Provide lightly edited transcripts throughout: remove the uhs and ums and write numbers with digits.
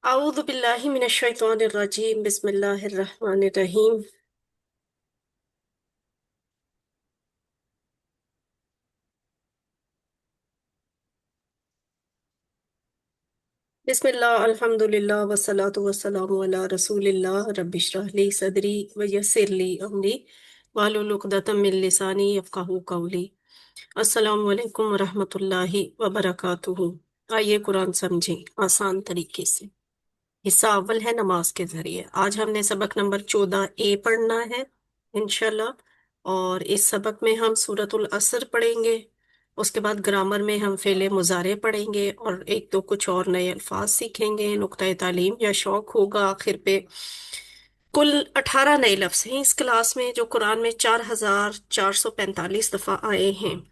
अऊज़ु बिल्लाहि मिनश शैतानिर रजीम बिस्मिल्लाहिर रहमानिर रहीम। बिस्मिल्लाह अल्हम्दुलिल्लाह वस्सलातु वस्सलामु अला रसूलिल्लाह रब्बिश रह ली सदरी व यस्सिर ली अमरी वाहलुल उक़दतम मिन लिसानी यफ़क़हू क़ौली। अस्सलामु अलैकुम व रहमतुल्लाहि व बरकातुहू। आइए कुरान समझें आसान तरीके से। हिस्सा अव्वल है नमाज के जरिए। आज हमने सबक नंबर 14A पढ़ना है इंशाल्लाह। और इस सबक में हम सूरतुल असर पढ़ेंगे। उसके बाद ग्रामर में हम फेले मुजारे पढ़ेंगे और एक दो कुछ और नए अल्फाज सीखेंगे। नुक्ता तालीम या शौक होगा आखिर पे। कुल 18 नए लफ्ज हैं इस क्लास में, जो कुरान में 4445 दफा आए हैं।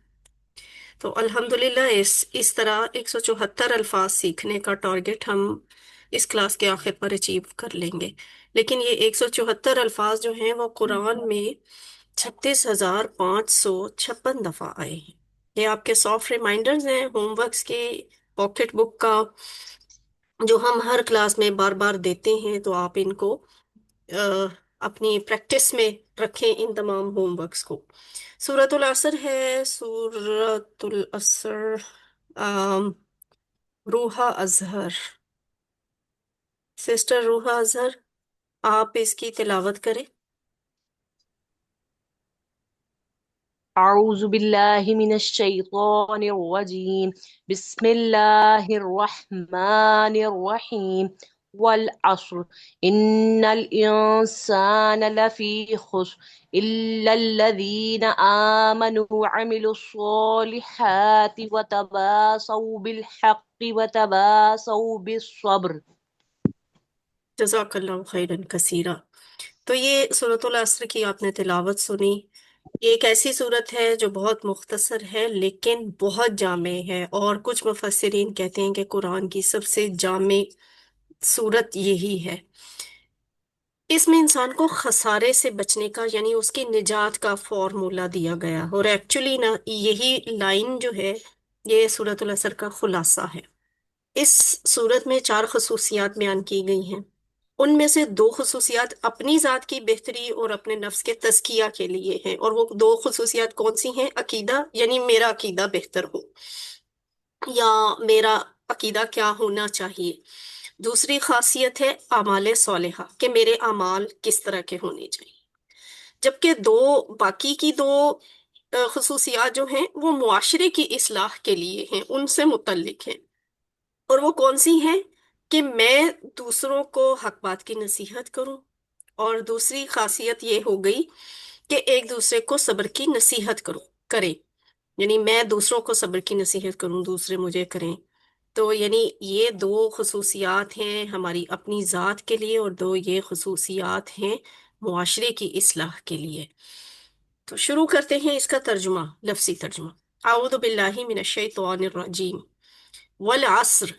तो अल्हम्दुलिल्लाह इस तरह 174 अल्फाज सीखने का टारगेट हम इस क्लास के आखिर पर अचीव कर लेंगे। लेकिन ये 174 अल्फाज जो हैं वो कुरान में 36,556 दफा आए हैं। ये आपके सॉफ्ट रिमाइंडर्स हैं होमवर्क्स के, पॉकेट बुक का, जो हम हर क्लास में बार बार देते हैं। तो आप इनको अपनी प्रैक्टिस में रखें, इन तमाम होमवर्क्स को। सूरतुल असर है, सूरतुल असर। अम, रूहा अजहर, सिस्टर रूहा अजहर, आप इसकी तिलावत करें। أعوذ بالله من الشيطان الرجيم. بسم الله الرحمن الرحيم. والعصر إن الإنسان لفي خسر إلا الذين آمنوا وعملوا الصالحات وتواصوا بالحق وتواصوا بالصبر. जज़ाकल्लाहु खैरन कसीरा। तो ये सूरतुल असर की आपने तिलावत सुनी। ये एक ऐसी सूरत है जो बहुत मुख्तसर है लेकिन बहुत जामे है, और कुछ मुफस्सिरीन कहते हैं कि कुरान की सबसे जामे सूरत यही है। इसमें इंसान को खसारे से बचने का, यानी उसकी निजात का फॉर्मूला दिया गया। और एक्चुअली ना यही लाइन जो है ये सूरतुल असर का खुलासा है। इस सूरत में चार खसूसियात बयान की गई हैं। उनमें से दो खसूसियात अपनी जात की बेहतरी और अपने नफ्स के तज़किया के लिए हैं। और वो दो खसूसियात कौन सी हैं? अकीदा, यानी मेरा अकीदा बेहतर हो, या मेरा अकीदा क्या होना चाहिए। दूसरी खासियत है आमाले सोलेहा, कि मेरे अमाल किस तरह के होने चाहिए। जबकि दो बाकी की दो खसूसियात जो हैं वो मुआशरे की इस्लाह के लिए हैं, उनसे मुतल्लिक हैं। और वो कौन सी हैं? कि मैं दूसरों को हक बात की नसीहत करूं। और दूसरी खासियत ये हो गई कि एक दूसरे को सब्र की नसीहत करूं, करें। यानी मैं दूसरों को सब्र की नसीहत करूं, दूसरे मुझे करें। तो यानी ये दो खसूसियात हैं हमारी अपनी ज़ात के लिए, और दो ये खसूसियात हैं मुआशरे की इस्लाह के लिए। तो शुरू करते हैं इसका तर्जुमा, लफ्सी तर्जुमा। आऊदु बिल्लाहि मिनश शैतानिर रजीम। वल अस्र।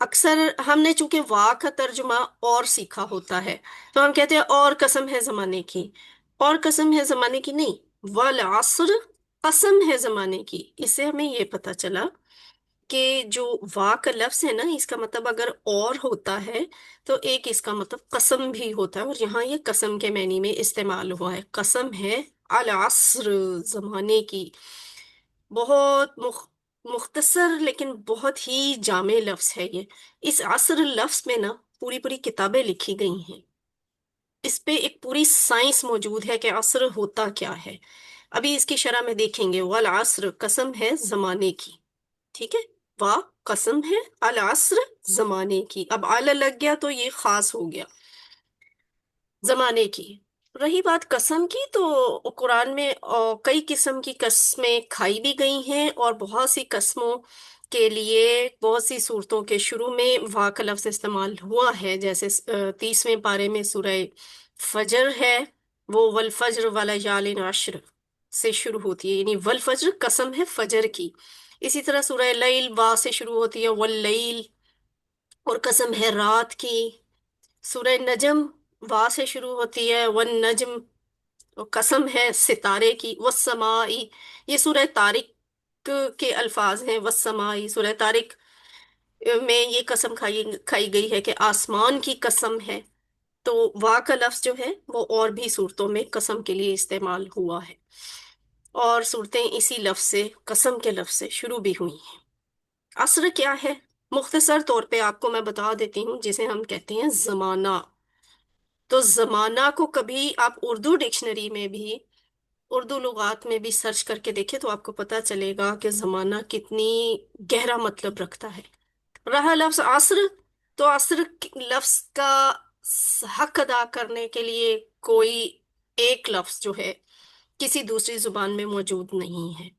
अक्सर हमने चूंकि वाह का तर्जुमा और सीखा होता है, तो हम कहते हैं और कसम है जमाने की। और कसम है जमाने की नहीं, वल अस्र, कसम है जमाने की। इससे हमें ये पता चला कि जो वाह का लफ्ज है ना, इसका मतलब अगर और होता है तो एक इसका मतलब कसम भी होता है। और यहाँ ये कसम के मानी में इस्तेमाल हुआ है। कसम है अल अस्र, जमाने की। बहुत मुख्तसर लेकिन बहुत ही जामे लफ्ज है ये। इस असर लफ्ज में ना पूरी पूरी किताबें लिखी गई हैं। इस पे एक पूरी साइंस मौजूद है कि असर होता क्या है। अभी इसकी शरह में देखेंगे। वल असर, कसम है जमाने की। ठीक है। वाह, कसम है अल असर, जमाने की। अब आला लग गया तो ये खास हो गया, जमाने की। रही बात कसम की, तो कुरान में कई किस्म की कस्में खाई भी गई हैं, और बहुत सी कस्मों के लिए बहुत सी सूरतों के शुरू में वाह का लफ्ज इस्तेमाल हुआ है। जैसे 30वें पारे में सूरह फजर है, वो वल फज्र वाला यालिन अश्र से शुरू होती है, यानी वल फज्र, कसम है फजर की। इसी तरह सूरह लैल वाह से शुरू होती है, वल लैल, और कसम है रात की। सूरह नजम वाह से शुरू होती है, वन नजम, और कसम है सितारे की। वस्समाई, ये सूरह तारिक के अल्फाज हैं। वस्समाई, सूरह तारिक। में ये कसम खाई खाई गई है कि आसमान की कसम है। तो वाह का लफ्ज जो है वो और भी सूरतों में कसम के लिए इस्तेमाल हुआ है, और सूरतें इसी लफ्ज से, कसम के लफ्ज से शुरू भी हुई हैं। असर क्या है? मुख्तसर तौर पे आपको मैं बता देती हूँ, जिसे हम कहते हैं जमाना। तो जमाना को कभी आप उर्दू डिक्शनरी में भी, उर्दू लुगात में भी सर्च करके देखें तो आपको पता चलेगा कि जमाना कितनी गहरा मतलब रखता है। रहा लफ्ज असर, तो असर लफ्ज का हक अदा करने के लिए कोई एक लफ्ज जो है किसी दूसरी जुबान में मौजूद नहीं है।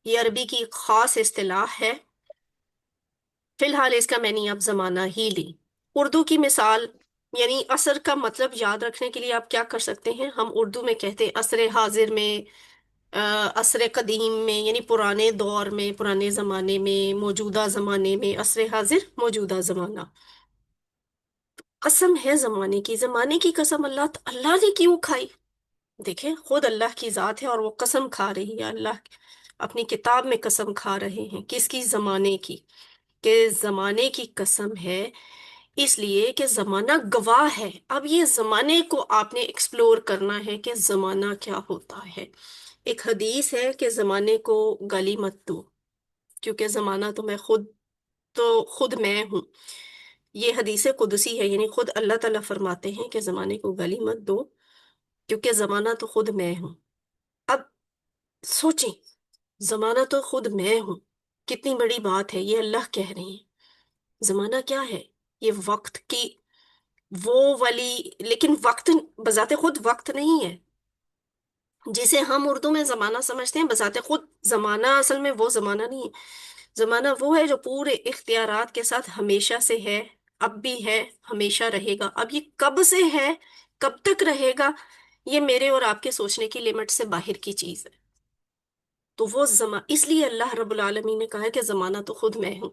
ये अरबी की खास इस्तिलाह है। फिलहाल इसका मैंने अब जमाना ही ली। उर्दू की मिसाल, यानी असर का मतलब याद रखने के लिए आप क्या कर सकते हैं? हम उर्दू में कहते हैं असर हाजिर में, अ, असर कदीम में, यानी पुराने दौर में, पुराने जमाने में, मौजूदा जमाने में, असर हाजिर मौजूदा जमाना। कसम है जमाने की, जमाने की कसम अल्लाह अल्लाह ने क्यों खाई? देखें, खुद अल्लाह की जात है और वो कसम खा रही है। अल्लाह अपनी किताब में कसम खा रहे हैं, किसकी? जमाने की। कि जमाने की कसम है, इसलिए कि जमाना गवाह है। अब ये जमाने को आपने एक्सप्लोर करना है कि जमाना क्या होता है। एक हदीस है कि जमाने को गाली मत दो, क्योंकि जमाना तो मैं खुद, तो खुद मैं हूँ। ये हदीस कुदसी है, यानी खुद अल्लाह ताला फरमाते हैं कि जमाने को गाली मत दो, क्योंकि जमाना तो खुद मैं हूँ। अब सोचें, जमाना तो खुद मैं हूँ, कितनी बड़ी बात है, ये अल्लाह कह रहे हैं। जमाना क्या है? ये वक्त की वो वाली, लेकिन वक्त बजाते खुद वक्त नहीं है जिसे हम उर्दू में जमाना समझते हैं। बजाते खुद जमाना असल में वो जमाना नहीं है। जमाना वो है जो पूरे इख्तियारात के साथ हमेशा से है, अब भी है, हमेशा रहेगा। अब ये कब से है, कब तक रहेगा, ये मेरे और आपके सोचने की लिमिट से बाहर की चीज है। तो वो इसलिए अल्लाह रब्बुल आलमीन ने कहा है कि जमाना तो खुद मैं हूं।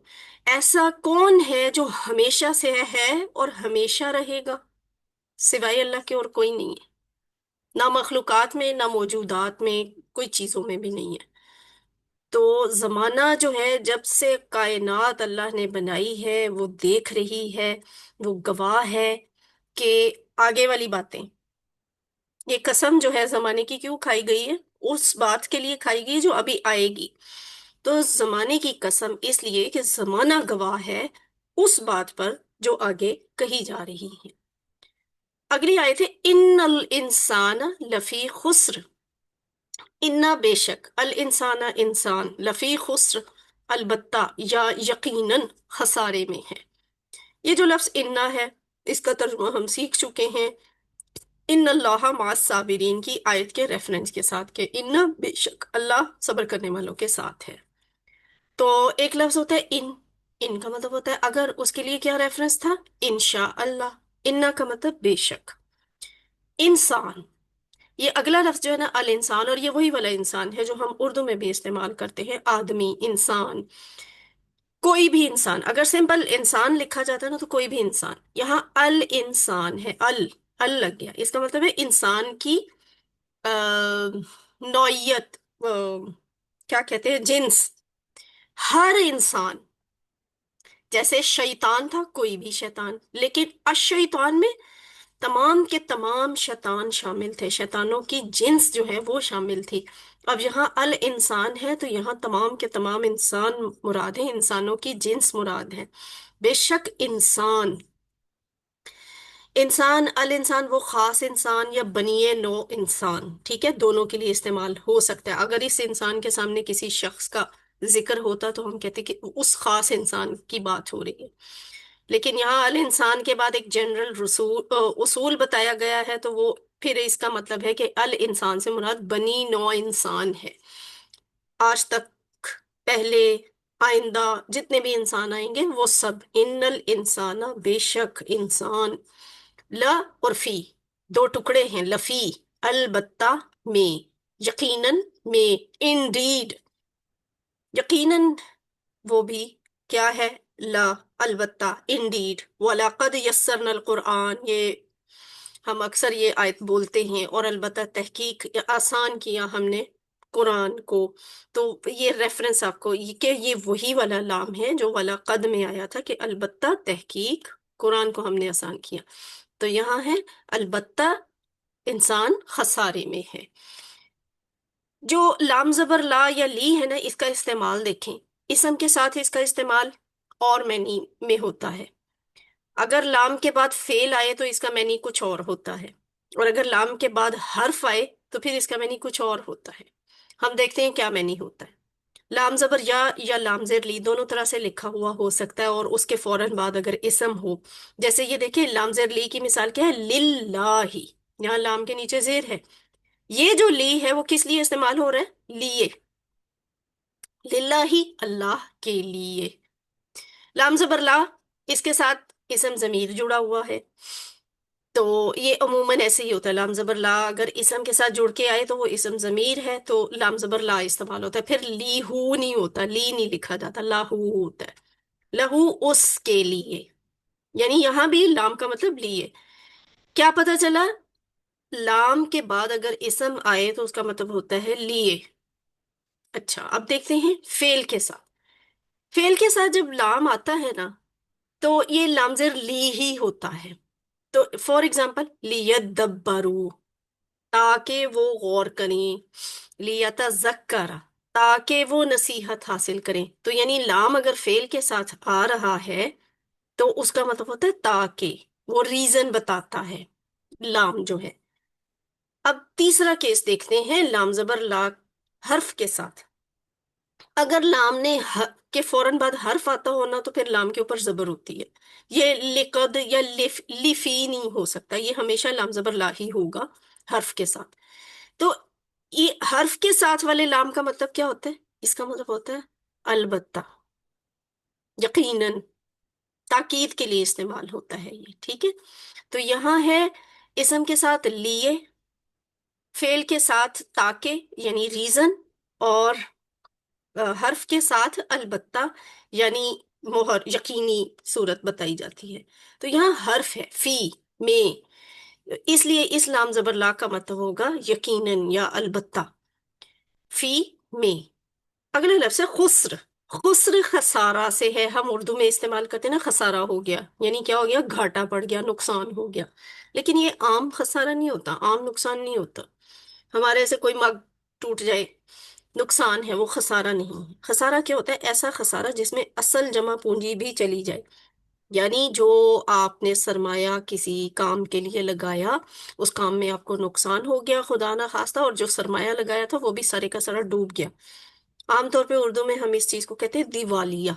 ऐसा कौन है जो हमेशा से है और हमेशा रहेगा? सिवाय अल्लाह के और कोई नहीं है। ना मखलूकात में, ना मौजूदात में, कोई चीजों में भी नहीं है। तो जमाना जो है, जब से कायनात अल्लाह ने बनाई है वो देख रही है, वो गवाह है कि आगे वाली बातें, ये कसम जो है जमाने की क्यों खाई गई है? उस बात के लिए खाई गई है जो अभी आएगी। तो जमाने की कसम इसलिए कि जमाना गवाह है उस बात पर जो आगे कही जा रही है। अगली आयत है, इन्नल इंसान लफी खुस्र। इन्ना बेशक, अल इंसाना इंसान, लफी खुस्र अलबत्ता या यकीनन खसारे में है। ये जो लफ्ज इन्ना है, इसका तर्जुमा हम सीख चुके हैं इन अल्लाह मास साबिरीन की आयत के रेफरेंस के साथ, के इन्ना बेशक अल्लाह सब्र करने वालों के साथ है। तो एक लफ्ज होता है इन का मतलब होता है अगर, उसके लिए क्या रेफरेंस था? इंशा अल्लाह। इन्ना का मतलब बेशक। इंसान, ये अगला लफ्ज जो है ना, अल इंसान, और ये वही वाला इंसान है जो हम उर्दू में भी इस्तेमाल करते हैं, आदमी, इंसान। कोई भी इंसान, अगर सिंपल इंसान लिखा जाता है ना तो कोई भी इंसान, यहाँ अल इंसान है, अल लग गया, इसका मतलब है इंसान की आ, नौइयत, क्या कहते हैं, जिन्स। हर इंसान, जैसे शैतान था, कोई भी शैतान, लेकिन अशैतान में तमाम के तमाम शैतान शामिल थे, शैतानों की जिन्स जो है वो शामिल थी। अब यहाँ अल इंसान है तो यहाँ तमाम के तमाम इंसान मुराद है, इंसानों की जिन्स मुराद है। बेशक इंसान, इंसान, अल इंसान वो खास इंसान या बनिए नो इंसान, ठीक है, दोनों के लिए इस्तेमाल हो सकता है। अगर इस इंसान के सामने किसी शख्स का जिक्र होता तो हम कहते कि उस खास इंसान की बात हो रही है। लेकिन यहाँ अल इंसान के बाद एक जनरल उसूल बताया गया है, तो वो फिर इसका मतलब है कि अल इंसान से मुराद बनी नौ इंसान है। आज तक, पहले, आइंदा जितने भी इंसान आएंगे वो सब, इन्नल इंसाना बेशक इंसान, ल और फी, दो टुकड़े हैं, लफी, अलबत्ता में, यकीनन में, इंडीड, यकीनन वो भी, क्या है? ला, अलबत्ता, इंडीड, वलाकद यस्सरनल कुरआन, ये हम अक्सर ये आयत बोलते हैं, और अलबत्ता तहकीक, ये आसान किया हमने قرآن کو، تو یہ ریفرنس آپ کو کہ یہ وہی والا لام ہے جو والا قد میں آیا تھا کہ البتہ تحقیق قرآن کو ہم نے آسان کیا، تو یہاں ہے البتہ انسان خسارے میں ہے۔ جو لام زبر لا یا لی ہے نا، اس کا استعمال دیکھیں، اسم کے ساتھ اس کا استعمال اور معنی میں ہوتا ہے۔ اگر لام کے بعد فعل آئے تو اس کا معنی کچھ اور ہوتا ہے، اور اگر لام کے بعد حرف آئے تو پھر اس کا معنی کچھ اور ہوتا ہے۔ ہم دیکھتے ہیں کیا معنی ہوتا ہے۔ لام زبر یا لام زیر لی دونوں طرح سے لکھا ہوا ہو سکتا ہے، اور اس کے فوراً بعد اگر اسم ہو، جیسے یہ دیکھیں لام زیر لی کی مثال کیا ہے، للہ، یہاں لام کے نیچے زیر ہے، یہ جو لی ہے وہ کس لیے استعمال ہو رہا ہے، لیے، للہ، اللہ کے لیے۔ لام زبر لا، اس کے ساتھ اسم ضمیر جڑا ہوا ہے، تو یہ عموماً ایسے ہی ہوتا ہے، لام زبر لا اگر اسم کے ساتھ جڑ کے آئے تو وہ اسم ضمیر ہے، تو لام زبر لا استعمال ہوتا ہے، پھر لی ہو نہیں ہوتا، لی نہیں لکھا جاتا، لاہو ہوتا ہے، لہو اس کے لیے، یعنی یہاں بھی لام کا مطلب لیے۔ کیا پتا چلا، لام کے بعد اگر اسم آئے تو اس کا مطلب ہوتا ہے لیے۔ اچھا، اب دیکھتے ہیں فعل کے ساتھ۔ فعل کے ساتھ جب لام آتا ہے نا، تو یہ لام زیر لی ہی ہوتا ہے، تو فار ایگزامپل لیدبروا، تاکہ وہ غور کریں، لیتذکر، تاکہ وہ نصیحت حاصل کریں، تو یعنی لام اگر فعل کے ساتھ آ رہا ہے تو اس کا مطلب ہوتا ہے تاکہ، وہ ریزن بتاتا ہے لام جو ہے۔ اب تیسرا کیس دیکھتے ہیں لام زبر لا حرف کے ساتھ۔ اگر لام نے کے فوراً بعد حرف آتا ہونا تو پھر لام کے اوپر زبر ہوتی ہے، یہ لقد یا لفی نہیں ہو سکتا، یہ ہمیشہ لام زبر لا ہی ہوگا حرف کے ساتھ۔ تو یہ حرف کے ساتھ والے لام کا مطلب کیا ہوتا ہے، اس کا مطلب ہوتا ہے البتہ، یقیناً، تاکید کے لیے استعمال ہوتا ہے یہ، ٹھیک ہے۔ تو یہاں ہے اسم کے ساتھ لیے، فعل کے ساتھ تاکہ یعنی ریزن، اور حرف کے ساتھ البتہ یعنی مہر، یقینی صورت بتائی جاتی ہے۔ تو یہاں حرف ہے فی، میں، اس لیے اس لام زبر لا کا مطلب ہوگا یقیناً یا البتہ، فی میں۔ اگلا لفظ ہے خسر۔ خسر خسارہ سے ہے، ہم اردو میں استعمال کرتے ہیں نا، خسارہ ہو گیا، یعنی کیا ہو گیا، گھاٹا پڑ گیا، نقصان ہو گیا، لیکن یہ عام خسارہ نہیں ہوتا، عام نقصان نہیں ہوتا، ہمارے ایسے کوئی مگ ٹوٹ جائے نقصان ہے، وہ خسارہ نہیں ہے۔ خسارہ کیا ہوتا ہے، ایسا خسارہ جس میں اصل جمع پونجی بھی چلی جائے، یعنی جو آپ نے سرمایہ کسی کام کے لیے لگایا، اس کام میں آپ کو نقصان ہو گیا خدا نہ خواستہ، اور جو سرمایہ لگایا تھا وہ بھی سارے کا سارا ڈوب گیا۔ عام طور پہ اردو میں ہم اس چیز کو کہتے ہیں دیوالیہ،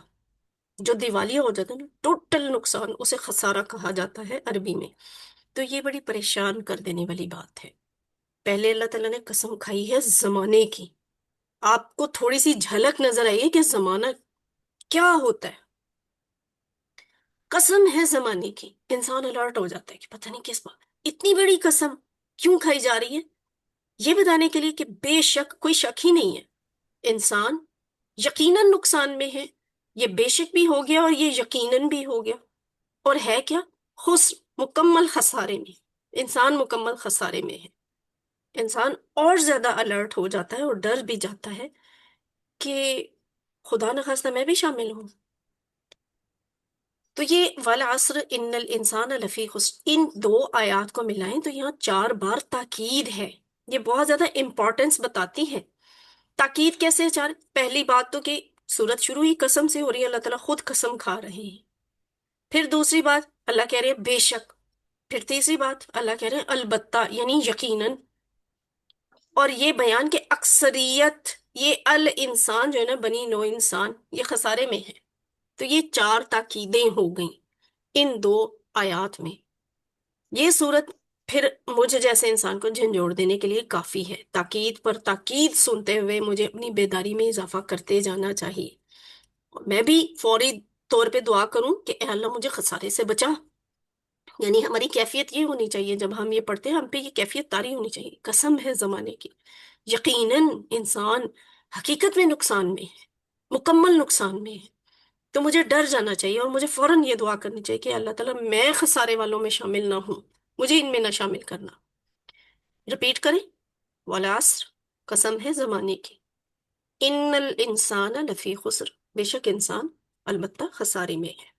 جو دیوالیہ ہو جاتا ہے نا، ٹوٹل نقصان، اسے خسارہ کہا جاتا ہے عربی میں۔ تو یہ بڑی پریشان کر دینے والی بات ہے۔ پہلے اللہ تعالیٰ نے قسم کھائی ہے زمانے کی، آپ کو تھوڑی سی جھلک نظر آئی ہے کہ زمانہ کیا ہوتا ہے، قسم ہے زمانے کی، انسان الرٹ ہو جاتا ہے کہ پتہ نہیں کس بات، اتنی بڑی قسم کیوں کھائی جا رہی ہے، یہ بتانے کے لیے کہ بے شک کوئی شک ہی نہیں ہے، انسان یقیناً نقصان میں ہے، یہ بے شک بھی ہو گیا اور یہ یقیناً بھی ہو گیا، اور ہے کیا، خسر، مکمل خسارے میں، انسان مکمل خسارے میں ہے۔ انسان اور زیادہ الرٹ ہو جاتا ہے اور ڈر بھی جاتا ہے کہ خدا نخواستہ میں بھی شامل ہوں۔ تو یہ والعصر ان الانسان لفی خسر، ان دو آیات کو ملائیں تو یہاں 4 بار تاکید ہے، یہ بہت زیادہ امپورٹنس بتاتی ہے۔ تاکید کیسے چار، پہلی بات تو کہ سورت شروع ہی قسم سے ہو رہی ہے، اللہ تعالیٰ خود قسم کھا رہے ہیں، پھر دوسری بات اللہ کہہ رہے ہیں بے شک، پھر تیسری بات اللہ کہہ رہے ہیں البتہ یعنی یقیناً، اور یہ بیان کہ اکثریت، یہ الانسان جو ہے نا، بنی نو انسان، یہ خسارے میں ہے۔ تو یہ 4 تاکیدیں ہو گئیں ان 2 آیات میں۔ یہ صورت پھر مجھے جیسے انسان کو جھنجھوڑ دینے کے لیے کافی ہے، تاکید پر تاکید سنتے ہوئے مجھے اپنی بیداری میں اضافہ کرتے جانا چاہیے، اور میں بھی فوری طور پہ دعا کروں کہ اے اللہ مجھے خسارے سے بچا، یعنی ہماری کیفیت یہ ہونی چاہیے، جب ہم یہ پڑھتے ہیں ہم پہ یہ کیفیت طاری ہونی چاہیے، قسم ہے زمانے کی، یقیناً انسان حقیقت میں نقصان میں ہے، مکمل نقصان میں ہے، تو مجھے ڈر جانا چاہیے اور مجھے فوراً یہ دعا کرنی چاہیے کہ اللہ تعالیٰ میں خسارے والوں میں شامل نہ ہوں، مجھے ان میں نہ شامل کرنا۔ رپیٹ کریں، والعصر कसम है जमाने की। इन्नल इंसान लफी खुस्र, बेशक इंसान अलबत्ता खसारे में है।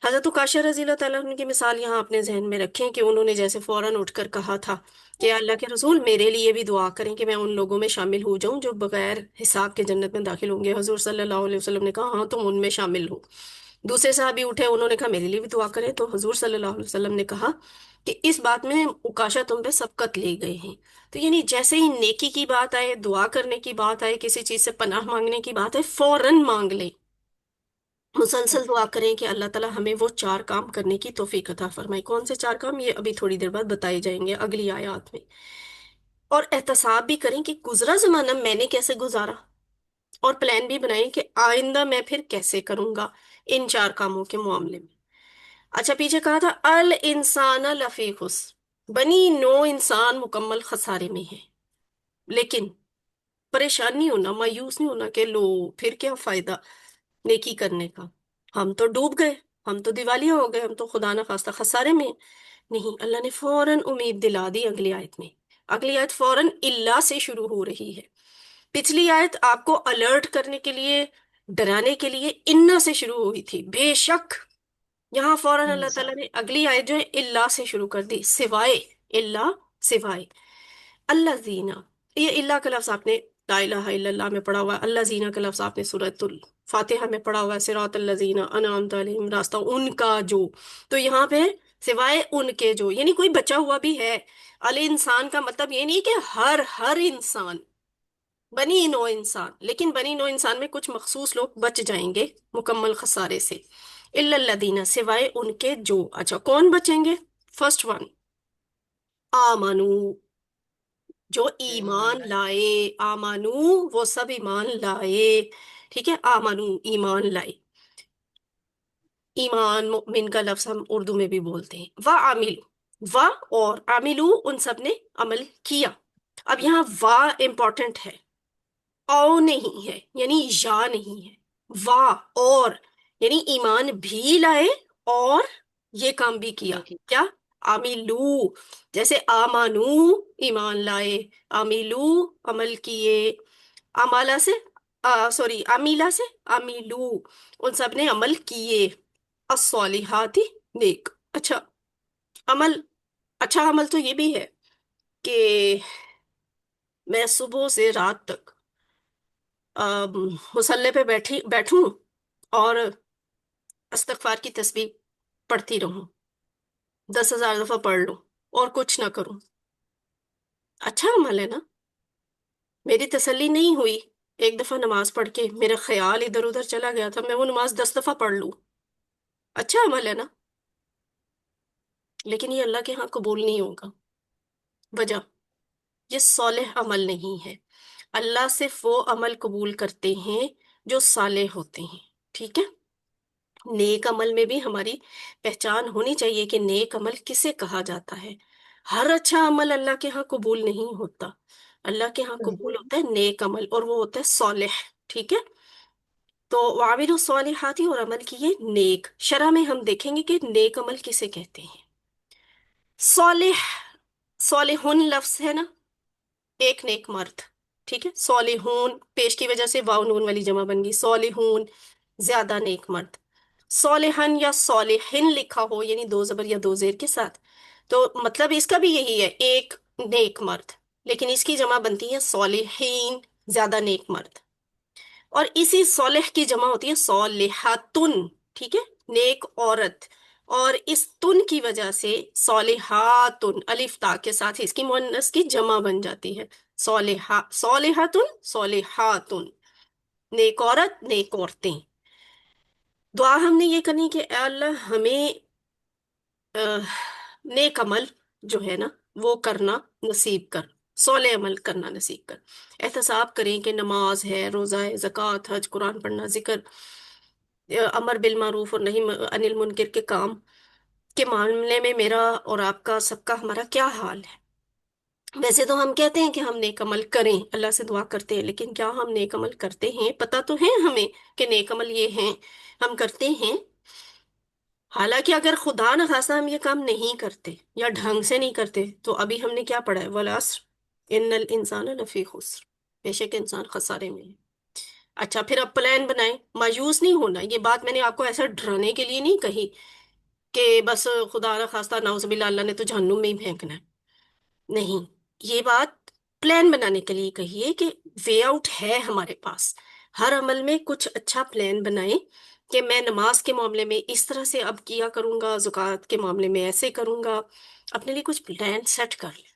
हजरत उकाशा रजी अल्लाह ताला अन्हु की मिसाल यहाँ अपने जहन में रखें कि उन्होंने जैसे फौरन उठकर कहा था कि अल्लाह के रसूल मेरे लिए भी दुआ करें कि मैं उन लोगों में शामिल हो जाऊं जो बगैर हिसाब के जन्नत में दाखिल होंगे। हजूर सल्लल्लाहु अलैहि वसल्लम ने कहा हाँ तुम उनमें शामिल हो। दूसरे साहबी उठे, उन्होंने कहा मेरे लिए भी दुआ करें, तो हजूर सल्लल्लाहु अलैहि वसल्लम ने कहा कि इस बात में उकाशा तुम पे सबकत ले गए हैं। तो यानी जैसे ही नेकी की बात आए, दुआ करने की बात आए, किसी चीज से पनाह मांगने की बात है, फौरन मांग लें, मुसलसल दुआ करें कि अल्लाह ताला हमें वो चार काम करने की तौफीक अता फरमाए। कौन से चार काम, ये अभी थोड़ी देर बाद बताए जाएंगे अगली आयत में। और एहतसाब भी करें कि गुजरा जमाना मैंने कैसे गुजारा, और प्लान भी बनाएं कि आइंदा मैं फिर कैसे करूंगा इन चार कामों के मामले में। अच्छा, पीछे कहा था अल इंसान लफी खुस्र, बनी नो इंसान मुकम्मल खसारे में है। लेकिन परेशान नहीं होना, मायूस नहीं होना कि लो फिर क्या फायदा नेकी करने का, हम तो डूब गए, हम तो दिवालिया हो गए, हम तो खुदा ना खास्ता खसारे में हैं। नहीं, अल्लाह ने फौरन उम्मीद दिला दी अगली आयत में। अगली आयत फौरन इल्ला से शुरू हो रही है। पिछली आयत आपको अलर्ट करने के लिए, डराने के लिए इन्ना से शुरू हुई थी, बेशक। यहाँ फौरन अल्लाह जी। ताला ने अगली आयत जो है इल्ला से शुरू कर दी, सिवाय, इल्ला सिवाय। अल्लाह जीना, ये इल्ला का लफ्ज आपने ला इलाहा इल्लल्लाह में पढ़ा हुआ है, अल्लाह जीना का लफ्ज आपने सूरतुल फातिहा में पढ़ा हुआ है, सिरात अल्लजीना अनअमत अलैहिम, रास्ता उनका जो। तो यहाँ पे सिवाय उनके जो, यानी कोई बचा हुआ भी है। अल इंसान का मतलब ये नहीं कि हर इंसान, बनी नो इंसान, लेकिन बनी नो इंसान में कुछ मखसूस लोग बच जाएंगे मुकम्मल खसारे से। इल्लल्लदीना, सिवाय उनके जो। अच्छा, कौन बचेंगे? फर्स्ट वन, आमनू, जो ईमान ईमान। लाए। आमानू, वो सब ईमान लाए। ठीक है, आमानू ईमान लाए। ईमान मोमिन का लफ्ज हम उर्दू में भी बोलते हैं। वा आमिलू, वा और आमिलू, उन सब ने अमल किया। अब यहाँ वा इंपॉर्टेंट है, औ नहीं है, यानी या नहीं है। वाह, और, यानी ईमान भी लाए और ये काम भी किया। नेकी। क्या? आमिलू, जैसे आमानू ईमान लाए, आमिलू अमल किए, अमाला से, सॉरी अमीला से अमीलू, उन सब ने अमल किए। अस्सॉलिहाती, नेक। अच्छा, अमल, अच्छा अमल तो ये भी है कि मैं सुबह से रात तक मुसल्ले पे बैठूं और इस्तगफार की तस्बीह पढ़ती रहूं, 10,000 दफा पढ़ लूं और कुछ ना करूं। अच्छा अमल है ना? मेरी तसल्ली नहीं हुई, एक दफा नमाज पढ़ के मेरा ख्याल इधर उधर चला गया था, मैं वो नमाज 10 दफा पढ़ लूं, अच्छा अमल है ना? लेकिन ये अल्लाह के यहाँ कबूल नहीं होगा। वजह, ये सॉलेह अमल नहीं है। अल्लाह सिर्फ वो अमल कबूल करते हैं जो सालेह होते हैं। ठीक है, नेक अमल में भी हमारी पहचान होनी चाहिए कि नेक अमल किसे कहा जाता है। हर अच्छा अमल अल्लाह के यहाँ कबूल नहीं होता। अल्लाह के यहाँ कबूल होता है नेक अमल, और वो होता है सॉलिह। ठीक है, तो वामिलु सॉलिहाती, और अमल किए नेक। शरह में हम देखेंगे कि नेक अमल किसे कहते हैं। सॉलिह, सॉलिहुन लफ्ज है ना, एक नेक मर्द। ठीक है, सॉलिहून पेश की वजह से वाव नून वाली जमा बन गई, सॉलिहून ज्यादा नेक मर्द। सॉलिहन या सॉलिहिन लिखा हो, यानी दो जबर या दो जेर के साथ, तो मतलब इसका भी यही है, एक नेक मर्द। लेकिन इसकी जमा बनती है सॉलिहीन, ज्यादा नेक मर्द। और इसी सॉलिह की जमा होती है सॉलिहातुन। ठीक है, नेक औरत। और इस तुन की वजह से सॉलिहातुन अलिफ ता के साथ इसकी मुअन्नस की जमा बन जाती है, सॉलिहा, सॉलिहातुन सॉलिहातुन, नेक औरत नेक औरतें। दुआ हमने ये करनी कि ऐ अल्लाह हमें अह, नेक अमल जो है ना वो करना नसीब कर, सौले अमल करना नसीब कर। एहतसाब करें कि नमाज है, रोजा है, ज़कात, हज, कुरान पढ़ना, जिक्र, अमर बिल मारूफ और नहीं अनिल मुनकर के काम के मामले में मेरा और आपका सबका हमारा क्या हाल है। वैसे तो हम कहते हैं कि हम नेक अमल करें, अल्लाह से दुआ करते हैं, लेकिन क्या हम नेक अमल करते हैं? पता तो है हमें कि नेक अमल ये हैं, हम करते हैं। हालांकि अगर खुदा न खास्ता हम ये काम नहीं करते या ढंग से नहीं करते, तो अभी हमने क्या पढ़ा है, वल अस्र, इन्नल इंसान लफी खुस्र, बेशक इंसान खसारे में है। अच्छा, फिर अब प्लान बनाएं, मायूस नहीं होना। ये बात मैंने आपको ऐसा डराने के लिए नहीं कही कि बस खुदा ना खास्ता नाउजुबिल्ला अल्लाह ने तो जहन्नुम में ही फेंकना है। नहीं, ये बात प्लान बनाने के लिए कही है कि वे आउट है हमारे पास। हर अमल में कुछ अच्छा प्लान बनाएं कि मैं नमाज के मामले में इस तरह से अब किया करूंगा, ज़कात के मामले में ऐसे करूंगा। अपने लिए कुछ प्लान सेट कर लें।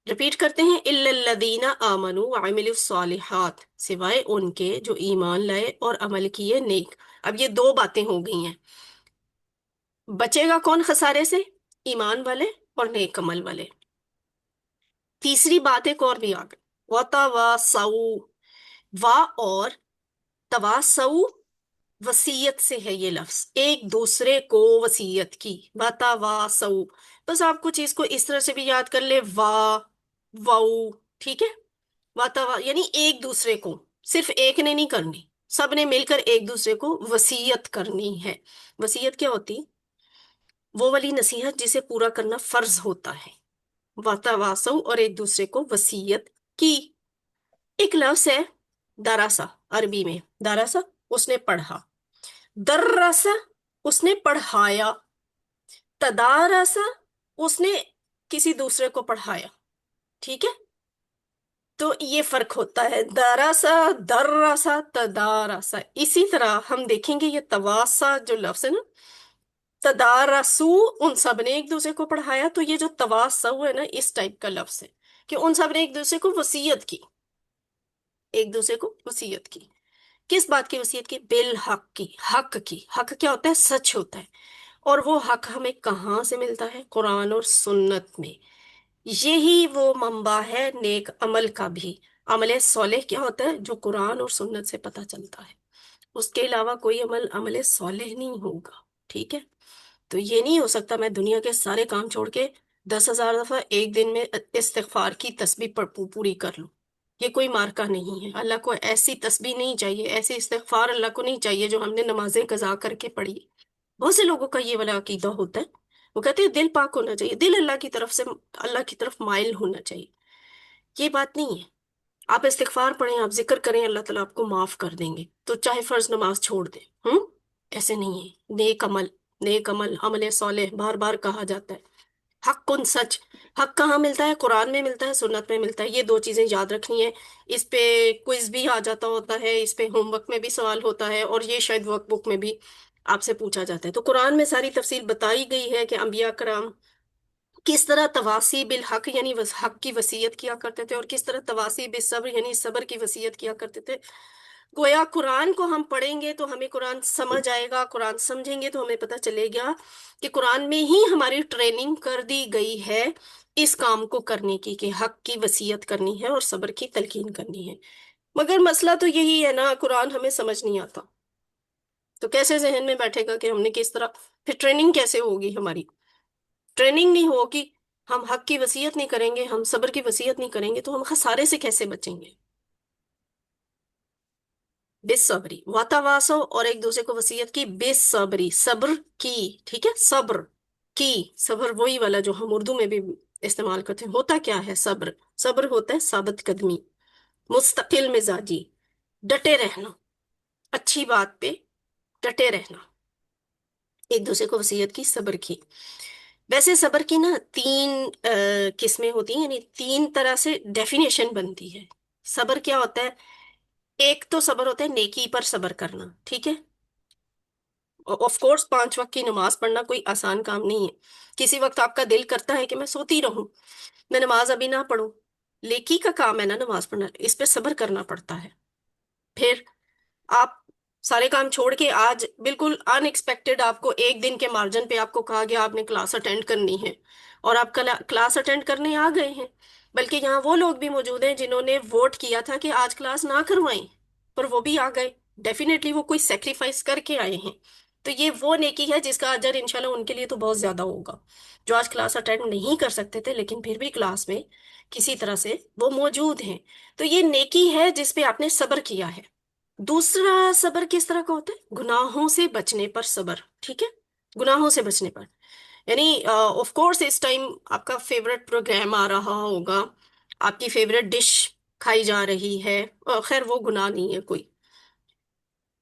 रिपीट करते हैं, इल्लल्लदीना आमनु व अमिलुस्सालिहात, सिवाय उनके जो ईमान लाए और अमल किए नेक। अब ये दो बातें हो गई हैं। बचेगा कौन खसारे से? ईमान वाले और नेक अमल वाले। तीसरी बात एक और भी आ गई, वतवासौ, वा और तवासौ, वसीयत से है ये लफ्ज, एक दूसरे को वसीयत की। वतवासौ, बस आपको चीज को इस तरह से भी याद कर ले, वा वाउ, ठीक है। वातावा यानी एक दूसरे को, सिर्फ एक ने नहीं करनी, सबने मिलकर एक दूसरे को वसीयत करनी है। वसीयत क्या होती? वो वाली नसीहत जिसे पूरा करना फर्ज होता है। वातावासौ, और एक दूसरे को वसीयत की। एक लफ्ज है दरासा, अरबी में दरासा, उसने पढ़ा। दर्रसा, उसने पढ़ाया। तदारसा, उसने किसी दूसरे को पढ़ाया, ठीक है। तो ये फर्क होता है, दरासा, दर्रसा, तदारसा। इसी तरह हम देखेंगे ये तवासा जो लफ्ज है ना, तदारसू, उन सब ने एक दूसरे को पढ़ाया। तो ये जो तवासु है ना, इस टाइप का लफ्ज है कि उन सब ने एक दूसरे को वसीयत की, एक दूसरे को वसीयत की। किस बात की वसीयत की? बिल हक की, हक की। हक क्या होता है? सच होता है। और वो हक हमें कहाँ से मिलता है? कुरान और सुन्नत में। यही वो मंबा है नेक अमल का भी। अमल सॉलेह क्या होता है? जो कुरान और सुन्नत से पता चलता है। उसके अलावा कोई अमल अमल सॉलेह नहीं होगा, ठीक है। तो ये नहीं हो सकता मैं दुनिया के सारे काम छोड़ के 10,000 दफा एक दिन में इस्तिगफार की तस्बीह पूरी कर लूं। ये कोई मार्का नहीं है। अल्लाह को ऐसी तस्बीह नहीं चाहिए, ऐसे इस्तिगफार अल्लाह को नहीं चाहिए जो हमने नमाजें कजा करके पढ़ी। बहुत से लोगों का ये वाला अकीदा होता है। वो कहते हैं दिल पाक होना चाहिए, दिल अल्लाह की तरफ से, अल्लाह की तरफ माइल होना चाहिए। ये बात नहीं है। आप इस्तिगफार पढ़ें, आप जिक्र करें, अल्लाह ताला आपको माफ कर देंगे, तो चाहे फर्ज नमाज छोड़ दें। ऐसे नहीं है। नेक अमल, नेक अमल, अमल सॉलेह बार बार कहा जाता है। हक कुन सच, हक कहाँ मिलता है? कुरान में मिलता है, सुन्नत में मिलता है। ये दो चीजें याद रखनी है। इस पे क्विज भी आ जाता होता है, इस पे होमवर्क में भी सवाल होता है, और ये शायद वर्कबुक में भी आपसे पूछा जाता है। तो कुरान में सारी तफसील बताई गई है कि अंबिया कराम किस तरह तवासी बिल हक यानी हक की वसीयत किया करते थे, और किस तरह तवासी बिल सब्र यानी सब्र की वसीयत किया करते थे। गोया कुरान को हम पढ़ेंगे तो हमें कुरान समझ आएगा, कुरान समझेंगे तो हमें पता चलेगा कि कुरान में ही हमारी ट्रेनिंग कर दी गई है इस काम को करने की, कि हक की वसीयत करनी है और सब्र की तलकीन करनी है। मगर मसला तो यही है ना, कुरान हमें समझ नहीं आता। तो कैसे जहन में बैठेगा कि हमने किस तरह, फिर ट्रेनिंग कैसे होगी हमारी? ट्रेनिंग नहीं होगी, हम हक की वसीयत नहीं करेंगे, हम सब्र की वसीयत नहीं करेंगे, तो हम खसारे से कैसे बचेंगे? बेसब्री, वातावासो, और एक दूसरे को वसीयत की बेसब्री, सब्र की, ठीक है। सब्र की, सब्र वही वाला जो हम उर्दू में भी इस्तेमाल करते हैं। होता क्या है सब्र? सब्र होता है साबित कदमी, मुस्तकिल मिजाजी, डटे रहना, अच्छी बात पे डटे रहना। एक दूसरे को वसीयत की, सब्र की। वैसे सब्र की ना तीन किस्में होती हैं, यानी तीन तरह से डेफिनेशन बनती है। सब्र क्या होता है? एक तो सब्र होता है नेकी पर सब्र करना, ठीक है। ऑफ कोर्स 5 वक्त की नमाज पढ़ना कोई आसान काम नहीं है। किसी वक्त आपका दिल करता है कि मैं सोती रहूं, मैं नमाज अभी ना पढ़ूं। नेकी का काम है ना नमाज पढ़ना, इस पे सब्र करना पड़ता है। फिर आप सारे काम छोड़ के आज बिल्कुल अनएक्सपेक्टेड आपको एक दिन के मार्जिन पे आपको कहा गया आपने क्लास अटेंड करनी है, और आप क्लास अटेंड करने आ गए हैं। बल्कि यहाँ वो लोग भी मौजूद हैं जिन्होंने वोट किया था कि आज क्लास ना करवाएं, पर वो भी आ गए। डेफिनेटली वो कोई सेक्रीफाइस करके आए हैं। तो ये वो नेकी है जिसका अजर इंशाल्लाह उनके लिए तो बहुत ज्यादा होगा, जो आज क्लास अटेंड नहीं कर सकते थे लेकिन फिर भी क्लास में किसी तरह से वो मौजूद हैं। तो ये नेकी है जिसपे आपने सब्र किया है। दूसरा सब्र किस तरह का होता है? गुनाहों से बचने पर सब्र, ठीक है। गुनाहों से बचने पर, यानी ऑफ कोर्स इस टाइम आपका फेवरेट प्रोग्राम आ रहा होगा, آپ کی فیوریٹ ڈش کھائی جا رہی ہے، خیر وہ گناہ نہیں ہے کوئی،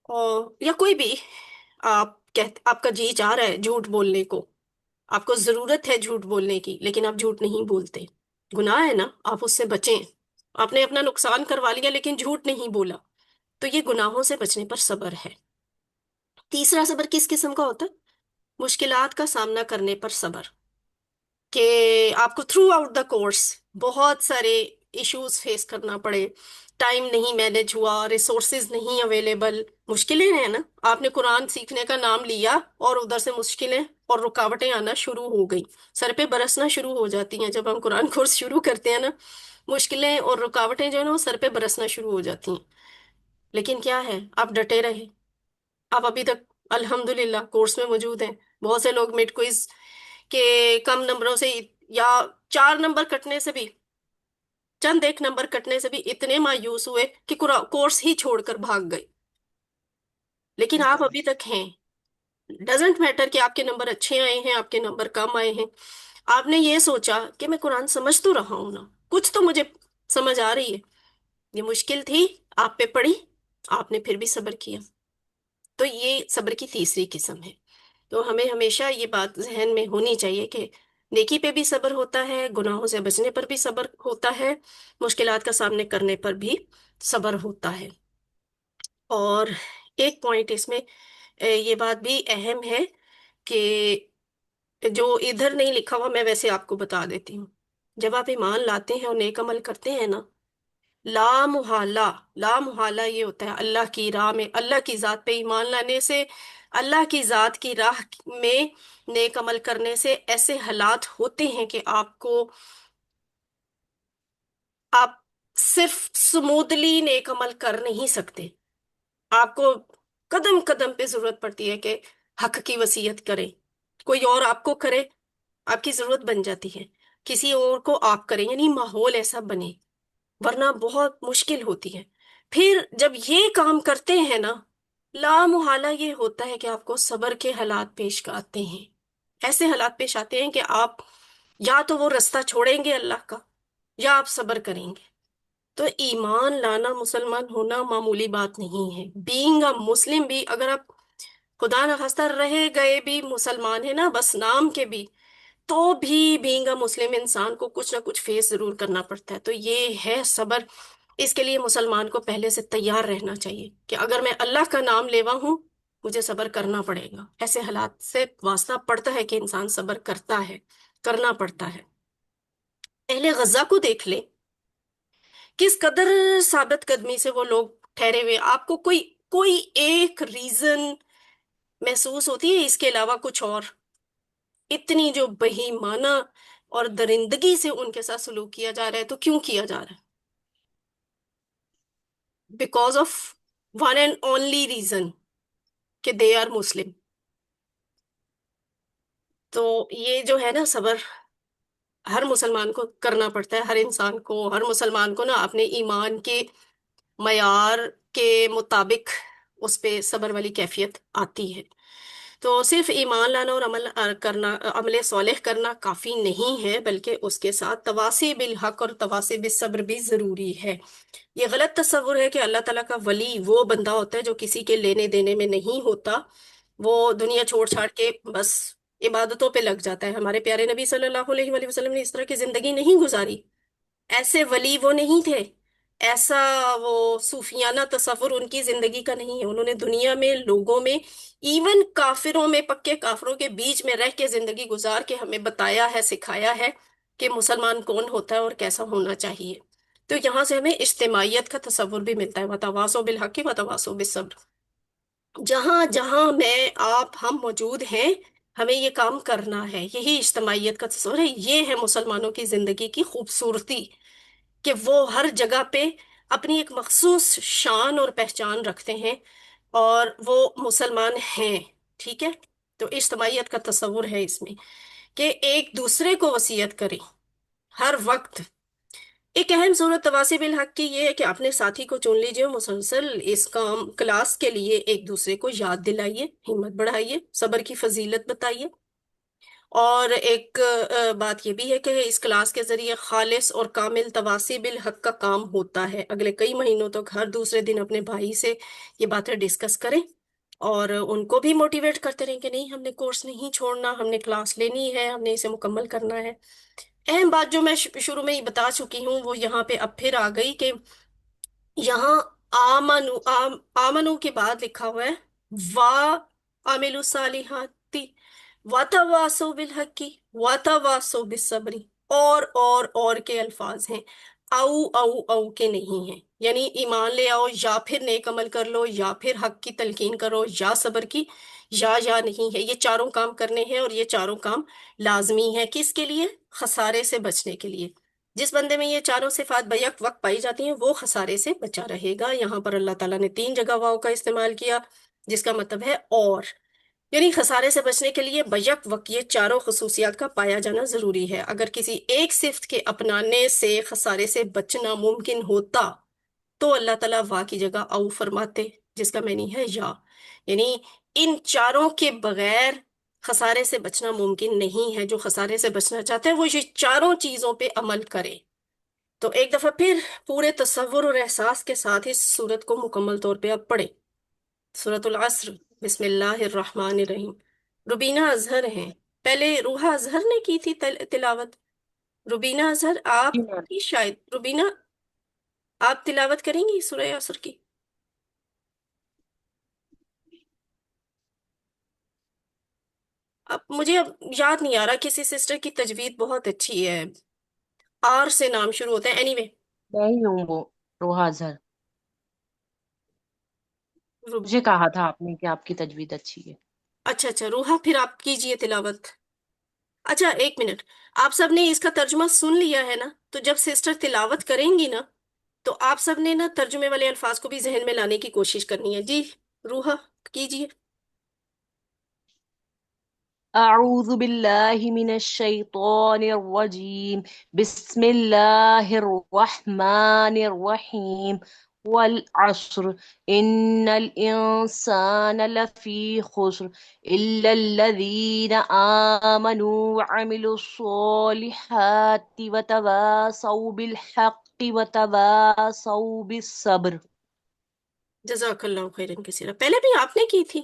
اور یا کوئی بھی آپ کا جی چاہ رہا ہے جھوٹ بولنے کو، آپ کو ضرورت ہے جھوٹ بولنے کی لیکن آپ جھوٹ نہیں بولتے، گناہ ہے نا، آپ اس سے بچیں۔ آپ نے اپنا نقصان کروا لیا لیکن جھوٹ نہیں بولا، تو یہ گناہوں سے بچنے پر صبر ہے۔ تیسرا صبر کس قسم کا ہوتا ہے؟ مشکلات کا سامنا کرنے پر صبر، کہ آپ کو تھرو آؤٹ دا کورس بہت سارے ایشوز فیس کرنا پڑے، ٹائم نہیں مینج ہوا، ریسورسز نہیں اویلیبل، مشکلیں ہیں نا، آپ نے قرآن سیکھنے کا نام لیا اور ادھر سے مشکلیں اور رکاوٹیں آنا شروع ہو گئی، سر پہ برسنا شروع ہو جاتی ہیں جب ہم قرآن کورس شروع کرتے ہیں نا، مشکلیں اور رکاوٹیں جو ہے نا وہ سر پہ برسنا شروع ہو جاتی ہیں، لیکن کیا ہے، آپ ڈٹے رہے، آپ ابھی تک الحمدللہ کورس میں موجود ہیں۔ بہت سے لوگ مڈ کوئز کے کم نمبروں سے یا 4 نمبر کٹنے سے بھی، چند ایک نمبر کٹنے سے بھی اتنے مایوس ہوئے کہ کورس ہی چھوڑ کر بھاگ گئے، لیکن آپ ابھی تک ہیں۔ ڈزنٹ میٹر کہ آپ کے نمبر اچھے آئے ہیں، آپ کے نمبر کم آئے ہیں، آپ نے یہ سوچا کہ میں قرآن سمجھ تو رہا ہوں نا، کچھ تو مجھے سمجھ آ رہی ہے، یہ مشکل تھی، آپ پہ پڑی، آپ نے پھر بھی صبر کیا، تو یہ صبر کی تیسری قسم ہے۔ تو ہمیں ہمیشہ یہ بات ذہن میں ہونی چاہیے کہ نیکی پہ بھی صبر ہوتا ہے، گناہوں سے بچنے پر بھی صبر ہوتا ہے، مشکلات کا سامنے کرنے پر بھی صبر ہوتا ہے۔ اور ایک پوائنٹ اس میں یہ بات بھی اہم ہے کہ جو ادھر نہیں لکھا ہوا میں ویسے آپ کو بتا دیتی ہوں، جب آپ ایمان لاتے ہیں اور نیک عمل کرتے ہیں نا، لا محالہ، لا محالہ یہ ہوتا ہے اللہ کی راہ میں، اللہ کی ذات پہ ایمان لانے سے، اللہ کی ذات کی راہ میں نیک عمل کرنے سے ایسے حالات ہوتے ہیں کہ آپ صرف سمودلی نیک عمل کر نہیں سکتے، آپ کو قدم قدم پہ ضرورت پڑتی ہے کہ حق کی وصیت کریں، کوئی اور آپ کو کرے، آپ کی ضرورت بن جاتی ہے، کسی اور کو آپ کریں، یعنی ماحول ایسا بنے، ورنہ بہت مشکل ہوتی ہے۔ پھر جب یہ کام کرتے ہیں نا، لا محالہ یہ ہوتا ہے کہ آپ کو صبر کے حالات پیش آتے ہیں، ایسے حالات پیش آتے ہیں کہ آپ یا تو وہ رستہ چھوڑیں گے اللہ کا، یا آپ صبر کریں گے۔ تو ایمان لانا، مسلمان ہونا معمولی بات نہیں ہے، بینگ اے مسلم بھی، اگر آپ خدا نخواستہ رہے گئے بھی مسلمان ہیں نا بس نام کے بھی، تو بھی بینگ اے مسلم انسان کو کچھ نہ کچھ فیس ضرور کرنا پڑتا ہے، تو یہ ہے صبر۔ اس کے لیے مسلمان کو پہلے سے تیار رہنا چاہیے کہ اگر میں اللہ کا نام لیوا ہوں مجھے صبر کرنا پڑے گا، ایسے حالات سے واسطہ پڑتا ہے کہ انسان صبر کرتا ہے، کرنا پڑتا ہے۔ اہل غزہ کو دیکھ لیں، کس قدر ثابت قدمی سے وہ لوگ ٹھہرے ہوئے، آپ کو کوئی کوئی ایک ریزن محسوس ہوتی ہے اس کے علاوہ کچھ اور؟ اتنی جو بہیمانہ اور درندگی سے ان کے ساتھ سلوک کیا جا رہا ہے، تو کیوں کیا جا رہا ہے؟ Because of one and only reason کہ دے آر مسلم۔ تو یہ جو ہے نا صبر، ہر مسلمان کو کرنا پڑتا ہے، ہر انسان کو، ہر مسلمان کو نا اپنے ایمان کے معیار کے مطابق اس پہ صبر والی کیفیت آتی ہے۔ تو صرف ایمان لانا اور عمل کرنا، عمل صالح کرنا کافی نہیں ہے، بلکہ اس کے ساتھ تواصی بالحق اور تواصی بالصبر بھی ضروری ہے۔ یہ غلط تصور ہے کہ اللہ تعالیٰ کا ولی وہ بندہ ہوتا ہے جو کسی کے لینے دینے میں نہیں ہوتا، وہ دنیا چھوڑ چھاڑ کے بس عبادتوں پہ لگ جاتا ہے۔ ہمارے پیارے نبی صلی اللہ علیہ وآلہ وسلم نے اس طرح کی زندگی نہیں گزاری، ایسے ولی وہ نہیں تھے، ایسا وہ صوفیانہ تصور ان کی زندگی کا نہیں ہے، انہوں نے دنیا میں لوگوں میں، ایون کافروں میں، پکے کافروں کے بیچ میں رہ کے زندگی گزار کے ہمیں بتایا ہے، سکھایا ہے کہ مسلمان کون ہوتا ہے اور کیسا ہونا چاہیے۔ تو یہاں سے ہمیں اجتماعیت کا تصور بھی ملتا ہے، وتواصوا بالحق وتواصوا بالصبر۔ جہاں جہاں میں آپ ہم موجود ہیں ہمیں یہ کام کرنا ہے، یہی اجتماعیت کا تصور ہے، یہ ہے مسلمانوں کی زندگی کی خوبصورتی، کہ وہ ہر جگہ پہ اپنی ایک مخصوص شان اور پہچان رکھتے ہیں اور وہ مسلمان ہیں، ٹھیک ہے؟ تو اجتماعیت کا تصور ہے اس میں کہ ایک دوسرے کو وصیت کریں ہر وقت۔ ایک اہم صورت تواصی بالحق کی یہ ہے کہ اپنے ساتھی کو چن لیجئے اور مسلسل اس کام کلاس کے لیے ایک دوسرے کو یاد دلائیے، ہمت بڑھائیے، صبر کی فضیلت بتائیے، اور ایک بات یہ بھی ہے کہ اس کلاس کے ذریعے خالص اور کامل تواصی بالحق کا کام ہوتا ہے۔ اگلے کئی مہینوں تک ہر دوسرے دن اپنے بھائی سے یہ باتیں ڈسکس کریں اور ان کو بھی موٹیویٹ کرتے رہیں کہ نہیں، ہم نے کورس نہیں چھوڑنا، ہم نے کلاس لینی ہے، ہم نے اسے مکمل کرنا ہے۔ اہم بات جو میں شروع میں ہی بتا چکی ہوں وہ یہاں پہ اب پھر آ گئی کہ یہاں آمنو کے بعد لکھا ہوا ہے وا عاملو صالحاتی واتواسو بالحقی واتواسو بالصبری، اور کے الفاظ ہیں، او او او کے نہیں ہیں، یعنی ایمان لے آؤ یا پھر نیک عمل کر لو یا پھر حق کی تلقین کرو یا صبر کی، یا نہیں ہے، یہ چاروں کام کرنے ہیں اور یہ چاروں کام لازمی ہے۔ کس کے لیے؟ خسارے سے بچنے کے لیے۔ جس بندے میں یہ چاروں صفات بیک وقت پائی جاتی ہیں وہ خسارے سے بچا رہے گا۔ یہاں پر اللہ تعالیٰ نے 3 جگہ واو کا استعمال کیا جس کا مطلب ہے اور، یعنی خسارے سے بچنے کے لیے بیک وقت یہ چاروں خصوصیات کا پایا جانا ضروری ہے۔ اگر کسی ایک صفت کے اپنانے سے خسارے سے بچنا ممکن ہوتا تو اللہ تعالیٰ وا کی جگہ او فرماتے، جس کا معنی ہے یا، یعنی ان چاروں کے بغیر خسارے سے بچنا ممکن نہیں ہے۔ جو خسارے سے بچنا چاہتے ہیں وہ یہ چاروں چیزوں پہ عمل کرے۔ تو ایک دفعہ پھر پورے تصور اور احساس کے ساتھ اس سورت کو مکمل طور پہ آپ پڑھیں۔ سورت العصر، بسم اللہ الرحمن الرحیم۔ روبینہ اظہر ہیں، پہلے روحا اظہر نے کی تھی تلاوت۔ روبینہ اظہر آپ جی میم۔ کی شاید، روبینہ آپ تلاوت کریں گی سورہ عصر کی؟ اب مجھے اب یاد نہیں آ رہا، کسی سسٹر کی تجوید بہت اچھی ہے، آر سے نام شروع ہوتا ہے، اینی وے۔ میں ہی ہوں وہ، روحا اظہر۔ مجھے کہا تھا آپ نے کہ آپ کی تجوید اچھی ہے۔ اچھا اچھا روحا، پھر آپ کیجئے تلاوت۔ اچھا ایک منٹ، آپ سب نے اس کا ترجمہ سن لیا ہے نا؟ تو جب سسٹر تلاوت کریں گی نا تو آپ سب نے نا ترجمے والے الفاظ کو بھی ذہن میں لانے کی کوشش کرنی ہے۔ جی روحا کیجئے۔ أعوذ بالله من الشيطان الرجيم، بسم الله الرحمن الرحيم، والعصر إن الإنسان لفي خسر إلا الذين آمنوا وعملوا الصالحات وتواصوا بالحق وتواصوا بالصبر۔ جزاک اللہ خیرن کثیرا، پہلے بھی آپ نے کی تھی؟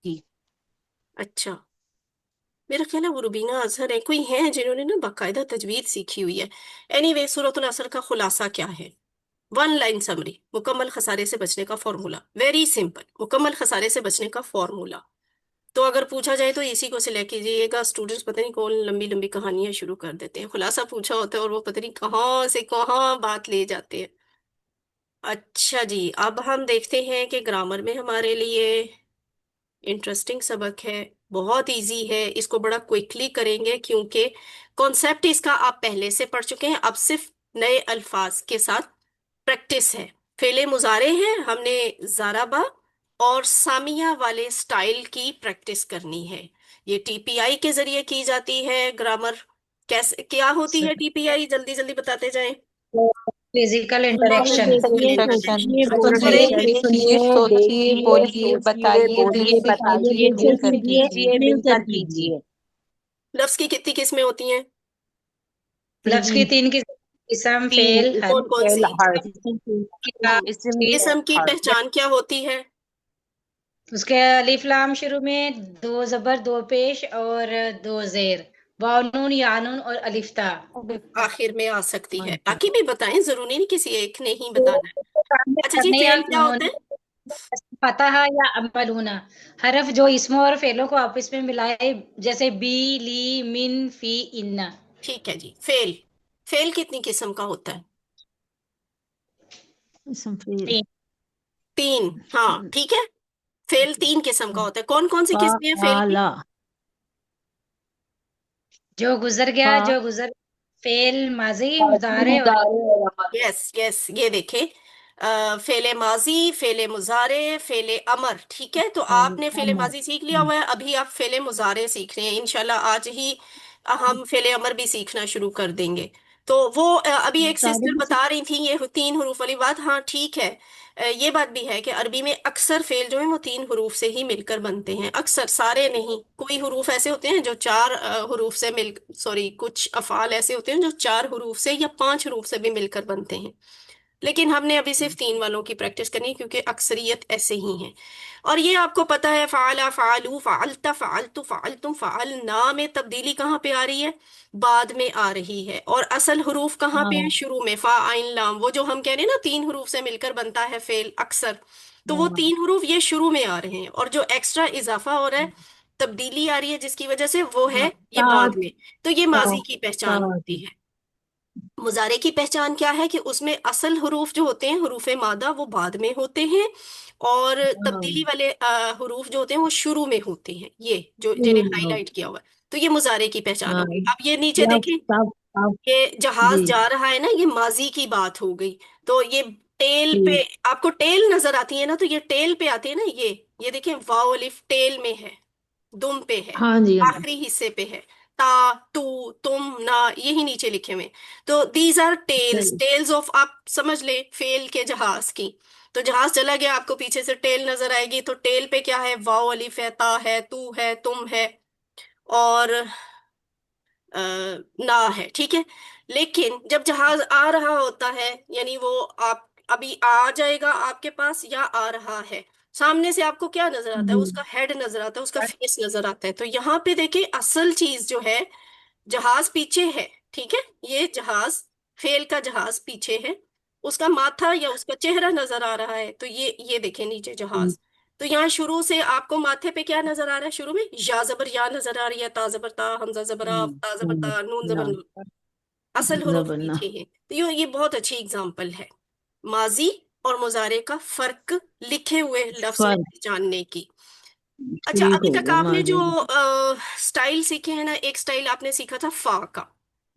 جی۔ اچھا، میرا خیال ہے وہ روبینہ اظہر ہے، کوئی ہیں جنہوں نے نا باقاعدہ تجوید سیکھی ہوئی ہے۔ اینی وے سورۃ العصر کا خلاصہ کیا ہے؟ 1 لائن سمری، مکمل خسارے سے بچنے کا فارمولا، ویری سمپل، مکمل خسارے سے بچنے کا فارمولا۔ تو اگر پوچھا جائے تو اسی کو سلیکٹ کیجیے گا۔ اسٹوڈینٹس پتہ نہیں کون لمبی لمبی کہانیاں شروع کر دیتے ہیں، خلاصہ پوچھا ہوتا ہے اور وہ پتہ نہیں کہاں سے کہاں بات لے جاتے ہیں۔ اچھا جی، اب ہم دیکھتے ہیں کہ گرامر میں ہمارے لیے انٹرسٹنگ سبق ہے، بہت ایزی ہے، اس کو بڑا کوئکلی کریں گے کیونکہ کانسیپٹ اس کا آپ پہلے سے پڑھ چکے ہیں، اب صرف نئے الفاظ کے ساتھ پریکٹس ہے۔ فعل مضارع ہے، ہم نے ضربہ اور سامیہ والے سٹائل کی پریکٹس کرنی ہے۔ یہ ٹی پی آئی کے ذریعے کی جاتی ہے گرامر۔ کیسے کیا ہوتی ہے ٹی پی آئی؟ جلدی جلدی بتاتے جائیں۔ فزیکل سنیے انٹریکشن۔ دیکھیے انٹریکشن۔ سوچیے سنیے بولیے، دیکھیے سنیے سوچیے دیکھیے بولیے سوچیے بتائیے دل بولیے سے بتائیے کیجیے مل دل سے کر کیجیے مل کر کیجیے۔ کیجیے۔ لفظ کی کتنی قسمیں ہوتی ہیں؟ لفظ کی 3 قسم، تین، فعل، اسم کون حرف، کون فعل سی؟ حرف۔ کتاب، اسم چیز۔ اسم کی حرف۔ پہچان کیا ہوتی ہے؟ اس کے الف لام شروع میں، 2 زبر 2 پیش اور 2 زیر، واو نون یا نون اور الف تا۔ آخر میں آ سکتی ہے، باقی بھی بتائیں، ضروری نہیں کسی ایک نے ہی بتانا ہے۔ اچھا جی، پڑھنے یا فعل کیا انہوں ہوتا ہے؟ نے فتح یا عملونا، حرف جو اسموں اور فعلوں کو آپس میں ملائے، جیسے بی، لی، من، فی، ان۔ ٹھیک ہے جی، فعل، فعل کتنی قسم کا ہوتا ہے؟ اسم فیل 3، ہاں ٹھیک ہے، فعل 3 قسم کا ہوتا ہے۔ کون کون سی قسمیں ہیں فعل کی؟ فعلا جو گزر گیا، فا جو گزر، فعل ماضی، مضارع اور یس یس، یہ دیکھیں، فعل ماضی، فعل مضارع، فعل امر، ٹھیک ہے۔ تو آپ نے فعل ماضی سیکھ لیا ہوا ہے، ابھی آپ فعل مضارع سیکھ رہے ہیں، انشاءاللہ آج ہی ہم فعل امر بھی سیکھنا شروع کر دیں گے۔ تو وہ ابھی ایک सारे सिस्टर बता रही थी ये 3 हरूफ वाली बात। हाँ ठीक है। ये बात भी है कि अरबी में अक्सर फेल जो है वो 3 हरूफ से ही मिलकर बनते हैं, अक्सर, सारे नहीं। कोई हरूफ ऐसे होते हैं जो 4 हरूफ से मिल, सॉरी, कुछ अफाल ऐसे होते हैं जो 4 हरूफ से या 5 हरूफ से भी मिलकर बनते हैं। लेकिन हमने अभी सिर्फ 3 वालों की प्रैक्टिस करनी है क्योंकि अक्सरियत ऐसे ही है। और ये आपको पता है, फ़ाला, फ़ालू, फ़ालता, फ़ालतू, फ़ालतुम, फ़ालना में तब्दीली कहाँ पे आ रही है? बाद में आ रही है। और असल हरूफ कहाँ पे है? हाँ शुरू में, फा आइन लाम। वो जो हम कह रहे हैं ना 3 हरूफ से मिलकर बनता है फेल अक्सर, तो वो हाँ 3 हरूफ ये शुरू में आ रहे हैं, और जो एक्स्ट्रा इजाफा हो रहा है, तब्दीली आ रही है जिसकी वजह से, वो है हाँ ये बाद में। तो ये ता माजी की पहचान होती है। मुजारे की पहचान क्या है? कि उसमें असल हरूफ जो होते हैं, हरूफ मादा, वो बाद में होते हैं, और तब्दीली हाँ वाले हरूफ जो होते हैं वो शुरू में होते हैं, ये जो जिन्हें शुरू हाईलाइट किया हुआ है। तो ये मुजारे की पहचान हो हाँ गई। अब ये नीचे या देखें, तब ये जहाज जी जा रहा है ना, ये माजी की बात हो गई। तो ये टेल पे, ठीक आपको टेल नजर आती है ना, तो ये टेल पे आती है ना, ये देखें, वाव अलिफ टेल में है, दुम पे है, हाँ जी हाँ आखिरी हिस्से पे है। ता, तू, तुम, ना, यही नीचे लिखे हुए हैं। तो दीज आर टेल्स, सही टेल्स ऑफ, आप समझ ले, फेल के जहाज की। तो जहाज चला गया, आपको पीछे से टेल नजर आएगी, तो टेल पे क्या है? वाव अलिफ है, ता है, तू है, तुम है, और अ, ना है, ठीक है। लेकिन जब जहाज आ रहा होता है, यानी वो आप अभी आ जाएगा आपके पास या आ रहा है, सामने से आपको क्या नजर आता है? जी उसका हेड नजर आता है, उसका फेस नजर आता है। तो यहाँ पे देखिए, असल चीज जो है, जहाज पीछे है, ठीक है, ये जहाज, फेल का जहाज पीछे है, उसका माथा या उसका चेहरा नजर आ रहा है। तो ये देखें नीचे जहाज। तो यहाँ शुरू से आपको माथे पे क्या नजर आ रहा है? शुरू में या जबर या नजर आ रही है, ता जबर ता, हमजा जबर आ, ता जबर ता, नून जबर ना नून। असल हरूफ जबरना पीछे है। तो ये बहुत अच्छी एग्जांपल है माजी और मुजारे का फर्क लिखे हुए लफ्ज में फर्क पहचानने की। अच्छा, ठीक अभी हो तक गया आपने जो माजी स्टाइल सीखे हैं ना, एक स्टाइल आपने सीखा था फा का,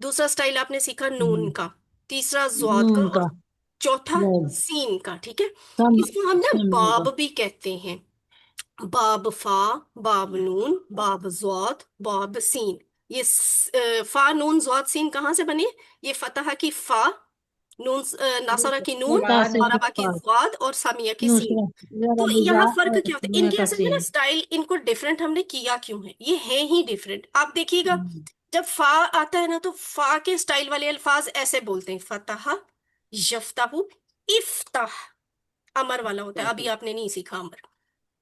दूसरा स्टाइल आपने सीखा नून का, तीसरा ज्वाद का, नून का और चौथा वो सीन का, ठीक है। सम इसको हम ना समझ का बाब भी कहते हैं। बाब फा, बाब नून, बाब ज्वाद, बाब सीन। ये फा नून ज्वाद सीन कहाँ से बने? ये फतह की फा, नून, नासरा की नून, पता बाद से अरबा की फा ज्वाद, और सामिया की सीन। नूसरा जरा तो यहाँ बुझा फर्क और क्या होता है मैं इनके? का असल में ना सीन स्टाइल इनको डिफरेंट हमने किया क्यों है? ये है ही डिफरेंट। आप देखिएगा, जब फा आता है ना, तो फा के स्टाइल वाले अल्फाज ऐसे बोलते हैं, फतह, यफ्ताहु, इफ्ताह, अमर वाला होता है। अभी आपने नहीं सीखा अमर।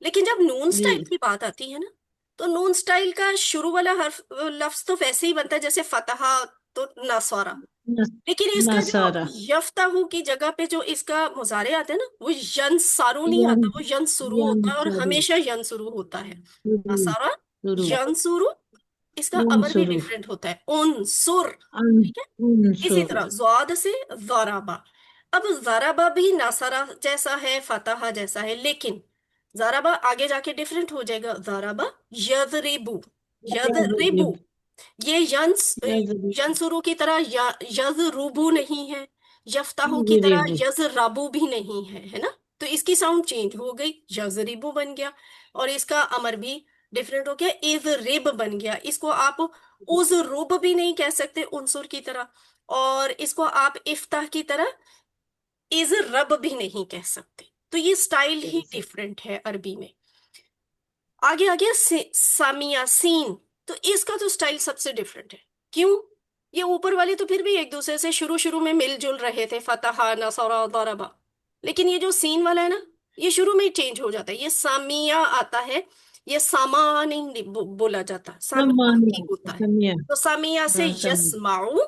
लेकिन जब नून जी स्टाइल की बात आती है ना, तो नून स्टाइल का शुरू वाला हर्फ, लफ्ज तो वैसे ही बनता है जैसे फतहा, तो नसवारा। नस, लेकिन इसका जो नसारा यफ्ताहू की जगह पे जो इसका मुजारे आता है ना, वो यंसारू नहीं यन आता, वो यंसुरू यन होता है, और सरू हमेशा यंसुरू होता है। शुरू नसारा, शुरू यंसुरू। इसका उन अमर भी शुरू डिफरेंट होता है, उनसुर, अन ठीक है। उन इसी शुरू तरह ज़ाद से ज़राबा। अब ज़राबा भी नासरा जैसा है, फतहा जैसा है, लेकिन ज़राबा आगे जाके डिफरेंट हो जाएगा। ज़राबा, यज़रिबु, यज़रिबु। ये यंसुरु की तरह यज़रुबु नहीं है, यफ्ताहु की तरह रेबू यज़राबु भी नहीं है ना। तो इसकी साउंड चेंज हो गई, यज़रिबु बन गया। और इसका अमर भी डिफरेंट हो गया, इज़रिब बन गया। इसको आप उज़रुब भी नहीं कह सकते उनसुर की तरह, और इसको आप इफ्ताह की तरह इज़रब भी नहीं कह सकते। तो ये स्टाइल ही डिफरेंट है अरबी में। आगे आ गया सामिया, सीन। तो इसका तो स्टाइल सबसे डिफरेंट है। क्यों? ये ऊपर वाले तो फिर भी एक दूसरे से शुरू शुरू में मिलजुल रहे थे, फतहा, नसरा, दरबा। लेकिन ये जो सीन वाला है ना, ये शुरू में ही चेंज हो जाता है, ये सामिया आता है। ये सामा नहीं बोला जाता, सामिया ही सम्मानिया होता है। समिया तो सामिया से हाँ सम यस्माउ,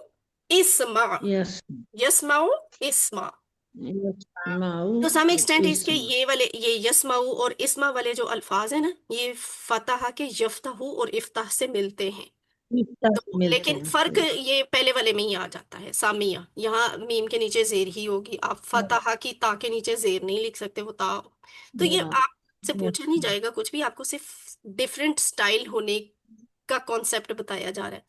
इस्मा, यस यस्माउ, इस्मा। यस माऊ तो सम एक्सटेंट इसके इसमा ये वाले, ये यसमाऊ और इस्मा वाले जो अल्फाज है ना, ये फतह के यफ्तहू और इफ्ताह से मिलते हैं। इतना तो मिलते लेकिन हैं फर्क सही ये पहले वाले में ही आ जाता है, सामिया। यहाँ मीम के नीचे जेर ही होगी, आप फतह की ता के नीचे जेर नहीं लिख सकते, वो ता। तो ये आपसे यस पूछा नहीं जाएगा कुछ भी, आपको सिर्फ डिफरेंट स्टाइल होने का कॉन्सेप्ट बताया जा रहा है।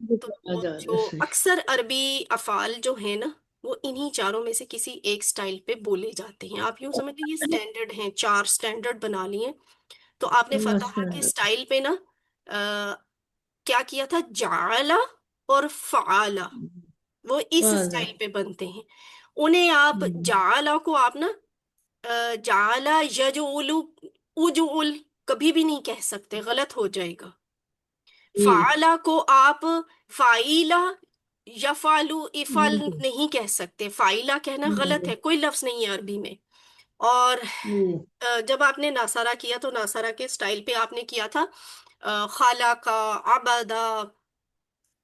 बताया तो जा रहा है जो सही अक्सर अरबी अफाल जो है ना, वो इन्हीं चारों में से किसी एक स्टाइल पे बोले जाते हैं। आप यूं समझ लीजिए, स्टैंडर्ड हैं, 4 स्टैंडर्ड बना लिए। तो आपने यस फतहा के स्टाइल पे ना क्या किया था? जाला और फाला, وہ इस واضح स्टाइल पे बनते हैं। उन्हें आप जाला को आप ना जाला यजुलु उजुल कभी भी नहीं कह सकते, गलत हो जाएगा। जी फाला को आप फाइला यफालू इफल जी नहीं कह सकते, फाइला कहना गलत है, कोई लफ्ज नहीं है अरबी में। और जी जब आपने नासारा किया तो नासारा के स्टाइल पे आपने किया था खाला का, आबादा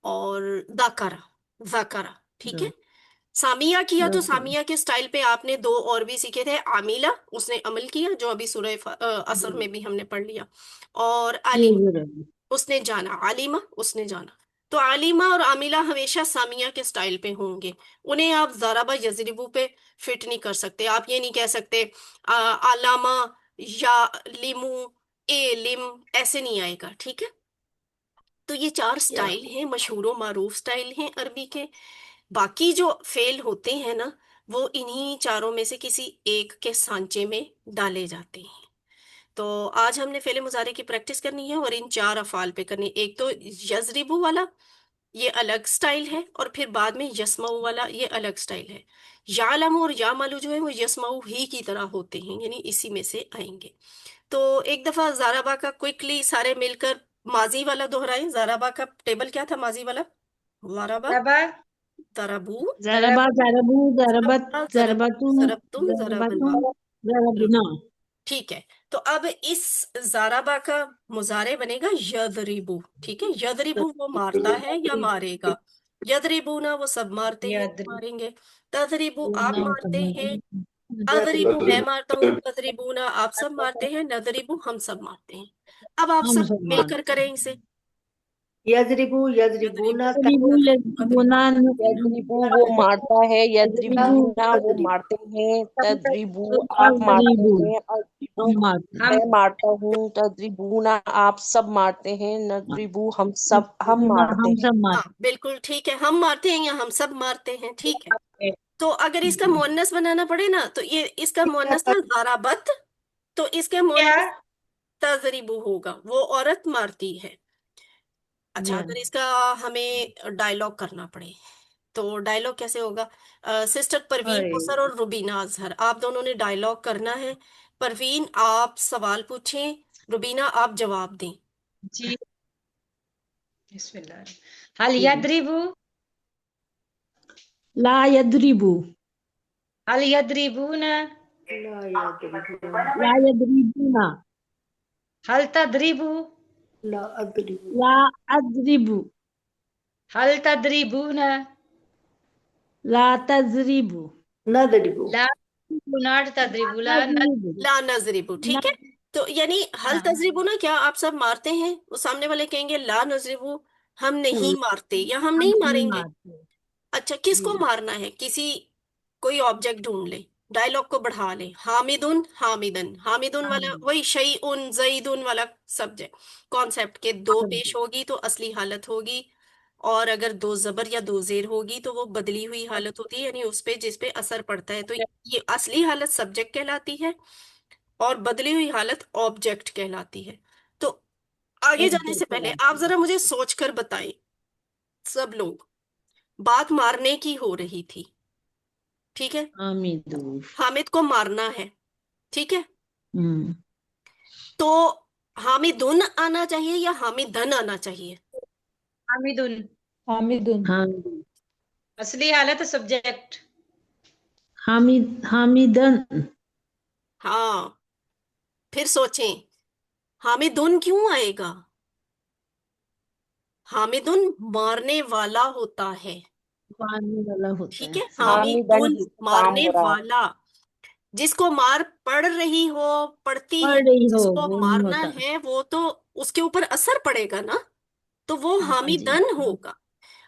और दाकरा, जाकरा, ठीक है। सामिया किया तो बिल्कुल सामिया के स्टाइल पे आपने दो और भी सीखे थे, आमिला उसने अमल किया जो अभी सूरह असर में भी हमने पढ़ लिया, और जी आलिमा जी उसने जाना, आलिमा उसने जाना। तो आलिमा और आमिला हमेशा सामिया के स्टाइल पे होंगे। उन्हें आप ज़राबा यजरिबू पे फिट नहीं कर सकते। आप ये नहीं कह सकते आलामा या लिमू ए लिम, ऐसे नहीं आएगा, ठीक है। तो ये चार या स्टाइल हैं, मशहूर व मारूफ स्टाइल हैं अरबी के। बाकी जो फेल होते हैं ना, वो इन्हीं चारों में से किसी एक के सांचे में डाले जाते हैं। तो आज हमने फेले मुजारे की प्रैक्टिस करनी है और इन चार अफाल पे करनी है। एक तो यजरिबू वाला, ये अलग स्टाइल है, और फिर बाद में यसमाऊ वाला, ये अलग स्टाइल है। यालमू और यामलू जो है वो यसमाऊ ही की तरह होते हैं, यानी इसी में से आएंगे। तो एक दफा जाराबा का क्विकली सारे मिलकर माजी वाला दोहराएं। जाराबा का टेबल क्या था माजी वाला? जाराबा, रबा दराबू, जरबा जरबू जरबत जरबा, जरब, जरबतु जरबतुम, जराबना। जरबतुम जरबना ठीक है। तो अब इस जाराबा का मुजारे बनेगा यदरिबू, ठीक है। यदरिबू वो मारता है या मारेगा, यदरिबू ना वो सब मारते हैं याद मारेंगे। तदरिबू आप ना मारते हैं, हम अदरिबू मैं मारता हूँ, तदरिबू ना आप सब मारते हैं, नदरिबू हम सब मारते हैं। अब आप सब सब मिलकर मानते करें इसे। यजरिबु यदरिबू, यजरिबुना यद्रिबु यदरिबू, यद्रिबुना अदरिबू, यद्रिबू वो मारता है, यद्रिबु यद्रिबूना वो यजरिबु मारते हैं, तद्रिबू आप मारते अद्रिबु हैं, अद्रिबू हम मारते मैं हैं मारता हूँ, तद्रिबूना आप सब मारते हैं, नद्रिबू हम यद्रिबुना मारते हम हैं। सब हाँ मारते बिल्कुल ठीक है, हम मारते हैं या हम सब मारते हैं, ठीक है। हैं तो अगर इसका मुअन्नस बनाना पड़े ना, तो ये इसका मुअन्नस था ज़राबत, तो इसके क्या मुअन्नस तजरिबु होगा, वो औरत मारती है। अच्छा, या अगर इसका हमें डायलॉग करना पड़े तो डायलॉग कैसे होगा? सिस्टर परवीन अरे कोसर और रुबीना अजहर, आप दोनों ने डायलॉग करना है। परवीन आप सवाल पूछें, रुबीना आप जवाब दें। जी बिस्मिल्लाह हल यद्रिबु ला यद्रिबु हल यद्रिबुना ला यजरिबु ला यद्रिबुना हल तद्रिबु ला अदरिबु ला अद्रिबु हल तद्रिबुना ला तज़रिबु नदरिबु ला नॉट तद्रिबु ला तज़रिबु ला नजरिबु, ना ठीक है। तो यानी हल हाँ तजरिबु ना, क्या आप सब मारते हैं? वो सामने वाले कहेंगे ला नजरिबु, हम नहीं मारते या हम हम नहीं नहीं मारेंगे। मारते अच्छा, जी किसको मारना है? किसी, कोई ऑब्जेक्ट ढूंढ ले, डायलॉग को बढ़ा ले, हामिदुन हामिदन, हामिदुन हाँ वाला वही शैउन जईदुन वाला सब्जेक्ट कॉन्सेप्ट के दो पेश होगी तो असली हालत होगी, और अगर दो जबर या दो जेर होगी तो वो बदली हुई हालत होती है, यानी उस पे जिस पे असर पड़ता है। तो ये असली हालत सब्जेक्ट कहलाती है और बदली हुई हालत ऑब्जेक्ट कहलाती है। तो आगे जाने से ऑब्जेक्ट पहले आप जरा मुझे सोचकर बताएं, सब लोग, बात मारने की हो रही थी, ठीक है। हामिदु हामिद को मारना है, ठीक है। हम्म तो हामिदुन आना चाहिए या हामिदन आना चाहिए? हामिदुन हामिदुन हामिदुन असली हालत सब्जेक्ट हामिदन हाँ, फिर सोचें, हामिदुन क्यों आएगा? हामिदुन मारने वाला होता है, मारने वाला होता ठीक है है। हामिदन हामिदुन जिससे काम मारने हो रहा है। वाला, जिसको मार पड़ रही हो, पड़ती है, पढ़ रही हो जिसको वो नहीं मारना होता है, वो तो उसके ऊपर असर पड़ेगा ना, तो वो हाँ जी हामिदन होगा।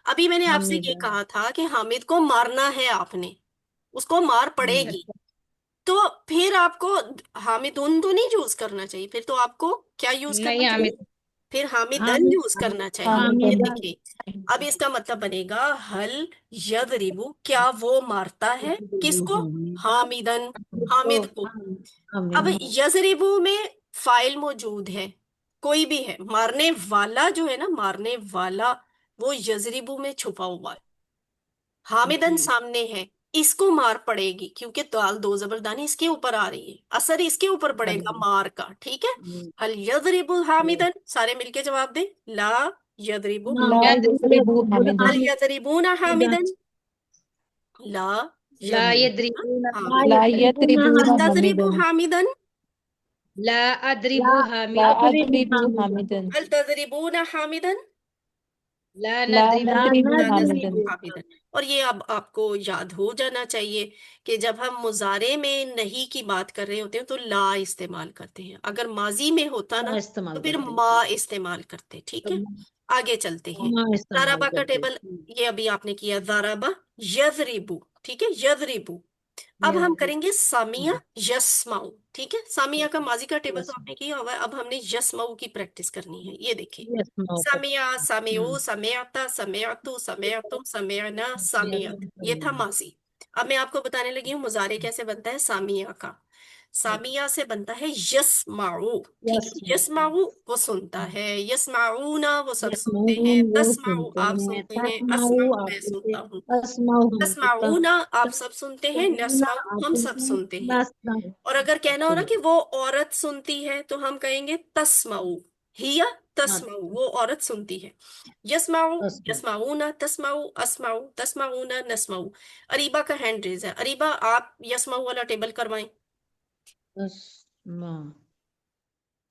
अभी मैंने आपसे ये हामिदन कहा था कि हामिद को मारना है आपने, उसको मार पड़ेगी, अच्छा तो फिर आपको हामिदुन तो नहीं यूज करना चाहिए, फिर तो आपको क्या यूज करना नहीं चाहिए? हामिद फिर हामिदन हामिद यूज करना चाहिए। ये हामिदन देखिए, अब इसका मतलब बनेगा हल यदरिबु, क्या वो मारता है किसको? हामिदन, हामिद को। अब हामिद यजरिबु में फाइल मौजूद है, कोई भी है, मारने वाला जो है ना, मारने वाला वो यजरिबु में छुपा हुआ है। हामिदन जी सामने है, इसको मार पड़ेगी क्योंकि दाल दो जबरदानी इसके ऊपर आ रही है, असर इसके ऊपर पड़ेगा बराबर मार का, ठीक है। हम्म, हल यदरिबु हम्म। हामिदन, सारे मिलके जवाब दे। ला यदरिबु ला ला हामिदन। यज़रिबु यज़रिबु हामिदन। हल हामिदन यदरिबूना हामिदन। ला ला यदरिबूना यद्रिबून ला हामिदन। ला यज़रिबुना हल यज़रिबुना हामिदन तजरिबु हामिदन। हामिदन। ला ला अद्रिबु ला हामिद अज़रिबु अज़रिबु हामिदन हामिदन। हल तजरिबूना हामिदन। ला ला नद्रिबु ला नज़रिबु ला हामिदन। नजरिबु नज़रिबु हामिदन। और ये अब आपको याद हो जाना चाहिए कि जब हम मुजारे में नहीं की बात कर रहे होते हैं तो ला इस्तेमाल करते हैं, अगर माजी में होता ला ना तो इस्तेमाल फिर करते मा हैं इस्तेमाल करते, ठीक है। तब आगे चलते हैं। मा इस्तेमाल जाराबा का करते टेबल, ये अभी आपने किया जाराबा यजरिबू, ठीक है, यजरिबू। अब हम यज़रिबु करेंगे सामिया यस्माऊ, ठीक है। सामिया का माजी का टेबल तो यस आपने किया हुआ है, अब हमने यस्माऊ की प्रैक्टिस करनी है। ये देखिए, यस्माउ का सामिया सामिऊ समेअता समेअतु समेअतुम समेअना सामियत, ये था माजी। अब मैं आपको बताने लगी हूँ मुजारे कैसे बनता है सामिया का। सामिया से बनता है यस्माऊ, ठीक है। यस्माऊ वो सुनता है, यस्माऊना वो सब सुनते हैं, यस्माउन वो तस्माऊ सुनते आप हैं, सुनते हैं, तस्माउ अस्माऊ आप मैं सुनते, सुनता हूँ, तस्माउ हम सुनता, तस्माऊना आप सब सुनते हैं, तस्माउना नस्माऊ आप हम सब सुनते हैं, सुनते हैं। नस्माउ और अगर आप कहना हो ना कि सुनते वो औरत सुनती है तो हम कहेंगे तस्माऊ, हिया हाँ तस्माऊ, वो औरत सुनती है। यस्माऊ तस्माउ यस्माऊना तस्माऊ अस्माऊ तस्माऊना नस्माऊ। अरीबा का हैंड रेज है, अरीबा आप यस्माऊ वाला टेबल करवाएं। तस्मा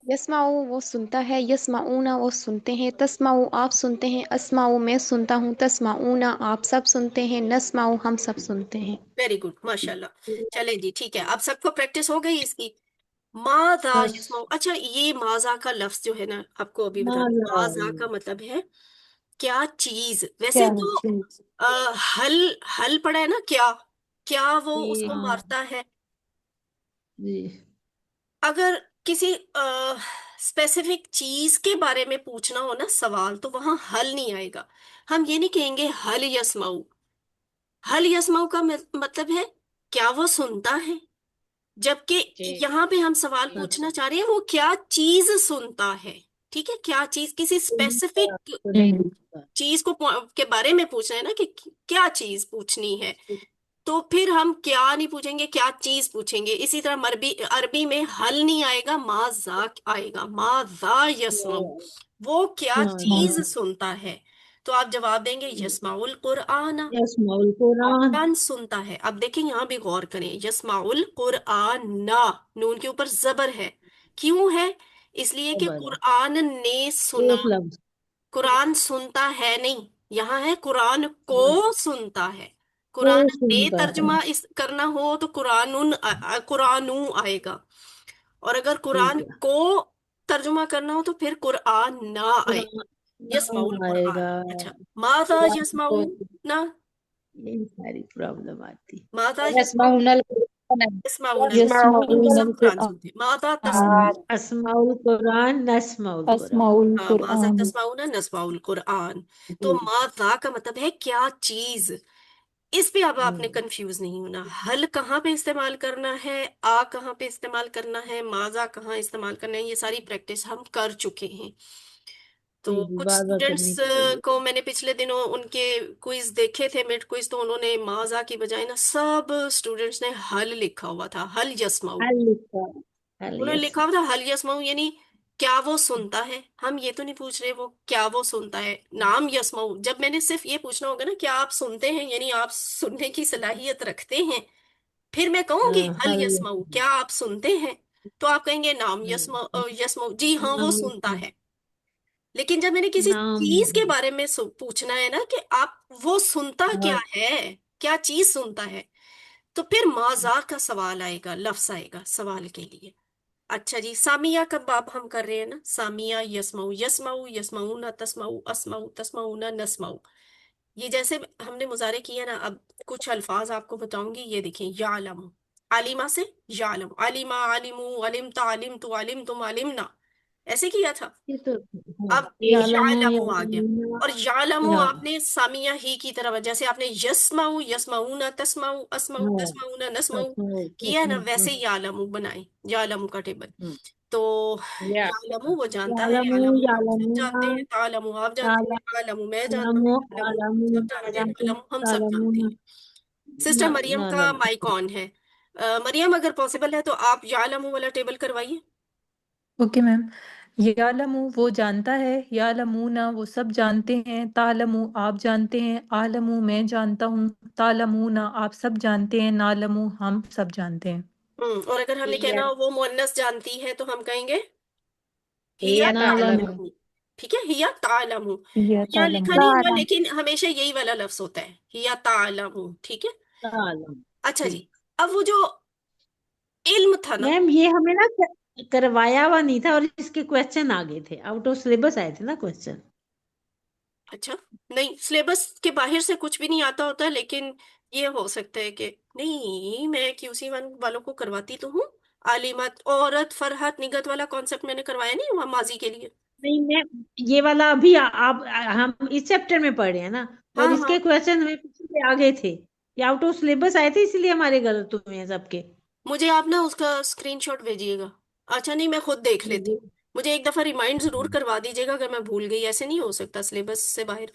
यस्माऊ वो सुनता है, यस्माऊना वो सुनते हैं, तस्माऊ आप सुनते हैं, अस्माऊ मैं सुनता हूँ, तस्माऊना आप सब सुनते हैं, नस्माऊ हम सब सुनते हैं। वेरी गुड माशाल्लाह। चले जी, ठीक है, अब सबको प्रैक्टिस हो गई इसकी। माजा तस यस्माऊ, अच्छा ये माजा का लफ्ज जो है ना आपको अभी बता दूं, माला माजा का मतलब है क्या चीज। वैसे क्या तो चीज? हल हल पड़ा है ना, क्या क्या वो जी उसको हाँ मारता है। जी अगर किसी स्पेसिफिक चीज के बारे में पूछना हो ना सवाल, तो वहां हल नहीं आएगा। हम ये नहीं कहेंगे हल यस्माऊ। हल यस्माऊ का मतलब है क्या वो सुनता है, जबकि जी यहाँ पे हम सवाल पूछना चाह रहे हैं वो क्या चीज सुनता है, ठीक है। क्या चीज, किसी स्पेसिफिक चीज को के बारे में पूछ रहे हैं ना कि क्या चीज पूछनी है, तो फिर हम क्या नहीं पूछेंगे, क्या चीज पूछेंगे। इसी तरह अरबी अरबी में हल नहीं आएगा, माजा आएगा, माजा यस्माऊ, वो क्या चीज सुनता है। तो आप जवाब देंगे यस्माउल कुरआना, यस्माउल कुरान कुरान सुनता है। अब देखें यहाँ भी गौर करें, यस्माउल कुरआन ना, नून के ऊपर जबर है, क्यों है? इसलिए कि खबर है कुरान ने सुना, एक लफ्ज कुरान सुनता है नहीं, यहाँ है कुरान हाँ, को सुनता है। कुरान को ने सुनता है तर्जमा इस करना हो तो कुरानुन कुरानू आएगा, और अगर ठीक कुरान है को तर्जुमा करना हो तो फिर कुरान ना आए। कुरान यस्माउल नाम कुरान। आएगा अच्छा, माता कुरान को यस्माऊ ना, यही सारी प्रॉब्लम आती माता यस्माऊ, यस्माउनल कुरान यस्माऊन हम यस्माउन सब अल कुरान सुनते हैं। माता कुरान। तस्माऊ, अस्माउल कुरान नस्माउल कुरान अस्माउल हाँ माजा कुरान। तस्माऊना नस्माउल कुरान। तो माता का मतलब है क्या चीज। इस पे अब आपने कंफ्यूज नहीं होना, हल कहाँ पे इस्तेमाल करना है, आ कहाँ पे इस्तेमाल करना है, माजा कहाँ इस्तेमाल करना है, ये सारी प्रैक्टिस हम कर चुके हैं। तो जी जी कुछ बार बार स्टूडेंट्स करनी पड़ेगी को मैंने पिछले दिनों उनके क्विज देखे थे, मिड क्विज, तो उन्होंने माजा की बजाय ना सब स्टूडेंट्स ने हल लिखा हुआ था, हल यस्माऊ। हल लिखा हल उन्होंने यस लिखा हुआ था हल यस्माऊ, यानी क्या वो सुनता है। हम ये तो नहीं पूछ रहे वो क्या वो सुनता है, नाम यस्माऊ। जब मैंने सिर्फ ये पूछना होगा ना क्या आप सुनते हैं, यानी आप सुनने की सलाहियत रखते हैं, फिर मैं कहूंगी हल हल यस्माऊ, यस क्या आप सुनते हैं, तो आप कहेंगे नाम यस्माऊ, यस्माऊ जी हाँ वो नाम सुनता है। लेकिन जब मैंने किसी नाम चीज के बारे में पूछना है ना कि आप वो सुनता क्या हाँ, है, क्या चीज सुनता है, तो फिर माजा का सवाल आएगा, लफ्ज आएगा सवाल के लिए। अच्छा जी, सामिया का बाब हम कर रहे हैं ना, सामिया यस्माऊ यस्माऊ यस्माऊ ना तस्माऊ अस्माऊ तस्माऊ ना नस्माऊ। ये जैसे हमने मुजारे किया ना, अब कुछ अल्फाज आपको बताऊंगी, ये देखिए, यालम, आलिमा से यालम, आलिमा आलिमू अलिम तालिम तु अलिम तुम अलिम ना, ऐसे किया था। ये तो हाँ अब यालमो यालमू आ गया, यालमीना और यालमू या आपने सामिया ही की तरह, जैसे आपने यस्माऊ यस्माऊना तस्माऊ अस्माऊ हाँ तस्माऊना नस्माऊ तस्मो किया है ना, तस्मो वैसे यालमू बनाए, यालमू का टेबल। तो तो या यालमू वो जानता है, यालमू यालमू हम सब यालमूना जानते हैं, तालमू आप जानते हैं, आलमू मैं जानता तालमू हूँ, आलमू आलमू सब जानते हैं, आलमू आलमू हम सब जानते तालमूना हैं। सिस्टर मरियम का नालम। माइक ऑन है। मरियम अगर पॉसिबल है तो आप यालमू वाला टेबल करवाइए। Okay ma'am. यालमू वो जानता है, यालमूना वो सब जानते हैं, तालमू आप जानते हैं, आलमू मैं जानता हूँ, तालमूना आप सब जानते हैं, नालमू हम सब जानते हैं। और अगर हमने हिया कहना हो वो मुअन्नस जानती है तो हम कहेंगे हिया हिया नालमू तालमु। तालमू। ठीक है, हिया तालमू। या यहाँ लिखा तालमू। नहीं हुआ लेकिन हमेशा यही वाला लफ्ज होता है, हिया तालमू। ठीक है। तालम। अच्छा जी, ठीक। अब वो जो इल्म था ना, मैम ये हमें ना करवाया हुआ नहीं था, और इसके क्वेश्चन आ गए थे, आउट ऑफ सिलेबस आए थे ना क्वेश्चन। अच्छा, नहीं सिलेबस के बाहर से कुछ भी नहीं आता होता, लेकिन ये हो सकता है कि नहीं, मैं QC1 वालों को करवाती तो हूँ। आलिमत औरत फरहत निगत वाला कॉन्सेप्ट मैंने करवाया नहीं वहाँ माजी के लिए। नहीं मैम, ये वाला अभी आप हम इस चैप्टर में पढ़ रहे हैं ना, हाँ और हाँ, इसके क्वेश्चन हमें पिछले आ गए थे, ये आउट ऑफ सिलेबस आए थे, इसलिए हमारे गलत हुए हैं सबके। मुझे आप ना उसका स्क्रीनशॉट भेजिएगा। अच्छा, नहीं मैं खुद देख लेती हूँ। मुझे एक दफा रिमाइंड जरूर करवा दीजिएगा अगर मैं भूल गई। ऐसे नहीं हो सकता सिलेबस से बाहर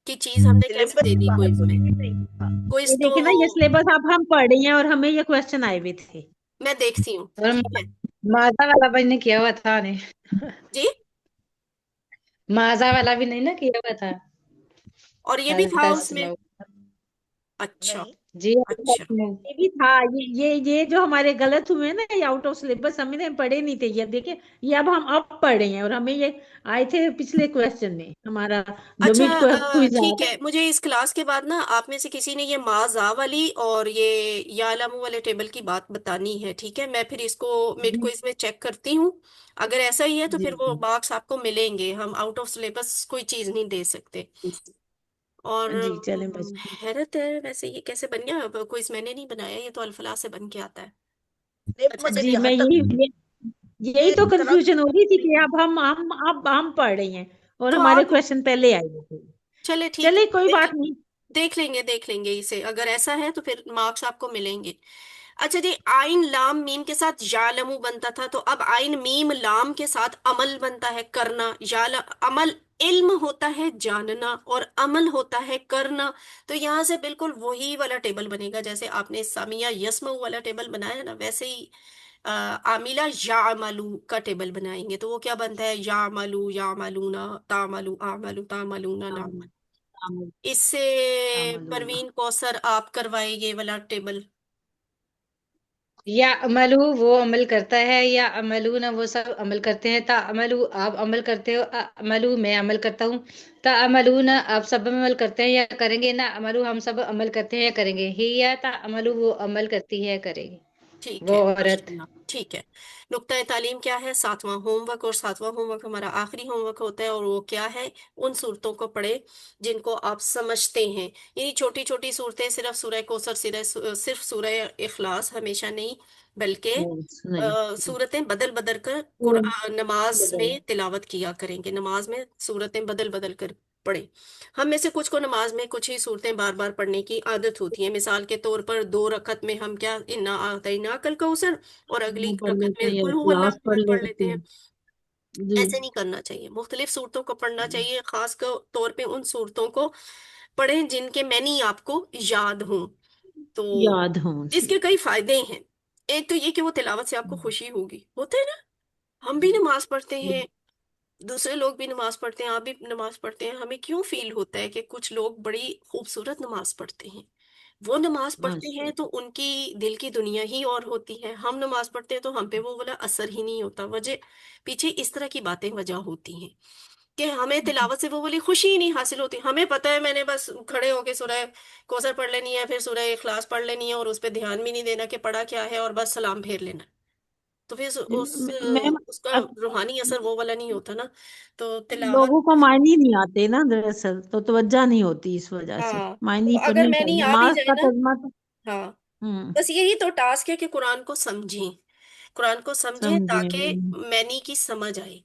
की चीज हमने कैसे सिलेबस दे दी बाहर क्विज तो में। नहीं था। ये क्विज तो देखिए ना, ये सिलेबस आप हम पढ़ रहे हैं और हमें ये क्वेश्चन आए हुए थे। मैं देखती हूँ। और ठीक है माजा वाला भाई ने किया हुआ था ने। जी। माजा वाला भी नहीं ना किया हुआ था। और ये भी हल था उसमें। तस्मौ। अच्छा नहीं, जी हल अच्छा। तस्मौ। ये भी था, ये जो हमारे गलत हुए हैं ना, ये आउट ऑफ सिलेबस हमने पढ़े नहीं थे, ये देखिए, ये अब पढ़ रहे हैं, और हमें ये आए थे पिछले क्वेश्चन में, हमारा जो अच्छा मिड क्विज आया ठीक था। है, मुझे इस क्लास के बाद ना आप में से किसी ने ये माजा वाली और ये यालामू वाले टेबल की बात बतानी है। ठीक है, मैं फिर इसको मिड जी क्विज में चेक करती हूँ। अगर ऐसा ही है तो जी फिर वो मार्क्स आपको मिलेंगे। हम आउट ऑफ सिलेबस कोई चीज नहीं दे सकते। और जी चलें बस। हैरत है वैसे ये कैसे बन गया। क्विज मैंने नहीं बनाया, ये तो अल्फला से बन के आता है। नहीं, अच्छा मुझे जी यहाँ मैं तक यही ये तो इतना कंफ्यूजन हो रही थी कि अब हम पढ़ रहे हैं, और तो हमारे आप क्वेश्चन पहले आए हुए थे। चले ठीक है, चलिए कोई बात नहीं। देख लेंगे इसे। अगर ऐसा है तो फिर मार्क्स आपको मिलेंगे। अच्छा जी, आइन लाम मीम के साथ यालमू बनता था, तो अब आइन मीम लाम के साथ अमल बनता है, करना। अमल इल्म होता है जानना, और अमल होता है करना। तो यहाँ से बिल्कुल वही वाला टेबल बनेगा जैसे आपने सामिया यसमऊ वाला टेबल बनाया ना, वैसे ही आमिला यामलू का टेबल बनाएंगे। तो वो क्या बनता है, यामलू यामलूना तामलू आमलू तामलूना ना। आम- आम- इससे आमलूना। परवीन कौसर आप करवाए ये वाला टेबल। या अमलू वो अमल करता है, या अमलू ना वो सब अमल करते हैं। ता अमलू आप अमल करते हो, अमलू मैं अमल करता हूँ। ता अमलू ना आप सब अमल करते हैं या करेंगे। ना अमलू हम सब अमल करते हैं या करेंगे। ही या ता अमलू वो अमल करती है करेगी ठीक वो है औरत। माशाल्लाह, ठीक है। नुक्ता तालीम क्या है, सातवां होमवर्क। और सातवां होमवर्क हमारा आखिरी होमवर्क होता है, और वो क्या है, उन सूरतों को पढ़े जिनको आप समझते हैं। ये छोटी छोटी सूरतें, सिर्फ सूरह कौसर, सिर्फ सूरह इखलास हमेशा नहीं, बल्कि नहीं। सूरतें बदल बदल कर नमाज में तिलावत किया करेंगे। नमाज में सूरतें बदल बदल कर पढ़े। हम में से कुछ को नमाज में कुछ ही सूरतें बार बार पढ़ने की आदत होती है। मिसाल के तौर पर 2 रकत में हम क्या, इन्ना आतैना कल कौसर, और अगली वो पढ़ रकत लेते में हैं या कुल हु अल्लाह क्लास पढ़ अहद पढ़ लेते लेते हैं। हैं। जी। ऐसे नहीं करना चाहिए, मुख्तलिफ सूरतों को पढ़ना चाहिए। खास तौर पे उन सूरतों को पढ़ें जिनके मैनी आपको याद हों। तो याद हो जी। इसके कई फायदे हैं। एक तो ये कि वो तिलावत से आपको खुशी होगी, होता है ना। हम भी नमाज पढ़ते हैं, दूसरे लोग भी नमाज पढ़ते हैं, आप भी नमाज पढ़ते हैं। हमें क्यों फील होता है कि कुछ लोग बड़ी खूबसूरत नमाज पढ़ते हैं। वो नमाज पढ़ते माशा। हैं तो उनकी दिल की दुनिया ही और होती है। हम नमाज पढ़ते हैं तो हम पे वो वाला असर ही नहीं होता। वजह पीछे इस तरह की बातें वजह होती हैं कि हमें तिलावत से वो वाली खुशी ही नहीं हासिल होती। हमें पता है मैंने बस खड़े होके सूरह कौसर पढ़ लेनी है, फिर सूरह इखलास पढ़ लेनी है, और उस पर ध्यान भी नहीं देना कि पढ़ा क्या है, और बस सलाम फेर लेना। तो फिर मैम उसका अब रूहानी असर वो वाला नहीं होता ना। तो तिलावत, लोगों को मायने नहीं आते ना दरअसल, तो तवज्जो नहीं होती, इस वजह से हाँ मायने तो अगर पढ़ने मैंने चाहिए, आ भी नमाज जाए का ना, तर्जमा तो। हाँ हम्म। बस यही तो टास्क है कि कुरान को समझें। कुरान को समझें समझे। ताकि मैनी की समझ आए।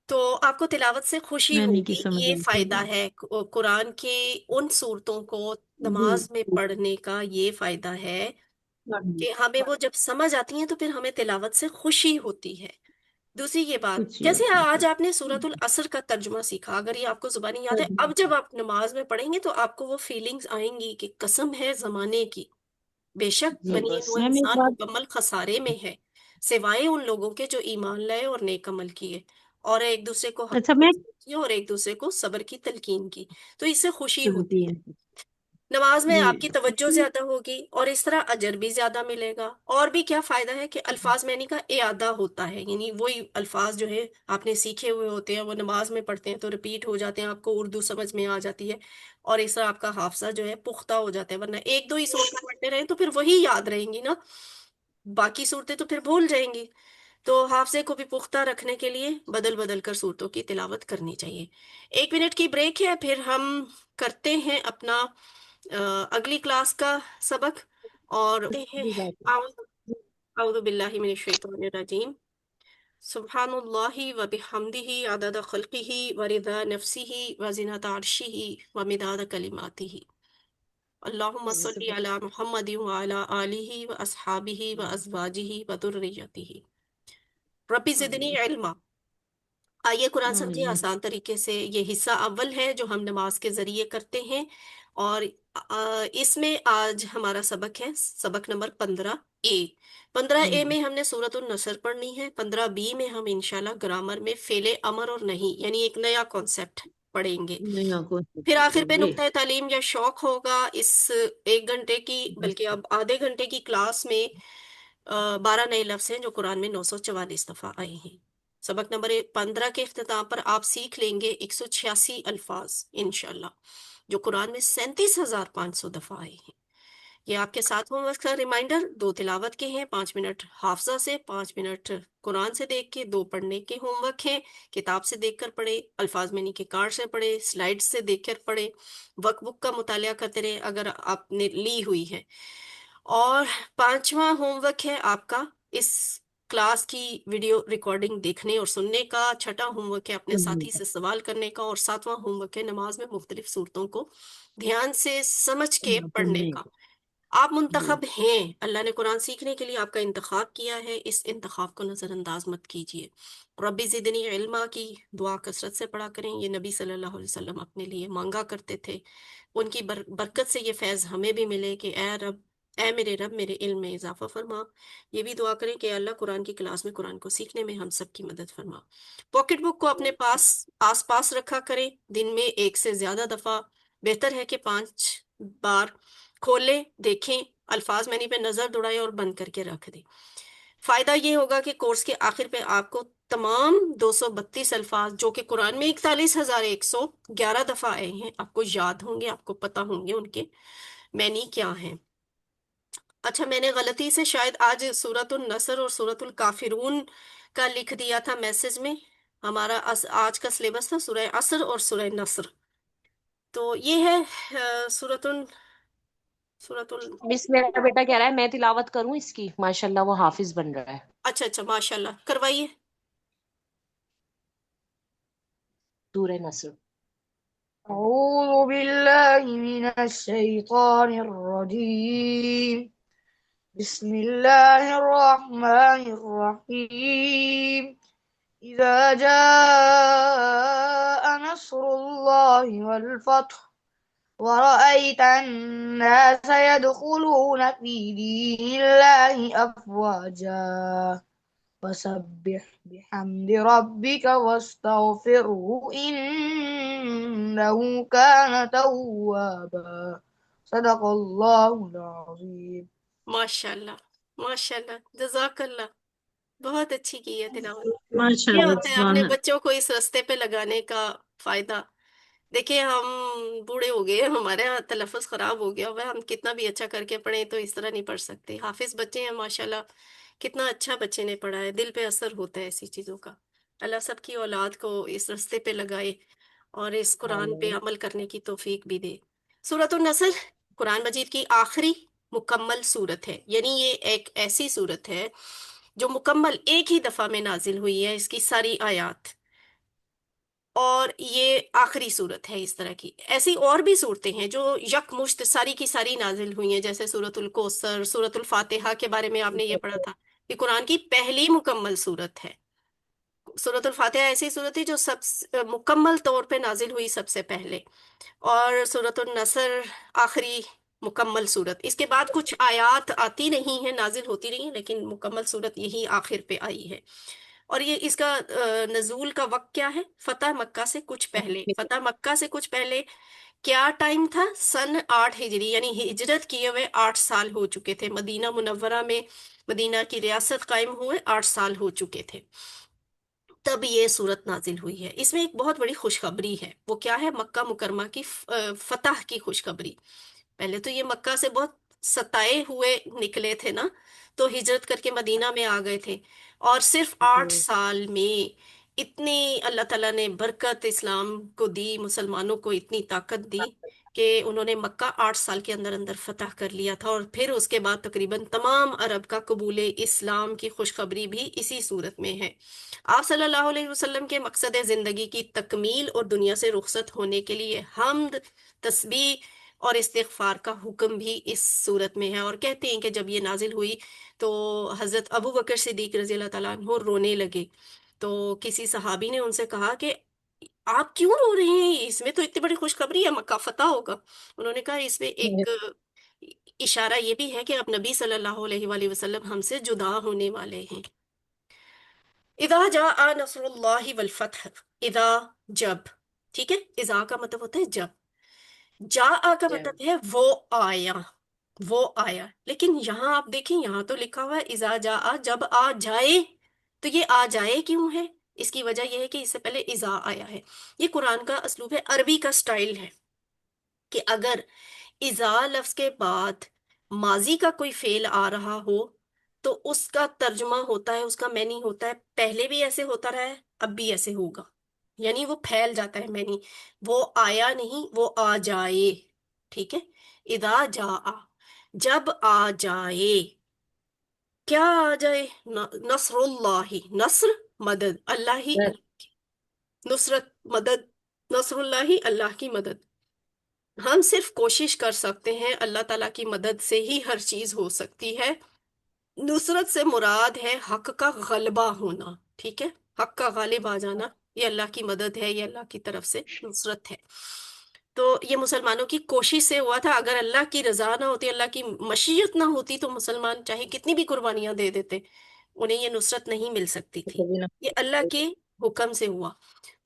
तो आपको तिलावत से खुशी मैंने की होगी, समझ ये आती फायदा है कुरान के उन सूरतों को जी। नमाज में पढ़ने का। ये फायदा है कि हमें वो जब समझ आती हैं तो फिर हमें तिलावत से खुशी होती है। दूसरी ये बात, कुछ जैसे बात नहीं आज आपने करते। सूरतुल असर का तर्जुमा सीखा, अगर ये आपको जुबानी याद है, अब जब आप नमाज में पढ़ेंगे तो आपको वो फीलिंग्स आएंगी कि कसम है जमाने की, बेशक जी बनी बस हुआ मैम एक इंसान बात। मुकम्मल खसारे में है, सिवाय उन लोगों के जो ईमान लाए और नेक अमल किए, और एक दूसरे को हक अच्छा मैं की और एक दूसरे को सब्र की तलकीन की, तो इससे खुशी होती सुनती है। है नमाज में जी। आपकी तवज्जो ज्यादा होगी और इस तरह अजर भी ज्यादा मिलेगा। और भी क्या फायदा है कि अल्फाज मैनी का इयादा होता है, यानी वही अल्फाज जो है आपने सीखे हुए होते हैं वो नमाज में पढ़ते हैं तो रिपीट हो जाते हैं, आपको उर्दू समझ में आ जाती है, और इस तरह आपका हाफजा जो है पुख्ता हो जाता है। वरना एक दो ही सूरतें पढ़ते रहे तो फिर वही याद रहेंगी ना, बाकी सूरतें तो फिर भूल जाएंगी। तो हाफजे को भी पुख्ता रखने के लिए बदल बदल कर सूरतों की तिलावत करनी चाहिए। 1 मिनट की ब्रेक है, फिर हम करते हैं अपना अगली क्लास का सबक, और हैं जी बात औदु बिल्लाहि मिनश शैतानिर रजीम। सुब्हानल्लाहि व बिहम्दिही अदद खल्किही व रिदा नफ्सिही व ज़िनत अर्शिही व मिदाद कलिमातिही। अल्लाहुम्मा सल्लि है। अला मुहम्मदिन व अला आलिही व अस्हाबिही व अज़वाजिही व दुर्रियतिही। रब्बि ज़िदनी आमीन इल्मा। आइए कुरान समझिए आमीन। आसान तरीके से। ये हिस्सा अव्वल है जो हम नमाज के जरिए करते हैं, और इसमें आज हमारा सबक है सबक नंबर 15A। 15A में हमने सूरतुन नसर पढ़नी है। 15B में हम इंशाल्लाह ग्रामर में फेले अमर और नहीं यानी एक नया कॉन्सेप्ट पढ़ेंगे। नहीं आपको फिर आखिर पे जी। नुक्ता तालीम या शौक होगा इस 1 घंटे की, बल्कि अब आधे घंटे की क्लास में 12 नए लफ्ज हैं जो कुरान में 944 दफा आए हैं। सबक नंबर 15 के इख्तिताम पर आप सीख लेंगे 186 अल्फाज इंशाल्लाह, जो कुरान में 37,500 दफा आए हैं। ये आपके साथ होमवर्क का रिमाइंडर, 2 तिलावत के हैं, 5 मिनट हाफजा से, 5 मिनट कुरान से देख के, 2 पढ़ने के होमवर्क हैं। किताब से देखकर पढ़े, अल्फाज मैनी के कार्ड से पढ़े, स्लाइड्स से देखकर पढ़े, वर्कबुक का मुतालिया करते रहे अगर आपने ली हुई है। और 5वां होमवर्क है आपका इस क्लास की वीडियो रिकॉर्डिंग देखने और सुनने का। 6ठा होमवर्क है अपने साथी से सवाल करने का, और 7वां होमवर्क है नमाज में मुख्तलिफ सूरतों को ध्यान से समझ के पढ़ने पढ़ने का। का आप जी। मुंतखब हैं, अल्लाह ने कुरान सीखने के लिए आपका इंतखाब किया है, इस इंतखाब को नजरअंदाज मत कीजिए। रब्बी ज़िदनी इल्मा की दुआ कसरत से पढ़ा करें, ये नबी सल्लल्लाहु अलैहि वसल्लम अपने लिए मांगा करते थे। उनकी बरकत से ये फैज़ हमें भी मिले कि ए रब, ए मेरे रब, मेरे इल्म में इजाफा फरमा। ये भी दुआ करें कि अल्लाह कुरान की क्लास में कुरान को सीखने में हम सब की मदद फरमा। पॉकेट बुक को अपने पास आस पास रखा करें, दिन में 1 से ज्यादा दफा, बेहतर है कि 5 बार खोलें, देखें, अल्फाज मैनी पे नजर दौड़ाएं और बंद करके रख दें। फायदा ये होगा कि कोर्स के आखिर पे आपको तमाम 232 अल्फाज जो कि कुरान में 41,111 दफा आए हैं आपको याद होंगे, आपको पता होंगे उनके मैनी क्या हैं। अच्छा, मैंने गलती से शायद आज सूरतुल नसर और सूरतुल काफिरून का लिख दिया था मैसेज में। हमारा आज का सिलेबस था सूरह असर और सूरह नसर। तो ये है सूरतुल सूरतुल मिस मेरा बेटा कह रहा है मैं तिलावत करूं इसकी, माशाल्लाह वो हाफिज बन रहा है। अच्छा अच्छा, माशाल्लाह, करवाइए। सूरह नस्र। أعوذ بالله من الشيطان الرجيم بسم الله الرحمن الرحيم إذا جاء نصر الله والفتح ورأيت الناس يدخلون في دين الله أفواجا فسبح بحمد ربك واستغفره إنه كان توابا صدق الله العظيم माशाल्लाह, माशाल्लाह, जजाकल्लाह, बहुत अच्छी की है तिलावत। ये माशाल्लाह होता है सुभान अपने अल्लाह। बच्चों को इस रास्ते पे लगाने का फायदा। देखिए हम बूढ़े हो गए, हमारे यहाँ तलफ़ुज़ खराब हो गया हुआ है, हम कितना भी अच्छा करके पढ़े तो इस तरह नहीं पढ़ सकते। हाफिज बच्चे हैं माशाल्लाह, कितना अच्छा बच्चे ने पढ़ा है, दिल पे असर होता है ऐसी चीजों का। अल्लाह सबकी औलाद को इस रास्ते पे लगाए और इस कुरान पे आमीन। अमल करने की तौफीक भी दे। सूरतुन नसर कुरान मजीद की आखिरी मुकम्मल सूरत है, यानी ये एक ऐसी सूरत है जो मुकम्मल एक ही दफा में नाजिल हुई है, इसकी सारी आयात, और ये आखिरी सूरत है इस तरह की। ऐसी और भी सूरतें हैं जो यकमुश्त सारी की सारी नाजिल हुई हैं, जैसे सूरतुल कौसर, सूरतुल फातिहा के बारे में आपने ये पढ़ा था, ये कुरान की पहली मुकम्मल सूरत है। सूरत फातिहा ऐसी सूरत थी जो मुकम्मल तौर पे नाजिल हुई सबसे पहले, और सूरत नसर आखिरी मुकम्मल सूरत। इसके बाद कुछ आयात आती नहीं है, नाजिल होती नहीं है, लेकिन मुकम्मल सूरत यही आखिर पे आई है। और ये इसका नजूल का वक्त क्या है? फतह मक्का से कुछ पहले। फतह मक्का से कुछ पहले क्या टाइम था? सन 8 हिजरी, यानी हिजरत किए हुए 8 साल हो चुके थे। मदीना मुनव्वरा में मदीना की रियासत कायम हुए 8 साल हो चुके थे, तब ये सूरत नाजिल हुई है। इसमें एक बहुत बड़ी खुशखबरी है। वो क्या है? मक्का मुकरमा की फतह की खुशखबरी। पहले तो ये मक्का से बहुत सताए हुए निकले थे ना, तो हिजरत करके मदीना में आ गए थे, और सिर्फ 8 साल में इतनी अल्लाह ताला ने बरकत इस्लाम को दी, मुसलमानों को इतनी ताकत दी कि उन्होंने मक्का 8 साल के अंदर अंदर फतह कर लिया था। और फिर उसके बाद तकरीबन तमाम अरब का कबूल इस्लाम की खुशखबरी भी इसी सूरत में है। आप सल्लल्लाहु अलैहि वसल्लम के मकसद ज़िंदगी की तकमील और दुनिया से रुखसत होने के लिए हम्द, तस्बीह और इस्तिगफार का हुक्म भी इस सूरत में है। और कहते हैं कि जब ये नाजिल हुई तो हजरत अबू बकर सिद्दीक रजी अल्लाह ताला अन्हु रोने लगे। तो किसी सहाबी ने उनसे कहा कि आप क्यों रो रहे हैं, इसमें तो इतनी बड़ी खुशखबरी है, मक्का फतह होगा। उन्होंने कहा इसमें एक इशारा ये भी है कि अब नबी सल्लल्लाहु अलैहि वसल्लम हमसे जुदा होने वाले हैं। इदा जा नसरुल्लाहि वल फतह, इदा जब, ठीक है, इजा का मतलब होता है जब, जा का मतलब है वो आया, वो आया। लेकिन यहाँ आप देखें, यहाँ तो लिखा हुआ है इजा जा आ, जब आ जाए। तो ये आ जाए क्यों है? इसकी वजह यह है कि इससे पहले इजा आया है। ये कुरान का असलूब है, अरबी का स्टाइल है कि अगर इजा लफ्ज के बाद माजी का कोई फेल आ रहा हो तो उसका तर्जुमा होता है, उसका मैनी होता है पहले भी ऐसे होता रहा है, अब भी ऐसे होगा, यानी वो फैल जाता है मैनी। वो आया नहीं, वो आ जाए, ठीक है। इदा जा आ, जब आ जाए, क्या आ जाए? नसरुल्लाही, नस्र मदद, अल्लाह ही, नुसरत मदद, नसरुल्लाही अल्लाह की मदद। हम सिर्फ कोशिश कर सकते हैं, अल्लाह ताला की मदद से ही हर चीज हो सकती है। नुसरत से मुराद है हक का गलबा होना, ठीक है, हक का गालिब आ जाना, ये अल्लाह की मदद है, ये अल्लाह की तरफ से नुसरत है। तो ये मुसलमानों की कोशिश से हुआ था। अगर अल्लाह की रजा ना होती, अल्लाह की मशीयत ना होती, तो मुसलमान चाहे कितनी भी कुर्बानियां दे देते, उन्हें ये नुसरत नहीं मिल सकती थी। ये अल्लाह के हुक्म से हुआ।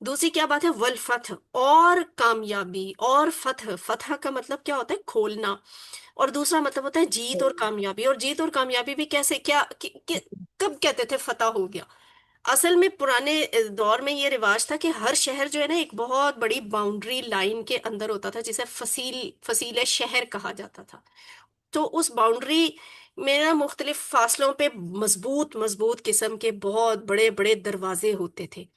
दूसरी क्या बात है? वल फतह, और कामयाबी, और फतह, फतह का मतलब क्या होता है? खोलना। और दूसरा मतलब होता है जीत और कामयाबी। और जीत और कामयाबी भी कैसे, क्या कब कहते थे फतह हो गया? असल में पुराने दौर में ये रिवाज था कि हर शहर जो है ना, एक बहुत बड़ी बाउंड्री लाइन के अंदर होता था, जिसे फसीले शहर कहा जाता था। तो उस बाउंड्री में ना मुख्तलिफ फासलों पे मजबूत मजबूत किस्म के बहुत बड़े बड़े दरवाजे होते थे।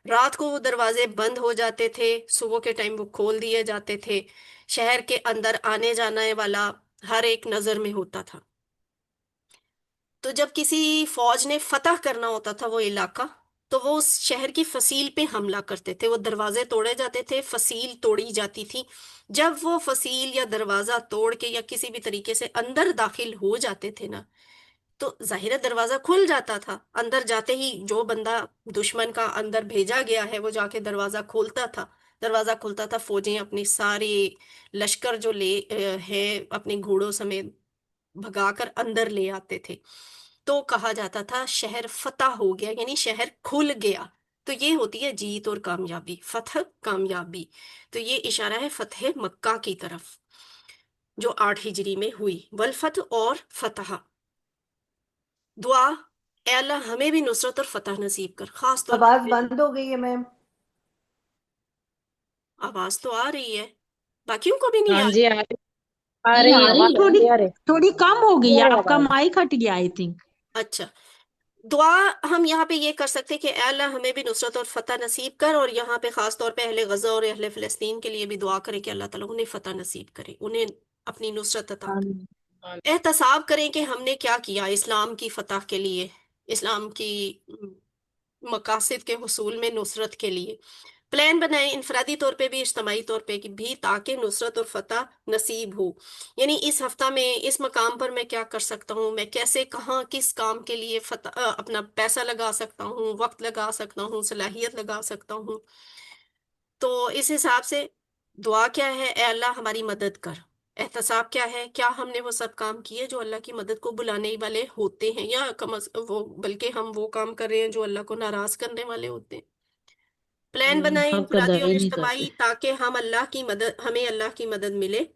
रात को वो दरवाजे बंद हो जाते थे, सुबह के टाइम वो खोल दिए जाते थे। शहर के अंदर आने जाने वाला हर एक नजर में होता था। तो जब किसी फौज ने फतह करना होता था वो इलाका, तो वो उस शहर की फसील पे हमला करते थे। वो दरवाजे तोड़े जाते थे, फसील तोड़ी जाती थी। जब वो फसील या दरवाजा तोड़ के या किसी भी तरीके से अंदर दाखिल हो जाते थे ना, तो जाहिर है दरवाजा खुल जाता था। अंदर जाते ही जो बंदा दुश्मन का अंदर भेजा गया है वो जाके दरवाजा खोलता था। दरवाजा खुलता था, फौजें अपनी सारी लश्कर जो है अपने घोड़ों समेत भगाकर अंदर ले आते थे। तो कहा जाता था शहर फतह हो गया, यानी शहर खुल गया। तो ये होती है जीत और कामयाबी, फतह कामयाबी। तो ये इशारा है फतह मक्का की तरफ जो 8 हिजरी में हुई। वल फतह और फतह, दुआ, ए अल्लाह हमें भी नुसरत और फतह नसीब कर। खास तौर आवाज पर बंद हो गई है मैम। आवाज तो आ रही है, बाकियों को भी नहीं हाँ आ जी, रही? आ जी रही आ है, रही, आवाज आ थोड़ी रही है, आ रही थोड़ी कम हो गई है, है आपका आवाज। माइक हट गया आई थिंक। अच्छा, दुआ हम यहाँ पे ये कर सकते हैं कि ए अल्लाह हमें भी नुसरत और फतह नसीब कर। और यहाँ पे खास तौर पे अहले गजा और अहले फिलिस्तीन के लिए भी दुआ करें कि अल्लाह ताला उन्हें फतह नसीब करे, उन्हें अपनी नुसरत अता आमीन, करे। एहतसाब करें कि हमने क्या किया इस्लाम की फतह के लिए, इस्लाम की मकासद के हुसूल में नुसरत के लिए। प्लान बनाए इनफरादी तौर पे भी इज्तमाही तौर पे भी, ताकि नुसरत और फतह नसीब हो। यानी इस हफ्ता में इस मकाम पर मैं क्या कर सकता हूँ, मैं कैसे कहाँ किस काम के लिए अपना पैसा लगा सकता हूँ, वक्त लगा सकता हूँ, सलाहियत लगा सकता हूँ। तो इस हिसाब से दुआ क्या है, ए अल्लाह हमारी मदद कर। एहतसाब क्या है, क्या हमने वो सब काम किए जो अल्लाह की मदद को बुलाने वाले होते हैं, या वो बल्कि हम वो काम कर रहे हैं जो अल्लाह को नाराज करने वाले होते हैं। प्लान बनाए हक इनफरादी अदा और ही नहीं इज्तमाही, करते। ताकि हमें अल्लाह की मदद मिले।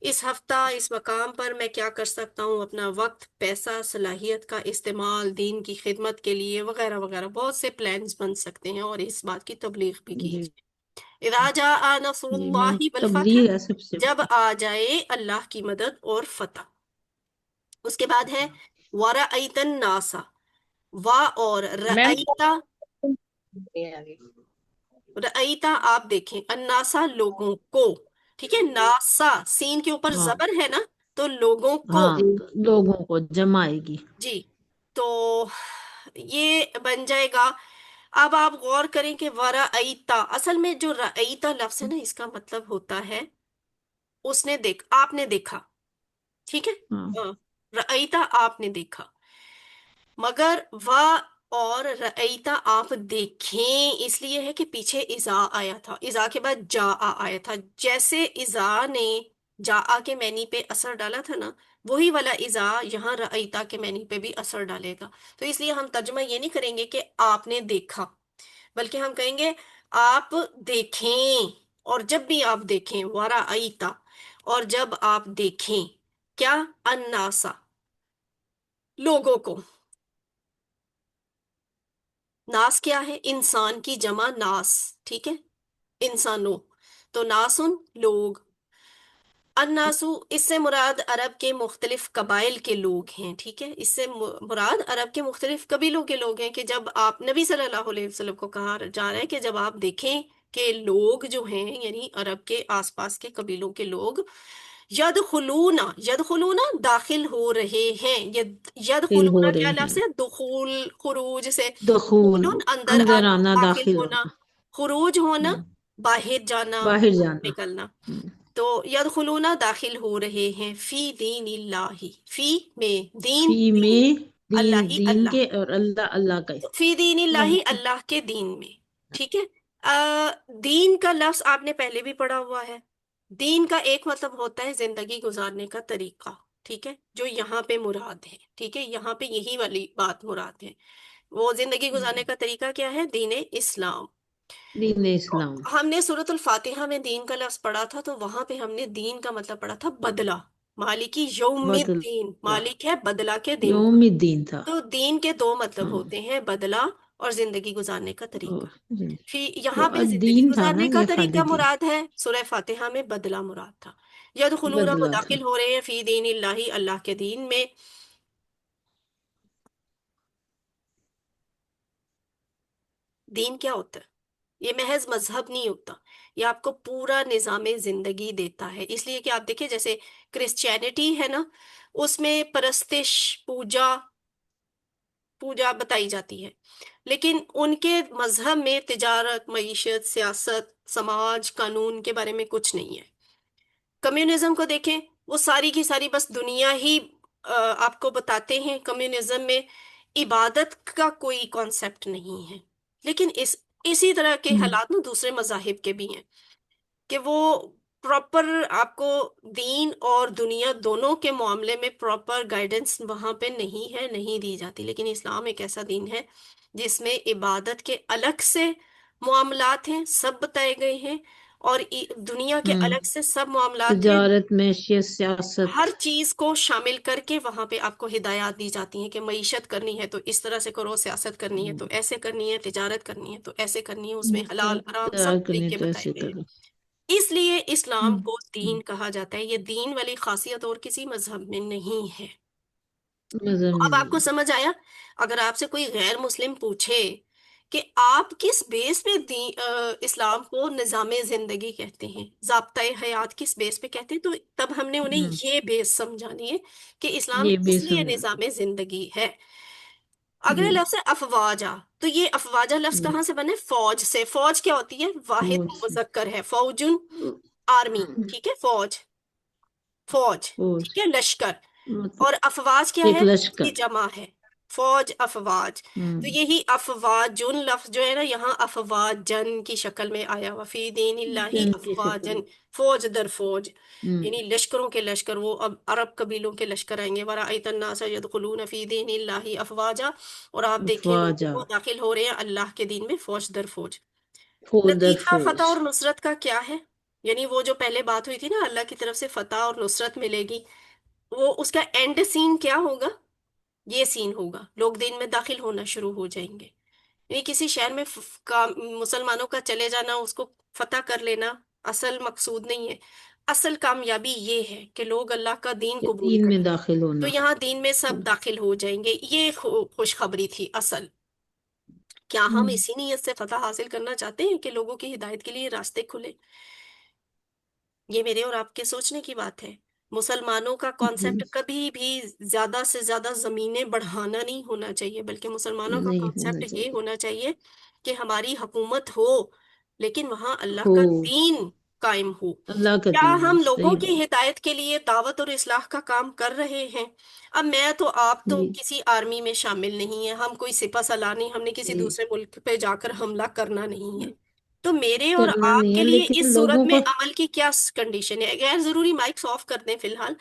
इस हफ्ता इस मकाम पर मैं क्या कर सकता हूँ, अपना वक्त, पैसा, सलाहियत का इस्तेमाल दीन की खिदमत के लिए, वगैरह वगैरह, बहुत से प्लान्स बन सकते हैं और इस बात की तबलीग भी की। जी इज़ा जाअ जी मैम, नसरुल्लाहि वल फतह, तबलीग है सबसे जब बड़ी। आ जाए अल्लाह की मदद और फतह। उसके बाद है वरअइतन नासा, वा और मैम रअइता, रअइता आप देखें, अन्नासा लोगों को, ठीक है, नासा सीन के ऊपर हाँ जबर है ना, तो लोगों को। हाँ, तो लोगों को जमाएगी। जी, तो ये बन जाएगा। अब आप गौर करें कि वरअइता, असल में जो रअइता लफ्ज है ना, इसका मतलब होता है आपने देखा, ठीक है। हाँ हाँ, रअइता आपने देखा, मगर वह और रअइता आप देखें इसलिए है कि पीछे इजा आया था, इजा के बाद जा आया था। जैसे इजा ने जा के मैनी पे असर डाला था ना, वही वाला इजा यहाँ रअइता के मैनी पे भी असर डालेगा। तो इसलिए हम तर्जुमा ये नहीं करेंगे कि आपने देखा, बल्कि हम कहेंगे आप देखें। और जब भी आप देखें वरअइता, और जब आप देखें क्या, अन्नासा लोगों को। नास क्या है, इंसान की जमा नास, ठीक है, इंसानों। तो नासुन लोग, अन्नासु इससे मुराद अरब के मुख्तलिफ कबाइल के लोग हैं, ठीक है। इससे मुराद अरब के मुख्तलिफ कबीलों के लोग हैं। कि जब आप, नबी सल्लल्लाहु अलैहि वसल्लम को कहा जा रहा है कि जब आप देखें कि लोग जो हैं, यानी अरब के आसपास के कबीलों के लोग, यदखुलूना दाखिल हो रहे हैं। फिल हो यदखुलूना रहे क्या हैं। लफ्ज है, दुखूल खुरूज से, दखूल, दुखूलुन अंदर अंदर आना, आना, दाखिल दाखिल होना, होना। खुरूज होना, हम्म, बाहर जाना, बाहर जाना। निकलना। हम्म, तो यदखुलूना दाखिल हो रहे हैं, फी दीन इल्लाही, फी में दीन, फी दीन में, अल्लाह दीन, ही दीन अल्लाह, के, और अल्लाह, अल्लाह का। तो फी दीन इल्लाही अल्लाह के दीन में, ठीक है। दीन का लफ्ज आपने पहले भी पढ़ा हुआ है। दीन का एक मतलब होता है जिंदगी गुजारने का तरीका, ठीक है, जो यहाँ पे मुराद है, ठीक है, यहाँ पे यही वाली बात मुराद है। वो जिंदगी गुजारने का तरीका क्या है, दीन इस्लाम। दीन तो इस्लाम। हमने सूरतुल फातिहा में दीन का लफ्ज पढ़ा था, तो वहां पे हमने दीन का मतलब पढ़ा था बदला। मालिकी यौमिद्दीन, बदला, मालिक है बदला के दिन का। यौमिद्दीन था। तो दीन के दो मतलब हाँ, होते हैं, बदला और जिंदगी गुजारने का और तरीका। जिन- फिर तो यहाँ पे जिंदगी दीन था ना, गुजारने का ये खाली तरीका दीन, मुराद है, सूरह फातिहा में बदला मुराद था। यदखुलूना वो बदला था। दाखिल हो रहे हैं, फी दीन इल्लाही अल्लाह के दीन में। दीन क्या होता है, ये महज मजहब नहीं होता, ये आपको पूरा निजाम जिंदगी देता है। इसलिए कि आप देखिए, जैसे क्रिश्चियनिटी है ना, उसमें परस्तिश, पूजा, पूजा बताई जाती है। लेकिन उनके मजहब में तिजारत, मईशत, सियासत, समाज, कानून के बारे में कुछ नहीं है। कम्युनिज्म को देखें, वो सारी की सारी बस दुनिया ही आपको बताते हैं। कम्युनिज्म में इबादत का कोई कॉन्सेप्ट नहीं है। लेकिन इसी तरह के हम्म, हालात ना दूसरे मजाहिब के भी हैं, कि वो प्रॉपर आपको दीन और दुनिया दोनों के मामले में प्रॉपर गाइडेंस वहां पे नहीं है, नहीं दी जाती। लेकिन इस्लाम एक ऐसा दीन है जिसमें इबादत के अलग से मामलात हैं, सब बताए गए हैं, और दुनिया के हम्म, अलग से सब मामलात हैं। तिजारत, मैशियत, सियासत। हर चीज को शामिल करके वहां पे आपको हिदायत दी जाती है कि मईशत करनी है तो इस तरह से करो, सियासत करनी है तो ऐसे करनी है, तिजारत करनी है तो ऐसे करनी है, उसमें हलाल हराम सब तैयार करने तरीके तो बताए ऐसे गए हैं। करो। इसलिए इस्लाम को हम्म, दीन कहा जाता है। ये दीन वाली खासियत और किसी मजहब में नहीं है। मजहब तो में अब नहीं आपको है। समझ आया। अगर आपसे कोई गैर मुस्लिम पूछे कि आप किस बेस पे इस्लाम को निज़ाम जिंदगी कहते हैं, ज़ाब्ता हयात किस बेस पे कहते हैं, तो तब हमने उन्हें हम्म, ये बेस समझानी है कि इस्लाम ये इसलिए बेसम। निज़ाम जिंदगी है। अगले जी। लफ्ज है अफवाजा। तो ये अफवाजा लफ्ज कहाँ से बने? फौज से। फौज क्या होती है? वाहिद फौज से। मुजक्कर है, फौजुन आर्मी, ठीक है, फौज, फौज, फौज ठीक है, लश्कर। मतलब और अफवाज क्या एक है? लश्कर। इसकी जमा है, फौज, अफवाज। तो यही अफवाजुन लफ्ज जो है ना, यहाँ अफवाजन की शक्ल में आया हुआ, फी दीनिल्लाहि जन की शक्ल अफवाजन, में। फौज दर फौज, हम्म। यानी लश्करों के लश्कर। वो अब अरब कबीलों के लश्कर आएंगे, वराअयतन नास यदखुलून फी दीनिल्लाहि अफवाजा, और आप देखें लोगों अफवाजा। को दाखिल हो रहे हैं अल्लाह के दीन में फौज दर फौज। फौज दर नतीजा फतह फौज। और नुसरत का क्या है? यानी वो जो पहले बात हुई थी ना, अल्लाह की तरफ से फतह और नुसरत मिलेगी, वो उसका एंड सीन क्या होगा? ये सीन होगा, लोग दिन में दाखिल होना शुरू हो जाएंगे। ये किसी शहर में मुसलमानों का चले जाना, उसको फतह कर लेना असल मकसूद नहीं है। असल कामयाबी ये है कि लोग अल्लाह का दीन के कबूल दीन में करें। दाखिल तो होना। यहाँ दीन में सब दाखिल हो जाएंगे, ये खुशखबरी थी असल। क्या हम हम्म। इसी नीयत से फतह हासिल करना चाहते हैं कि लोगों की हिदायत के लिए रास्ते खुले? ये मेरे और आपके सोचने की बात है। मुसलमानों का हम्म। कॉन्सेप्ट कभी भी ज्यादा से ज्यादा जमीनें बढ़ाना नहीं होना चाहिए, बल्कि मुसलमानों का नहीं होना कॉन्सेप्ट ये चाहिए। होना चाहिए कि हमारी हुकूमत हो, लेकिन वहां अल्लाह हो। का दीन कायम हो। अल्लाह का क्या दीन हो, हम लोगों सही की बात। हिदायत के लिए दावत और इस्लाह का काम कर रहे हैं? अब मैं तो, आप तो जी। किसी आर्मी में शामिल नहीं है, हम कोई सिपा सलार नहीं, हमने किसी जी। दूसरे मुल्क पे जाकर हमला करना नहीं है। तो मेरे और करना नहीं आपके है, लिए लेकिन इस सूरत लोगों में को। अमल की क्या कंडीशन है? गैर जरूरी माइक्स ऑफ कर दें फिलहाल।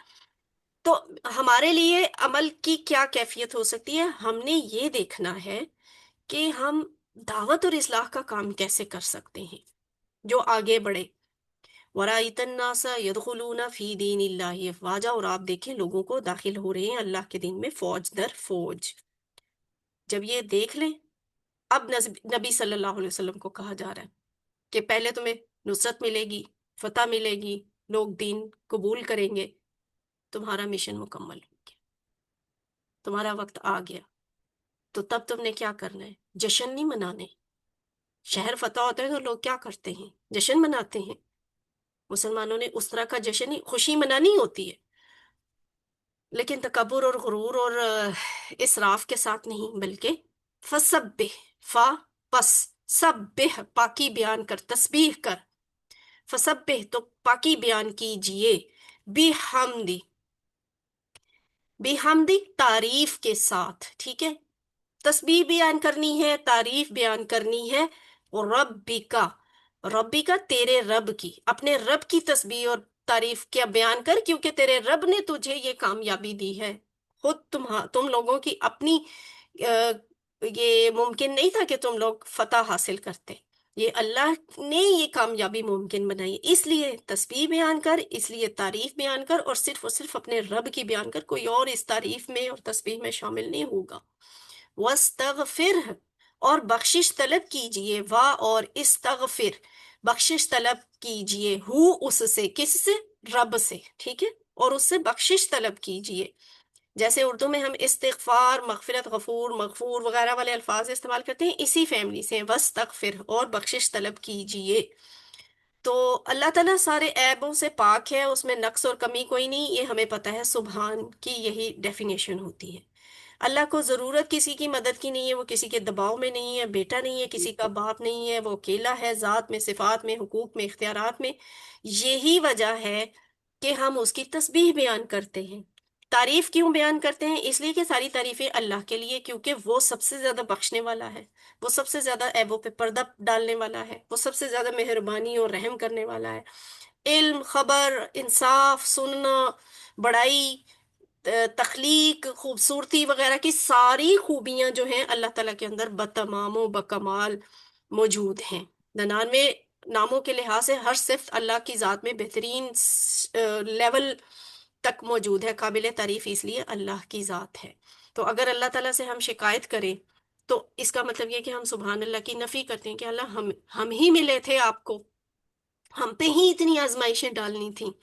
तो हमारे लिए अमल की क्या कैफियत हो सकती है? हमने ये देखना है कि हम दावत और इस्लाह का काम कैसे कर सकते हैं जो आगे बढ़े। वराइतन नासा यदखुलूना फी दीनिल्लाहि अफवाजा, और आप देखें लोगों को दाखिल हो रहे हैं अल्लाह के दिन में फौज दर फौज। जब ये देख लें, अब नबी सल्लल्लाहु अलैहि वसल्लम को कहा जा रहा है कि पहले तुम्हें नुसरत मिलेगी, फतह मिलेगी, लोग दीन कबूल करेंगे, तुम्हारा मिशन मुकम्मल हो गया, तुम्हारा वक्त आ गया। तो तब तुमने क्या करना है? जश्न नहीं मनाने। शहर फतह होता है तो लोग क्या करते हैं? जश्न मनाते हैं। मुसलमानों ने उस तरह का जश्न ही, खुशी मनानी होती है, लेकिन तकब्बुर और गुरूर और इसराफ के साथ नहीं, बल्कि फसब्बिह, फा पस, सब्बिह पाकी बयान कर, तस्बीह कर, फसब्बिह तो पाकी बयान कीजिए, बिहम्दी, बिहम्दी तारीफ के साथ, ठीक है, तस्बीह बयान करनी है, तारीफ बयान करनी है। और रब्बिका, रब्बिका तेरे रब की, अपने रब की तस्बीह और तारीफ क्या बयान कर, क्योंकि तेरे रब ने तुझे ये कामयाबी दी है। खुद तुम लोगों की अपनी ये मुमकिन नहीं था कि तुम लोग फतह हासिल करते, ये अल्लाह ने ये कामयाबी मुमकिन बनाई। इसलिए तस्बीह बयान कर, इसलिए तारीफ बयान कर, और सिर्फ अपने रब की बयान कर, कोई और इस तारीफ में और तस्बीह में शामिल नहीं होगा। वस्तगफिर, और बख्शिश तलब कीजिए, वाह और इस्तगफिर, बख्शिश तलब कीजिए, हु उससे, किससे? रब से, ठीक है, और उससे बख्शिश तलब कीजिए। जैसे उर्दू में हम इस्तिगफार, मगफिरत, गफूर, मगफूर वगैरह वाले अल्फाज इस्तेमाल करते हैं, इसी फैमिली से वस्तगफिर, और बख्शिश तलब कीजिए। तो अल्लाह ताला सारे ऐबों से पाक है, उसमें नक्स और कमी कोई नहीं, ये हमें पता है। सुभान की यही डेफिनेशन होती है। अल्लाह को जरूरत किसी की मदद की नहीं है, वो किसी के दबाव में नहीं है, बेटा नहीं है, किसी का बाप नहीं है, वो अकेला है, जात में, सिफात में, हुकूक में, इख्तियारात में। यही वजह है कि हम उसकी तस्बीह बयान करते हैं। तारीफ क्यों बयान करते हैं? इसलिए कि सारी तारीफें अल्लाह के लिए, क्योंकि वो सबसे ज्यादा बख्शने वाला है, वो सबसे ज्यादा ऐबों पे पर्दा डालने वाला है, वो सबसे ज्यादा मेहरबानी और रहम करने वाला है। इल्म, खबर, इंसाफ, सुनना, बड़ाई, तख्लीक, खूबसूरती वगैरह की सारी खूबियां जो हैं अल्लाह ताला के अंदर बतमाम बकमाल मौजूद हैं। 99 नामों के लिहाज से हर सिफ्त अल्लाह की ज़ात में बेहतरीन लेवल तक मौजूद है, काबिल तारीफ इसलिए अल्लाह की ज़ात है। तो अगर अल्लाह ताला से हम शिकायत करें तो इसका मतलब ये कि हम सुभान अल्लाह की नफी करते हैं कि अल्लाह हम ही मिले थे आपको, हम पे ही इतनी आजमाइशें डालनी थी,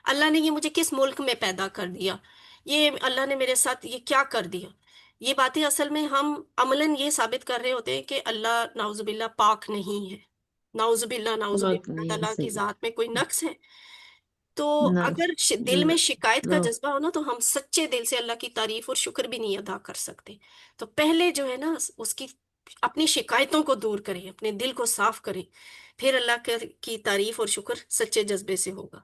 अल्लाह ने ये मुझे किस मुल्क में पैदा कर दिया, ये अल्लाह ने मेरे साथ ये क्या कर दिया। ये बातें असल में हम अमलन ये साबित कर रहे होते हैं कि अल्लाह नाउजुबिल्ला पाक नहीं है। नाउजुबिल्ला, पाक नाउजुबिल्ला, नहीं है, अल्लाह की सही। जात में कोई नक्स है? تو ना اگر دل میں شکایت کا नो جذبہ ہو نا تو ہم سچے دل سے اللہ کی تعریف اور شکر بھی نہیں ادا کر سکتے. تو پہلے جو ہے نا اس کی اپنی شکایتوں کو دور کریں، اپنے دل کو صاف کریں، پھر اللہ کی تعریف اور شکر سچے جذبے سے ہوگا.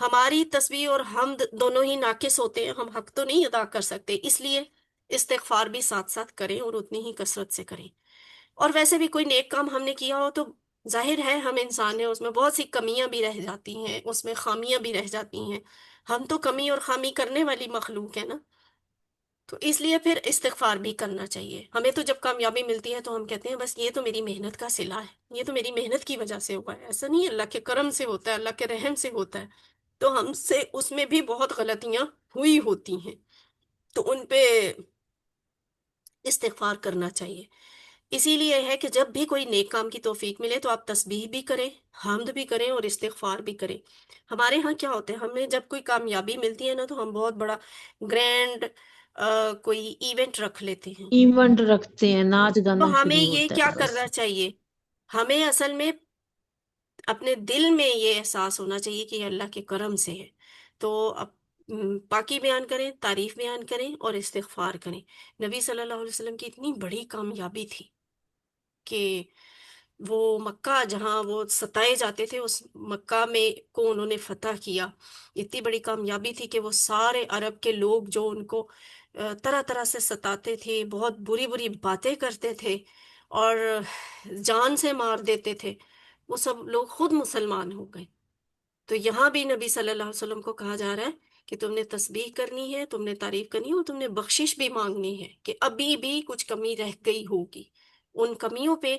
ہماری تسبیح اور حمد دونوں ہی ناقص ہوتے ہیں، ہم حق تو نہیں ادا کر سکتے، اس لیے استغفار بھی ساتھ ساتھ کریں اور اتنی ہی کثرت سے کریں. اور ویسے بھی کوئی نیک کام ہم نے کیا ہو تو ظاہر ہے ہم انسان ہیں، اس میں بہت سی کمیاں بھی رہ جاتی ہیں، اس میں خامیاں بھی رہ جاتی ہیں. ہم تو کمی اور خامی کرنے والی مخلوق ہے نا. تو اس لیے پھر استغفار بھی کرنا چاہیے. ہمیں تو جب کامیابی ملتی ہے تو ہم کہتے ہیں بس یہ تو میری محنت کا صلہ ہے، یہ تو میری محنت کی وجہ سے ہوا ہے. ایسا نہیں ہے، اللہ کے کرم سے ہوتا ہے، اللہ کے رحم سے ہوتا ہے. تو ہم سے اس میں بھی بہت غلطیاں ہوئی ہوتی ہیں، تو ان پہ استغفار کرنا چاہیے. اسی لیے ہے کہ جب بھی کوئی نیک کام کی توفیق ملے تو آپ تسبیح بھی کریں، حمد بھی کریں اور استغفار بھی کریں. ہمارے ہاں کیا ہوتا ہے، ہمیں جب کوئی کامیابی ملتی ہے نا تو ہم بہت بڑا گرینڈ کوئی ایونٹ رکھ لیتے ہیں. ایونٹ رکھتے ہیں، ناچ تو گانا ہمیں شروع یہ ہوتا کیا ہے بس. کرنا چاہیے، ہمیں اصل میں اپنے دل میں یہ احساس ہونا چاہیے کہ یہ اللہ کے کرم سے ہے. تو اب پاکی بیان کریں، تعریف بیان کریں اور استغفار کریں. نبی صلی اللہ علیہ وسلم کی اتنی بڑی کامیابی تھی کہ وہ مکہ جہاں وہ ستائے جاتے تھے، اس مکہ میں کو انہوں نے فتح کیا. اتنی بڑی کامیابی تھی کہ وہ سارے عرب کے لوگ جو ان کو طرح طرح سے ستاتے تھے، بہت بری بری باتیں کرتے تھے اور جان سے مار دیتے تھے، وہ سب لوگ خود مسلمان ہو گئے. تو یہاں بھی نبی صلی اللہ علیہ وسلم کو کہا جا رہا ہے کہ تم نے تسبیح کرنی ہے، تم نے تعریف کرنی ہے اور تم نے بخشش بھی مانگنی ہے کہ ابھی بھی کچھ کمی رہ گئی ہوگی. ان کمیوں پہ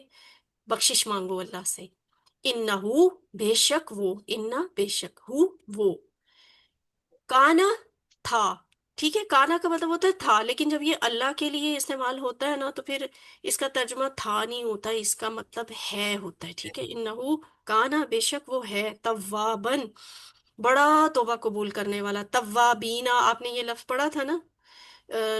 بخشش مانگو اللہ سے. انہو بے شک وہ، انا بے شک وہ کانا تھا. ٹھیک ہے، کانا کا مطلب ہوتا ہے تھا، لیکن جب یہ اللہ کے لیے استعمال ہوتا ہے نا تو پھر اس کا ترجمہ تھا نہیں ہوتا، اس کا مطلب ہے ہوتا ہے. ٹھیک ہے، انہو کانا بے شک وہ ہے، توابن بڑا توبہ قبول کرنے والا. توابینا آپ نے یہ لفظ پڑھا تھا نا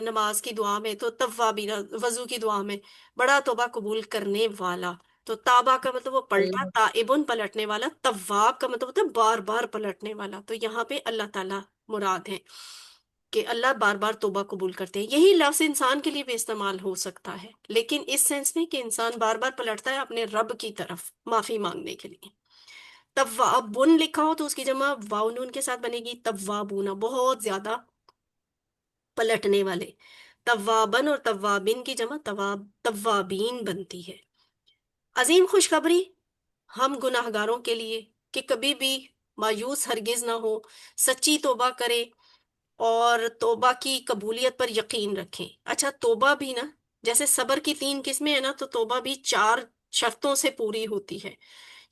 نماز کی دعا میں، تو توابینا وضو کی دعا میں بڑا توبہ قبول کرنے والا. تو تابا کا مطلب وہ پلٹا، اللہ تائبن پلٹنے والا، تواب کا مطلب ہوتا ہے بار بار پلٹنے والا. تو یہاں پہ اللہ تعالیٰ مراد ہے کہ اللہ بار بار توبہ قبول کرتے ہیں. یہی لفظ انسان کے لیے بھی استعمال ہو سکتا ہے، لیکن اس سینس میں کہ انسان بار بار پلٹتا ہے اپنے رب کی طرف معافی مانگنے کے لیے. توابن لکھا ہو تو اس کی جمع واو نون کے ساتھ بنے گی توابونا، بہت زیادہ پلٹنے والے. توابن اور توابین کی جمع توابین بنتی ہے. عظیم خوشخبری ہم گناہ گاروں کے لیے کہ کبھی بھی مایوس ہرگز نہ ہو، سچی توبہ کرے اور توبہ کی قبولیت پر یقین رکھیں. اچھا توبہ بھی نا جیسے صبر کی 3 قسمیں ہیں نا، تو توبہ بھی 4 شرطوں سے پوری ہوتی ہے.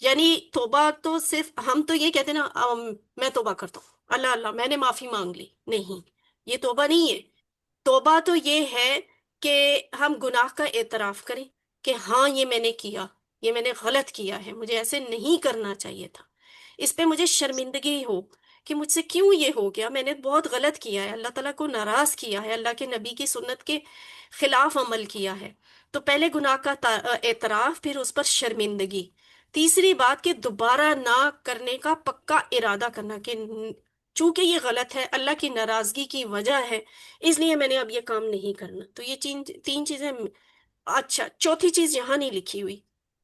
یعنی توبہ تو صرف ہم تو یہ کہتے ہیں نا میں توبہ کرتا ہوں، اللہ اللہ میں نے معافی مانگ لی، نہیں، یہ توبہ نہیں ہے. توبہ تو یہ ہے کہ ہم گناہ کا اعتراف کریں کہ ہاں یہ میں نے کیا، یہ میں نے غلط کیا ہے، مجھے ایسے نہیں کرنا چاہیے تھا، اس پہ مجھے شرمندگی ہو کہ مجھ سے کیوں یہ ہو گیا، میں نے بہت غلط کیا ہے، اللہ تعالیٰ کو ناراض کیا ہے، اللہ کے نبی کی سنت کے خلاف عمل کیا ہے. تو پہلے گناہ کا اعتراف، پھر اس پر شرمندگی. تیسری بات کہ دوبارہ نہ کرنے کا پکا ارادہ کرنا کہ چونکہ یہ غلط ہے، اللہ کی ناراضگی کی وجہ ہے، اس لیے میں نے اب یہ کام نہیں کرنا. تو یہ 3 چیزیں. اچھا چوتھی چیز یہاں نہیں لکھی ہوئی،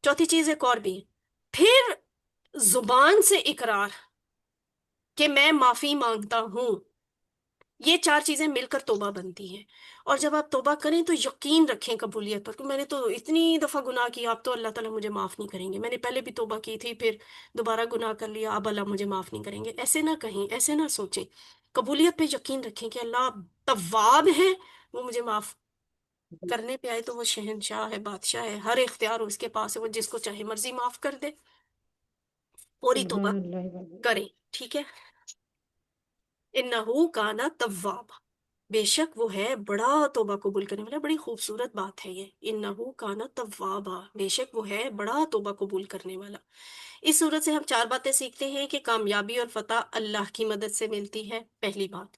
چوتھی چیز ایک اور بھی ہے. پھر زبان سے اقرار کہ میں معافی مانگتا ہوں. یہ 4 چیزیں مل کر توبہ بنتی ہیں. اور جب آپ توبہ کریں تو یقین رکھیں قبولیت پر کہ میں نے تو اتنی دفعہ گناہ کیا، اب تو اللہ تعالیٰ مجھے معاف نہیں کریں گے، میں نے پہلے بھی توبہ کی تھی پھر دوبارہ گناہ کر لیا، اب اللہ مجھے معاف نہیں کریں گے. ایسے نہ کہیں، ایسے نہ سوچیں. قبولیت پہ یقین رکھیں کہ اللہ تواب ہے، وہ مجھے معاف کرنے پہ آئے تو وہ شہنشاہ ہے، بادشاہ ہے، ہر اختیار اس کے پاس ہے، وہ جس کو چاہے مرضی معاف کر دے. پوری توبہ سبحان اللہ. کریں. ٹھیک ہے، انہو کانا تواب، بے شک وہ ہے بڑا توبہ قبول کرنے والا. بڑی خوبصورت بات ہے یہ، انہو کانا توابا، بے شک وہ ہے بڑا توبہ قبول کرنے والا. اس صورت سے ہم 4 باتیں سیکھتے ہیں کہ کامیابی اور فتح اللہ کی مدد سے ملتی ہے، پہلی بات.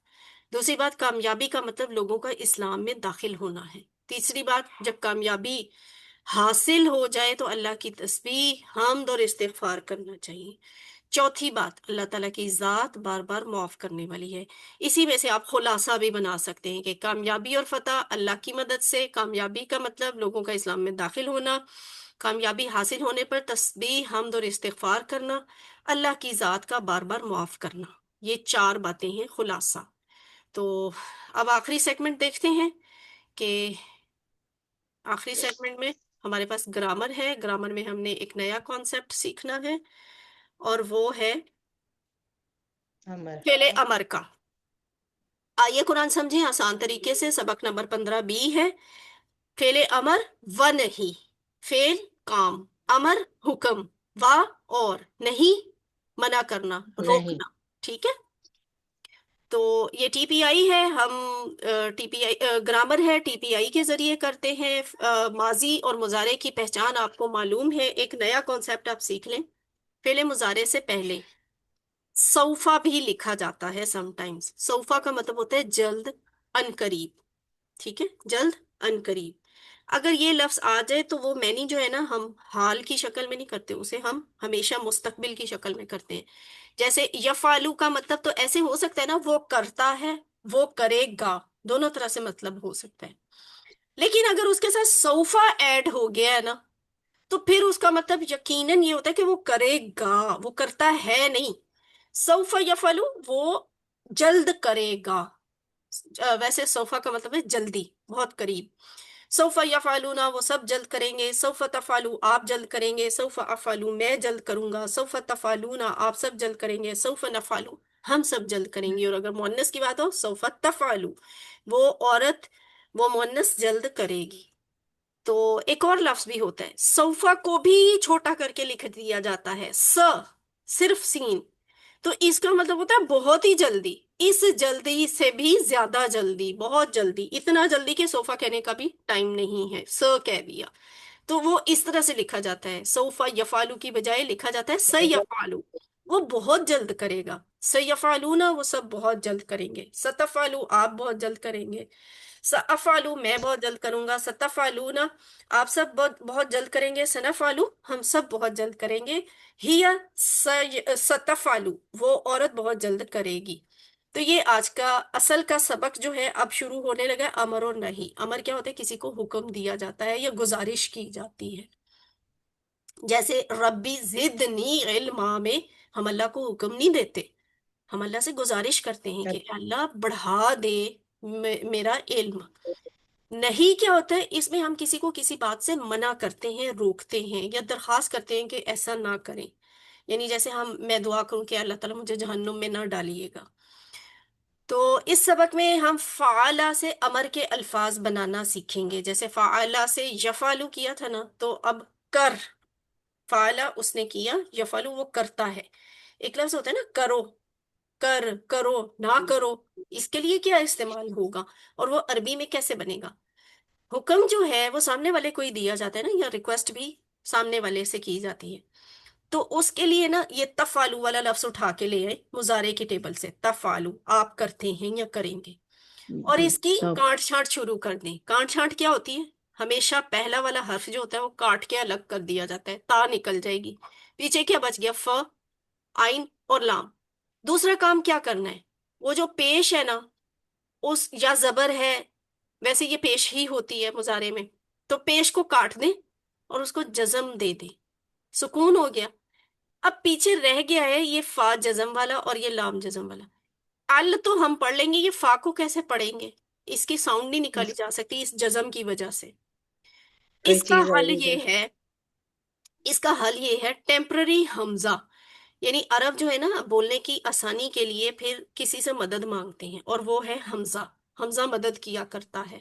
دوسری بات، کامیابی کا مطلب لوگوں کا اسلام میں داخل ہونا ہے. تیسری بات، جب کامیابی حاصل ہو جائے تو اللہ کی تسبیح، حمد اور استغفار کرنا چاہیے. चौथी बात, अल्लाह ताला की ज़ात बार बार माफ करने वाली है। इसी में से आप खुलासा भी बना सकते हैं कि कामयाबी और फतह अल्लाह की मदद से। कामयाबी का मतलब लोगों का इस्लाम में दाखिल होना, कामयाबी हासिल होने पर तस्बीह हम्द और इस्तिगफार करना, अल्लाह की ज़ात का बार बार माफ करना। ये चार बातें हैं खुलासा। तो अब आखिरी सेगमेंट देखते हैं कि आखिरी सेगमेंट में हमारे पास ग्रामर है। ग्रामर में हमने एक नया कॉन्सेप्ट सीखना है और वो है अमर। फेले अमर का। आइए कुरान समझें आसान तरीके से। सबक नंबर 15 बी है। फेले अमर व नहीं, फेल काम, अमर हुक्म, व और, नहीं मना करना, नहीं। रोकना। ठीक है, तो ये टीपीआई है। हम टीपीआई ग्रामर है, टीपीआई के जरिए करते हैं। माजी और मुजारे की पहचान आपको मालूम है। एक नया कॉन्सेप्ट आप सीख लें। फेले मुजारे से पहले सौफा भी लिखा जाता है समटाइम्स। सौफा का मतलब होता है जल्द, अनकरीब। ठीक है, जल्द, अनकरीब। अगर ये लफ्ज आ जाए तो वो मैनी जो है ना, हम हाल की शक्ल में नहीं करते, उसे हम हमेशा मुस्तकबिल की शक्ल में करते हैं। जैसे यफालू का मतलब तो ऐसे हो सकता है ना, वो करता है, वो करेगा, दोनों तरह से मतलब हो सकता है। लेकिन अगर उसके साथ सौफा ऐड हो गया है ना, तो फिर उसका मतलब यकीनन ये होता है कि वो करेगा, वो करता है नहीं। सौफा यफालू, वो जल्द करेगा। वैसे सौफा का मतलब है जल्दी, बहुत करीब। सौफा यफालूना, वो सब जल्द करेंगे। सौफा तफालू, आप जल्द करेंगे। सौफा अफालू, मैं जल्द करूंगा। सौफा तफालूना, आप सब जल्द करेंगे। सौफा नफालू, हम सब जल्द करेंगे। और अगर मुअन्नस की बात हो, सौफा तफालू, वो औरत, वो मुअन्नस जल्द करेगी। तो एक और लफ्ज भी होता है, सौफा को भी छोटा करके लिख दिया जाता है, सिर्फ सीन। तो इसका मतलब होता है बहुत ही जल्दी, इस जल्दी से भी ज्यादा जल्दी, बहुत जल्दी, इतना जल्दी कि सोफा कहने का भी टाइम नहीं है, कह दिया। तो वो इस तरह से लिखा जाता है। सोफा यफालू की बजाय लिखा जाता है सयफालू, वो बहुत जल्द करेगा। सयफालूना, वो सब बहुत जल्द करेंगे। सतफालू, आप बहुत जल्द करेंगे। सअफालू, मैं बहुत जल्द करूंगा। सतफालूना, आप सब बहुत बहुत जल्द करेंगे। सनफालू, हम सब बहुत जल्द करेंगे। हिया सतफालू, वो औरत बहुत जल्द करेगी। तो ये आज का असल का सबक जो है अब शुरू होने लगा है। अमर और नहीं। अमर क्या होता है, किसी को हुक्म दिया जाता है या गुजारिश की जाती है। जैसे रब्बी जिदनी इल्मा में हम अल्लाह को हुक्म नहीं देते, हम अल्लाह से गुजारिश करते हैं कि अल्लाह बढ़ा दे मेरा इल्म। नहीं क्या होता है, इसमें हम किसी को किसी बात से मना करते हैं, रोकते हैं या दरखास्त करते हैं कि ऐसा ना करें। यानी जैसे मैं दुआ करूं कि अल्लाह ताला मुझे जहन्नुम में ना डालिएगा। तो इस सबक में हम फाला से अमर के अल्फाज बनाना सीखेंगे। जैसे फाला से यफालू किया था ना, तो अब कर, फाला उसने किया, यफालू वो करता है। एक लफ्ज होता है ना, करो, करो, ना करो, इसके लिए क्या इस्तेमाल होगा और वो अरबी में कैसे बनेगा। हुक्म जो है वो सामने वाले को ही दिया जाता है ना, या रिक्वेस्ट भी सामने वाले से की जाती है। तो उसके लिए ना ये तफालू वाला लफ्ज उठा के ले आए मुजारे की टेबल से। तफालू, आप करते हैं या करेंगे। और इसकी सब काट छांट शुरू कर दें। काट छांट क्या होती है, हमेशा पहला वाला हर्फ जो होता है वो काट के अलग कर दिया जाता है, ता निकल जाएगी। पीछे क्या बच गया, फ, आइन और लाम। दूसरा काम क्या करना है, वो जो पेश है ना, उस या जबर है, वैसे ये पेश ही होती है मुजारे में, तो पेश को काट दें और उसको जज्म दे दें, सुकून हो गया। अब पीछे रह गया है ये फा जज्म वाला और ये लाम जज्म वाला। अल तो हम पढ़ लेंगे, ये फा को कैसे पढ़ेंगे, इसकी साउंड नहीं निकाली जा सकती इस जज्म की वजह से। कोई इसका चीज हल आएगी ये तो। है, इसका हल ये है टेम्पररी हमजा। यानी अरब जो है ना, बोलने की आसानी के लिए फिर किसी से मदद मांगते हैं और वो है हमजा। हमजा मदद किया करता है।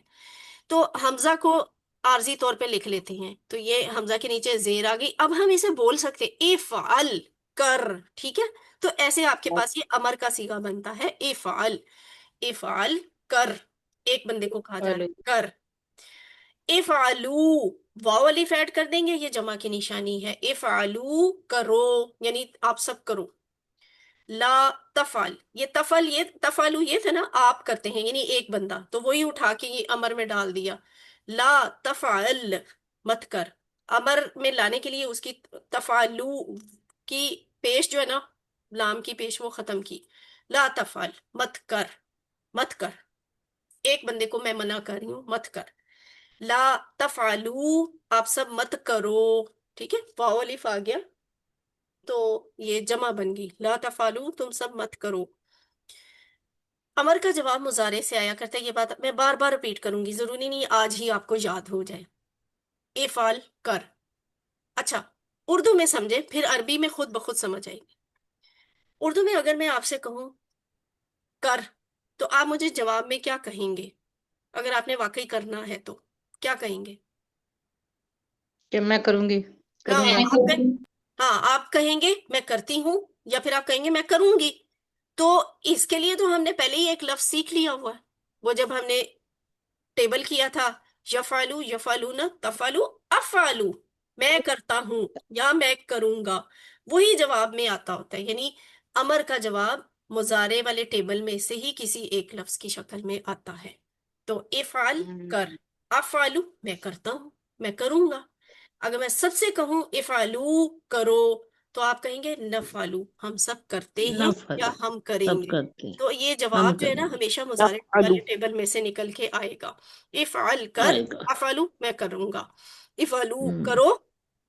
तो हमजा को आर्जी तौर पे लिख लेते हैं। तो ये हमजा के नीचे जेर आ गई। अब हम इसे बोल सकते इफ़अल, कर। ठीक है, तो ऐसे आपके पास ये अमर का सीगा बनता है, इफ़अल, इफ़अल कर। एक बंदे को कहा जा रहा आलू। है कर। इफ़अलू, वाव अलिफ ऐड कर देंगे, ये जमा की निशानी है। इफ़अलू, करो, यानी आप सब करो। ला तफल, ये तफल, ये तफालू ये थे ना, आप करते हैं, यानी एक बंदा, तो वही उठा के ये अमर में डाल दिया। ला तफाल, मत कर। अमर में लाने के लिए उसकी तफालू की पेश जो है ना, لام کی پیش وہ ختم کی. لا تفعل مت کر، مت کر. ایک بندے کو میں منع کر رہی ہوں مت کر. لا تفعلو آپ سب مت کرو. ٹھیک ہے، واو الف آ گیا تو یہ جمع بن گئی. لا تفعلو تم سب مت کرو. امر کا جواب مضارع سے آیا کرتا ہے. یہ بات میں بار بار ریپیٹ کروں گی، ضروری نہیں آج ہی آپ کو یاد ہو جائے. افعل کر. اچھا، اردو میں سمجھے پھر عربی میں خود بخود سمجھ آئے گی. اردو میں اگر میں آپ سے کہوں کر تو آپ مجھے جواب میں کیا کہیں گے؟ اگر آپ نے واقعی کرنا ہے تو کیا کہیں گے؟ کہ میں کروں گی، ہاں کروں گا. آپ کہیں گے میں کرتی ہوں، یا پھر آپ کہیں گے میں کروں گی. تو اس کے لیے تو ہم نے پہلے ہی ایک لفظ سیکھ لیا ہوا ہے. وہ جب ہم نے ٹیبل کیا تھا یفعلو یفعلون تفعلو افعلو، میں کرتا ہوں یا میں کروں گا، وہی جواب میں آتا ہوتا ہے. یعنی امر کا جواب مضارع والے ٹیبل میں سے ہی کسی ایک لفظ کی شکل میں آتا ہے. تو افعل کر، افعلو میں کرتا ہوں، میں کروں گا. اگر میں سب سے کہوں افعلو کرو تو آپ کہیں گے نفعلو ہم سب کرتے ہیں یا نفعل ہم کریں سب گے. کرتے ہیں، تو یہ ہم جواب جو ہے کریں نا گے. ہمیشہ مضارع نفعلو والے ٹیبل میں سے نکل کے آئے گا. افعل کر، آئے گا. افعلو میں کروں گا. افعلو کرو،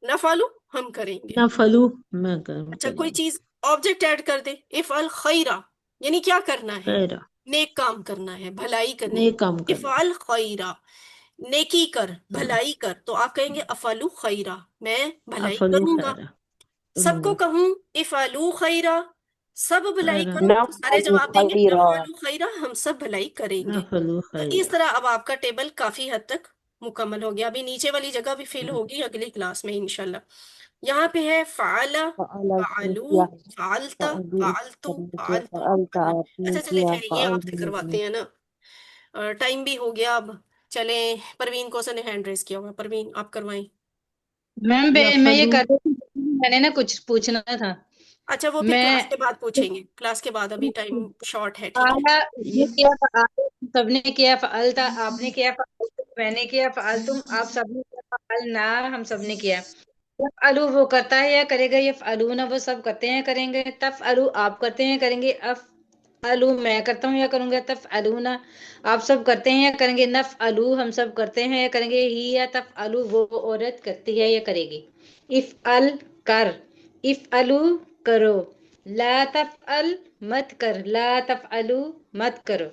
نفعلو ہم کریں گے. نفعلو میں اچھا، کریں کوئی گے. چیز آبجیکٹ ایڈ کر دے. افعل خیرہ یعنی کیا کرنا ہے؟ خیرہ، نیک کام کرنا ہے، بھلائی کرنی نیک کام ہے. کرنا. افعل خیرہ نیکی کر، ہاں، بھلائی کر. تو آپ کہیں گے افعلو خیرہ میں بھلائی افعلو کروں گا. خیرہ سب کروں کو گا. کہوں افعلو خیرہ سب بھلائی خیرہ، کرو تو سارے نفعل جواب دیں گے خیرات نفعلو خیرہ ہم سب بھلائی کریں گے. نفعلو تو اس خیرہ. طرح اب آپ کا ٹیبل کافی حد تک مکمل ہو گیا. ابھی نیچے والی جگہ بھی فل ہوگی اگلی کلاس میں انشاءاللہ. یہاں پہ ہے فعل، فعل سے فعلو، کیا ہے، فعلت، فعلو فعلتو، کرنے کے فعلتم. فعلت آپ نے اچھا چلے کیا، خیر یہ فعل آپ سے ہم نے. کرواتے ہیں نا. ٹائم بھی ہو گیا اب. چلیں پروین کو نے ہینڈ ریز کیا ہوا. پروین آپ کروائیں. میم میں یہ نفعلو کر رہی تھی، میں نے نا کچھ پوچھنا تھا. اچھا وہ پھر میں کلاس کے بعد پوچھیں گے، کلاس کے بعد ابھی ٹائم شارٹ ہے. ٹھیک ہے. آیا یہ کیا فعال، سب نے کیا فعلتا، آپ نے کیا فعلتم، میں نے کیا فعلتم، آپ سب نے کیا فعلنا، ہم سب نے کیا. یفعلو وہ کرتا ہے یا کرے گا، یفعلون وہ سب کرتے ہیں کریں گے. تفعلو آپ کرتے ہیں کریں گے. افعلو میں کرتا ہوں یا کروں گا. تفعلون آپ سب کرتے ہیں یا کریں گے. نفعلو ہم سب کرتے ہیں یا کریں گے. ہی یا تفعلو وہ عورت کرتی ہے یا کرے گی. افعل کر، افعلو کرو. لا تفعل مت کر، لا تفعلو مت کرو.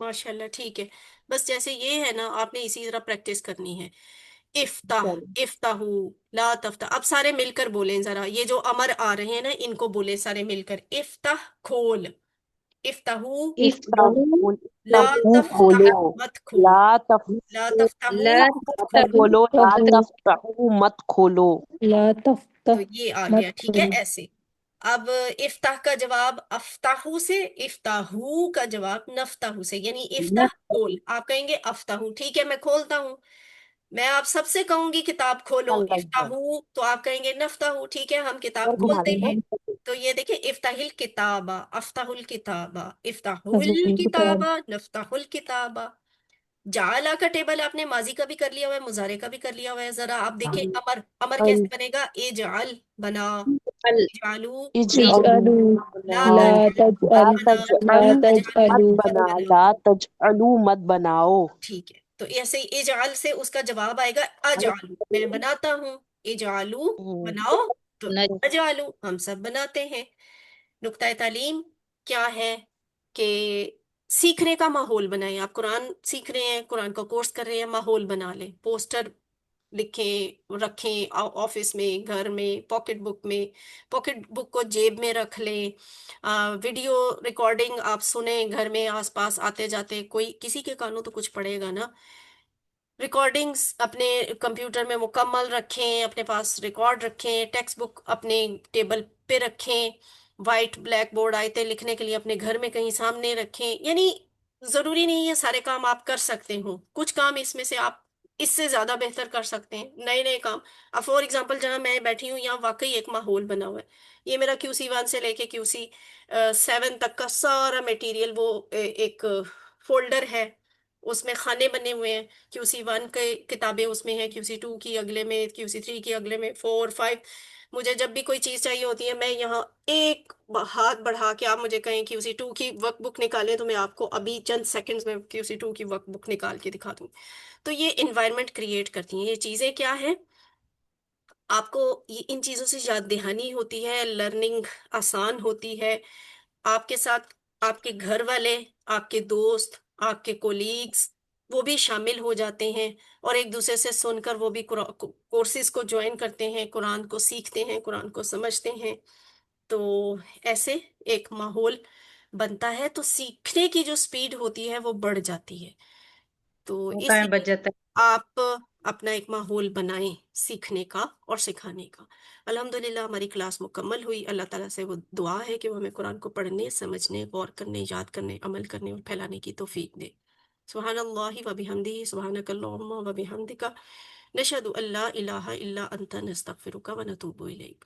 ماشاءاللہ ٹھیک ہے. بس جیسے یہ ہے نا آپ نے اسی طرح پریکٹس کرنی ہے. افتح، افتحو، لا تفتح. اب سارے مل کر بولیں ذرا. یہ جو امر آ رہے ہیں نا ان کو بولیں سارے مل کر. افتح کھول، افتحو افتحو لا تفتحو تفتح کھولو، مت کھول، لا لا تفتحو تفتحو لا مت مت کھول. تفتحو کھولو، لا تفتحو تفتحو مت کھولو. لا تو تفتح یہ آ مت گیا. ٹھیک ہے کھولو. ایسے. اب افتح کا جواب افتحو سے، افتحو کا جواب نفتحو سے. یعنی افتح کھول، آپ کہیں گے افتحو ٹھیک ہے میں کھولتا ہوں. میں آپ سب سے کہوں گی کتاب کھولو اللہ افتحو تو آپ کہیں گے نفتحو ٹھیک ہے ہم کتاب گھما کھولتے دینا. ہیں. تو یہ دیکھیں افتح الکتابہ، افتح الکتابہ، افتح کتاب الکتابہ، نفتح الکتابہ. جعلہ کا ٹیبل آپ نے ماضی کا بھی کر لیا ہوا ہے، مضارع کا بھی کر لیا ہوا ہے. ذرا آپ دیکھیں امر، امر کیسے بنے گا؟ اجعل بنا، اجعلو بناؤ، اجعلوا اجعلوا لا لا بناؤ، تجعل لا مت تجعل بنا، لا تجعل مت اجعلو تجعلوا مت بنا، بناؤ. لا تجعلوا مت بناؤ. ٹھیک ہے تو ایسے ہی اجعل سے اس کا جواب آئے گا اجعلو میں بناتا ہوں. اجعلو بناؤ تو اجعلو ہم سب بناتے ہیں. نقطۂ تعلیم کیا ہے کہ سیکھنے کا ماحول بنائیں. آپ قرآن سیکھ رہے ہیں، قرآن کا کورس کر رہے ہیں، ماحول بنا لیں. پوسٹر لکھیں، رکھیں آفس میں، گھر میں، پاکٹ بک میں. پاکٹ بک کو جیب میں رکھ لیں. ویڈیو ریکارڈنگ آپ سنیں گھر میں آس پاس آتے جاتے. کوئی کسی کے کانوں تو کچھ پڑے گا نا. ریکارڈنگز اپنے کمپیوٹر میں مکمل رکھیں، اپنے پاس ریکارڈ رکھیں. ٹیکسٹ بک اپنے ٹیبل پہ رکھیں. وائٹ بلیک بورڈ آیتیں لکھنے کے لیے اپنے گھر میں کہیں سامنے رکھیں. یعنی ضروری نہیں یہ سارے کام آپ کر سکتے ہوں، کچھ کام اس میں سے آپ اس سے زیادہ بہتر کر سکتے ہیں، نئے نئے کام. اب فور ایگزامپل جہاں میں بیٹھی ہوں یہاں واقعی ایک ماحول بنا ہوا ہے. یہ میرا QC 1 سے لے کے QC 7 تک کا سارا میٹیریل وہ ایک فولڈر ہے، اس میں خانے بنے ہوئے ہیں. QC 1 کے کتابیں اس میں ہیں، QC 2 کی اگلے میں، QC 3 کی اگلے میں، 4 5. مجھے جب بھی کوئی چیز چاہیے ہوتی ہے، میں یہاں ایک ہاتھ بڑھا کے آپ مجھے کہیں کہ اسی ٹو کی ورک بک نکالیں تو میں آپ کو ابھی چند سیکنڈز میں QC 2 کی ورک بک نکال کے دکھا دوں. تو یہ انوائرمنٹ کریٹ کرتی ہیں. یہ چیزیں کیا ہیں؟ آپ کو ان چیزوں سے یاد دہانی ہوتی ہے، لرننگ آسان ہوتی ہے. آپ کے ساتھ آپ کے گھر والے، آپ کے دوست، آپ کے کولیگز وہ بھی شامل ہو جاتے ہیں، اور ایک دوسرے سے سن کر وہ بھی کورسز کو جوائن کرتے ہیں، قرآن کو سیکھتے ہیں، قرآن کو سمجھتے ہیں. تو ایسے ایک ماحول بنتا ہے، تو سیکھنے کی جو سپیڈ ہوتی ہے وہ بڑھ جاتی ہے. تو وہ اس ٹائم بچ لیے جاتا آپ اپنا ایک ماحول بنائیں سیکھنے کا اور سکھانے کا. الحمدللہ ہماری کلاس مکمل ہوئی. اللہ تعالیٰ سے وہ دعا ہے کہ وہ ہمیں قرآن کو پڑھنے، سمجھنے، غور کرنے، یاد کرنے، عمل کرنے اور پھیلانے کی توفیق دے. سبحان اللہ و بحمدہ، سبحانک اللہم و بحمدک، نشہد ان لا الہ الا انت، نستغفرک و نتوب الیک.